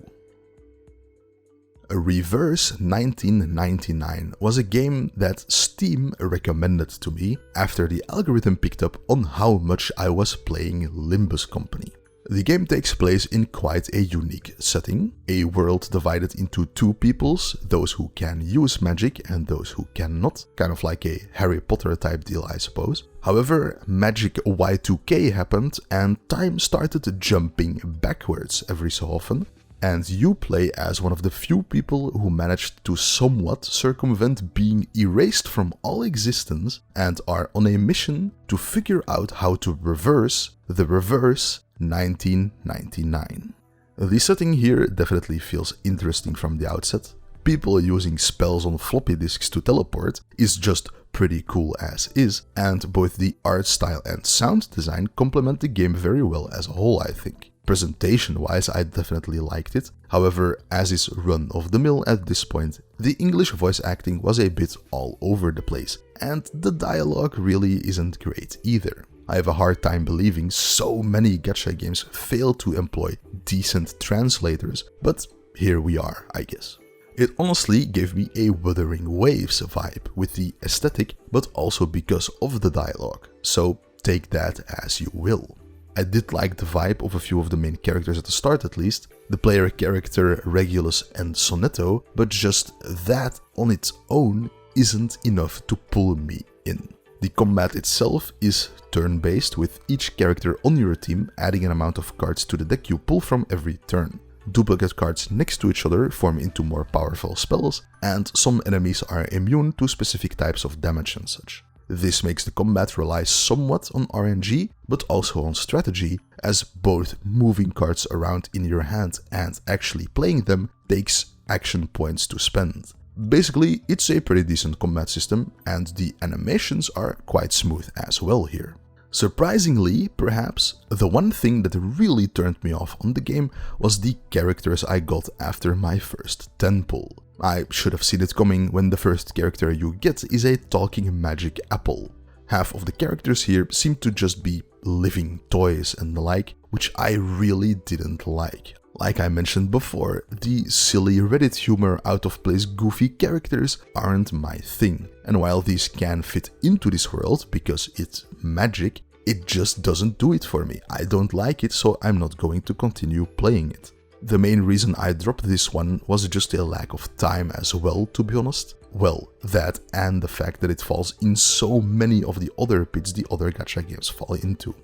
Reverse 1999 was a game that Steam recommended to me after the algorithm picked up on how much I was playing Limbus Company. The game takes place in quite a unique setting, a world divided into two peoples, those who can use magic and those who cannot, kind of like a Harry Potter type deal I suppose. However, magic Y2K happened and time started jumping backwards every so often, and you play as one of the few people who managed to somewhat circumvent being erased from all existence and are on a mission to figure out how to reverse the reverse 1999. The setting here definitely feels interesting from the outset. People using spells on floppy disks to teleport is just pretty cool as is, and both the art style and sound design complement the game very well as a whole, I think. Presentation-wise, I definitely liked it. However, as is run-of-the-mill at this point, the English voice acting was a bit all over the place, and the dialogue really isn't great either. I have a hard time believing so many gacha games fail to employ decent translators, but here we are, I guess. It honestly gave me a Wuthering Waves vibe with the aesthetic, but also because of the dialogue, so take that as you will. I did like the vibe of a few of the main characters at the start at least, the player character Regulus and Sonetto, but just that on its own isn't enough to pull me in. The combat itself is turn-based, with each character on your team adding an amount of cards to the deck you pull from every turn. Duplicate cards next to each other form into more powerful spells, and some enemies are immune to specific types of damage and such. This makes the combat rely somewhat on RNG, but also on strategy, as both moving cards around in your hand and actually playing them takes action points to spend. Basically, it's a pretty decent combat system, and the animations are quite smooth as well here. Surprisingly, perhaps, the one thing that really turned me off on the game was the characters I got after my first 10 pull. I should have seen it coming when the first character you get is a talking magic apple. Half of the characters here seem to just be living toys and the like, which I really didn't like. Like I mentioned before, the silly Reddit humor, out of place goofy characters aren't my thing, and while these can fit into this world because it's magic, it just doesn't do it for me. I don't like it, so I'm not going to continue playing it. The main reason I dropped this one was just a lack of time as well, to be honest. Well, that and the fact that it falls in so many of the other pits the other gacha games fall into.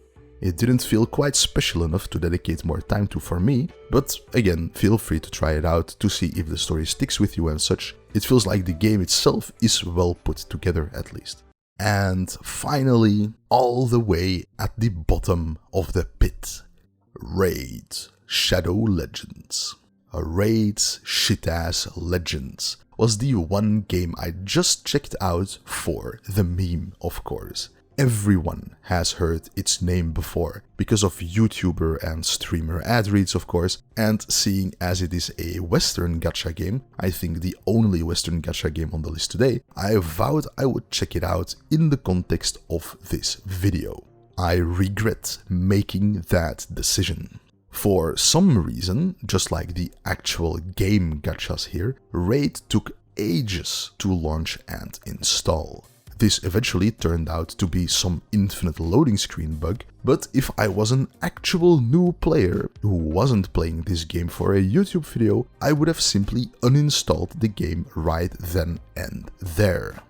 It didn't feel quite special enough to dedicate more time to for me, but again, feel free to try it out to see if the story sticks with you and such. It feels like the game itself is well put together at least. And finally, all the way at the bottom of the pit, Raid Shadow Legends. Raid's shit-ass Legends was the one game I just checked out for the meme, of course. Everyone has heard its name before, because of YouTuber and streamer ad reads of course, and seeing as it is a Western gacha game, I think the only Western gacha game on the list today, I vowed I would check it out in the context of this video. I regret making that decision. For some reason, just like the actual game gachas here, Raid took ages to launch and install. This eventually turned out to be some infinite loading screen bug, but if I was an actual new player who wasn't playing this game for a YouTube video, I would have simply uninstalled the game right then and there.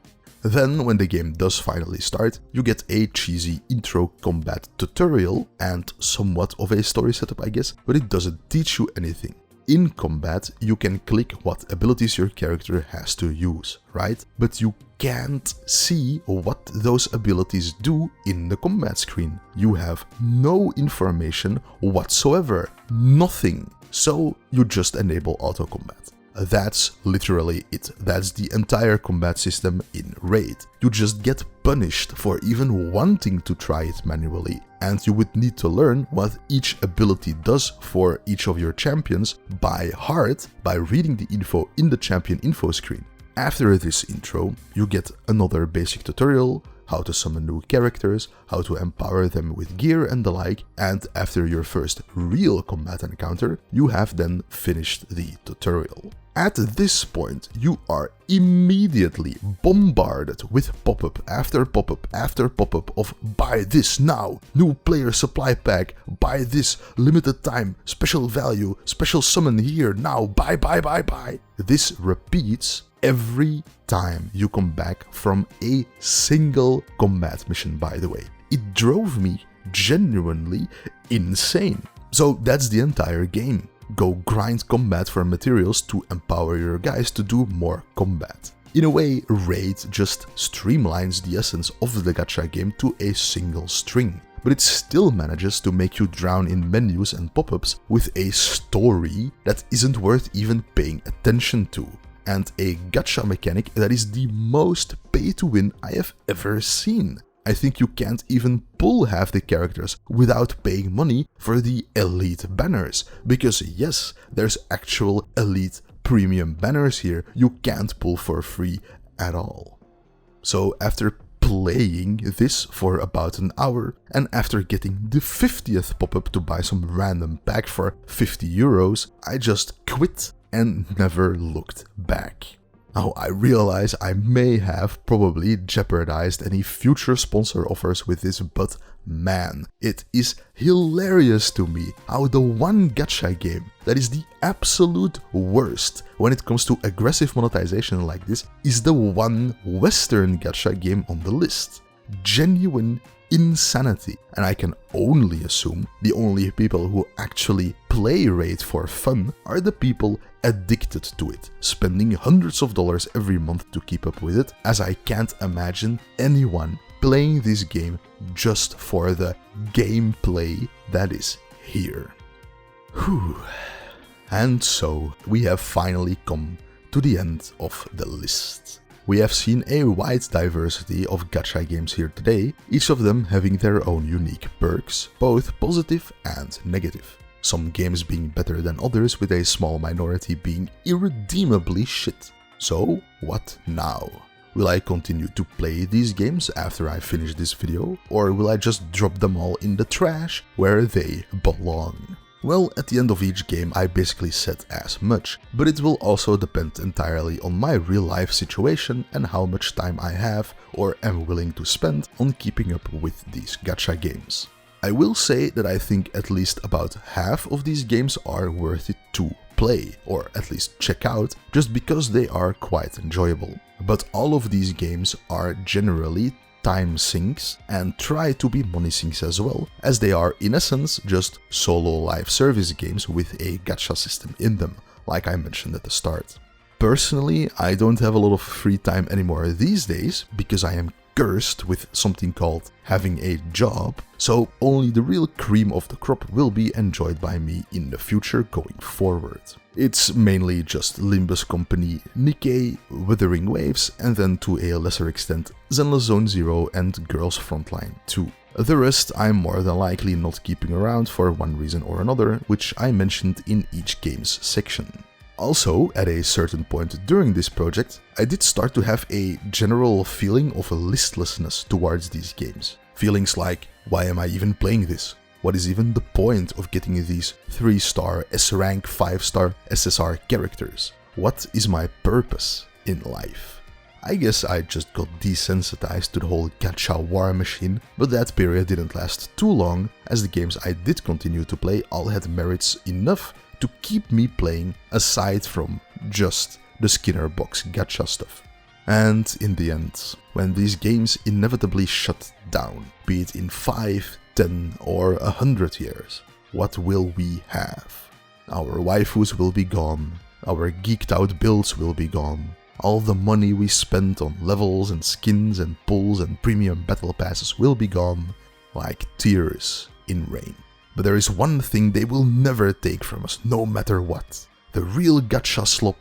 Then, when the game does finally start, you get a cheesy intro combat tutorial and somewhat of a story setup, I guess, but it doesn't teach you anything. in combat, you can click what abilities your character has to use, right? But you can't see what those abilities do in the combat screen. You have no information whatsoever, nothing. So you just enable auto combat. That's literally it. That's the entire combat system in Raid. You just get punished for even wanting to try it manually, and you would need to learn what each ability does for each of your champions by heart by reading the info in the champion info screen. After this intro, you get another basic tutorial, how to summon new characters, how to empower them with gear and the like, and after your first real combat encounter, you have then finished the tutorial. At this point, you are immediately bombarded with pop-up after pop-up after pop-up of buy this now, new player supply pack, buy this, limited time, special value, special summon here, now, buy. This repeats every time you come back from a single combat mission, by the way. It drove me genuinely insane. So that's the entire game. Go grind combat for materials to empower your guys to do more combat. In a way, Raid just streamlines the essence of the gacha game to a single string, but it still manages to make you drown in menus and pop-ups with a story that isn't worth even paying attention to, and a gacha mechanic that is the most pay-to-win I have ever seen. I think you can't even pull half the characters without paying money for the elite banners, because yes, there's actual elite premium banners here you can't pull for free at all. So after playing this for about an hour, and after getting the 50th pop-up to buy some random pack for 50 euros, I just quit and never looked back. Now, I realize I may have probably jeopardized any future sponsor offers with this, but man, it is hilarious to me how the one gacha game that is the absolute worst when it comes to aggressive monetization like this is the one Western gacha game on the list. Genuine insanity, and I can only assume the only people who actually play Raid for fun are the people addicted to it, spending hundreds of dollars every month to keep up with it, as I can't imagine anyone playing this game just for the gameplay that is here. Whew. And so we have finally come to the end of the list. We have seen a wide diversity of gacha games here today, each of them having their own unique perks, both positive and negative. Some games being better than others, with a small minority being irredeemably shit. So, what now? Will I continue to play these games after I finish this video, or will I just drop them all in the trash where they belong? Well, at the end of each game I basically said as much, but it will also depend entirely on my real life situation and how much time I have or am willing to spend on keeping up with these gacha games. I will say that I think at least about half of these games are worth it to play, or at least check out, just because they are quite enjoyable. But all of these games are generally time sinks and try to be money sinks as well, as they are in essence just solo live service games with a gacha system in them, like I mentioned at the start. Personally, I don't have a lot of free time anymore these days because I am cursed with something called having a job, so only the real cream of the crop will be enjoyed by me in the future going forward. It's mainly just Limbus Company, NIKKE, Wuthering Waves, and then to a lesser extent Zenless Zone Zero and Girls Frontline 2. The rest I'm more than likely not keeping around for one reason or another, which I mentioned in each game's section. Also, at a certain point during this project, I did start to have a general feeling of listlessness towards these games. Feelings like, why am I even playing this? What is even the point of getting these 3-star, S-rank, 5-star SSR characters? What is my purpose in life? I guess I just got desensitized to the whole gacha war machine, but that period didn't last too long, as the games I did continue to play all had merits enough to keep me playing aside from just the Skinner box gacha stuff. And in the end, when these games inevitably shut down, be it in 5, 10 or 100 years, what will we have? Our waifus will be gone, our geeked out builds will be gone, all the money we spent on levels and skins and pulls and premium battle passes will be gone, like tears in rain. But there is one thing they will never take from us, no matter what. The real Gachaslop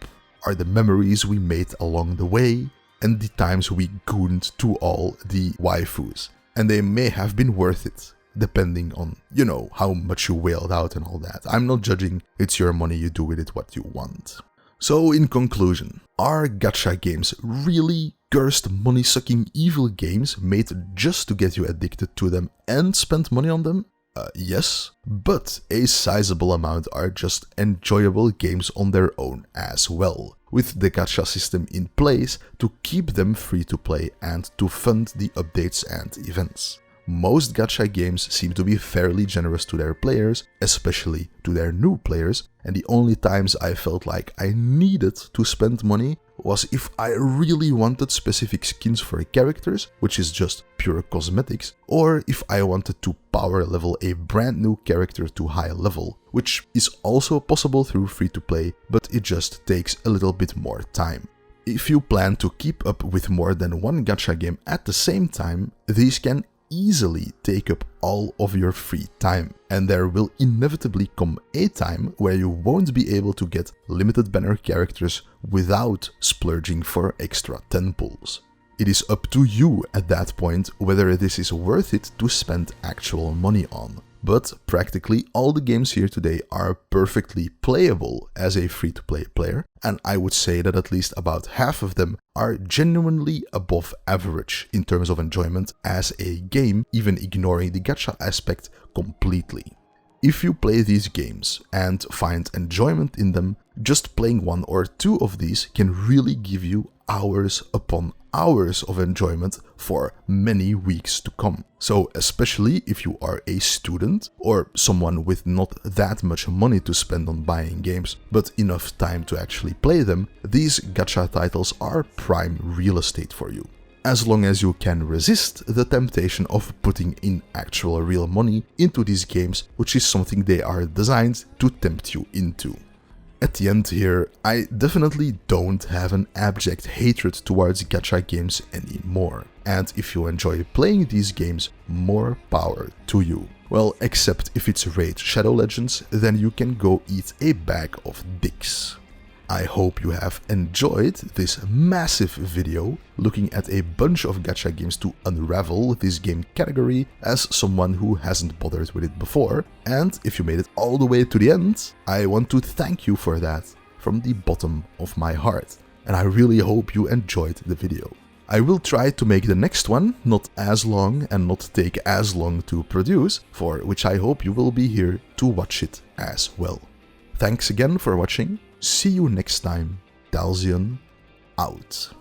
are the memories we made along the way and the times we gooned to all the waifus. And they may have been worth it, depending on, you know, how much you wailed out and all that. I'm not judging, it's your money, you do with it what you want. So in conclusion, are gacha games really cursed money-sucking evil games made just to get you addicted to them and spend money on them? Yes, but a sizable amount are just enjoyable games on their own as well, with the gacha system in place to keep them free to play and to fund the updates and events. Most gacha games seem to be fairly generous to their players, especially to their new players, and the only times I felt like I needed to spend money was if I really wanted specific skins for characters, which is just pure cosmetics, or if I wanted to power level a brand new character to high level, which is also possible through free-to-play, but it just takes a little bit more time. If you plan to keep up with more than one gacha game at the same time, these can easily take up all of your free time, and there will inevitably come a time where you won't be able to get limited banner characters without splurging for extra 10 pulls. It is up to you at that point whether this is worth it to spend actual money on. But practically all the games here today are perfectly playable as a free-to-play player, and I would say that at least about half of them are genuinely above average in terms of enjoyment as a game, even ignoring the gacha aspect completely. If you play these games and find enjoyment in them, just playing one or two of these can really give you hours upon hours of enjoyment for many weeks to come. So especially if you are a student or someone with not that much money to spend on buying games, but enough time to actually play them, these gacha titles are prime real estate for you. As long as you can resist the temptation of putting in actual real money into these games, which is something they are designed to tempt you into. At the end here, I definitely don't have an abject hatred towards gacha games anymore. And if you enjoy playing these games, more power to you. Well, except if it's Raid Shadow Legends, then you can go eat a bag of dicks. I hope you have enjoyed this massive video looking at a bunch of gacha games to unravel this game category as someone who hasn't bothered with it before, and if you made it all the way to the end, I want to thank you for that from the bottom of my heart, and I really hope you enjoyed the video. I will try to make the next one not as long and not take as long to produce, for which I hope you will be here to watch it as well. Thanks again for watching. See you next time. Dalzion out.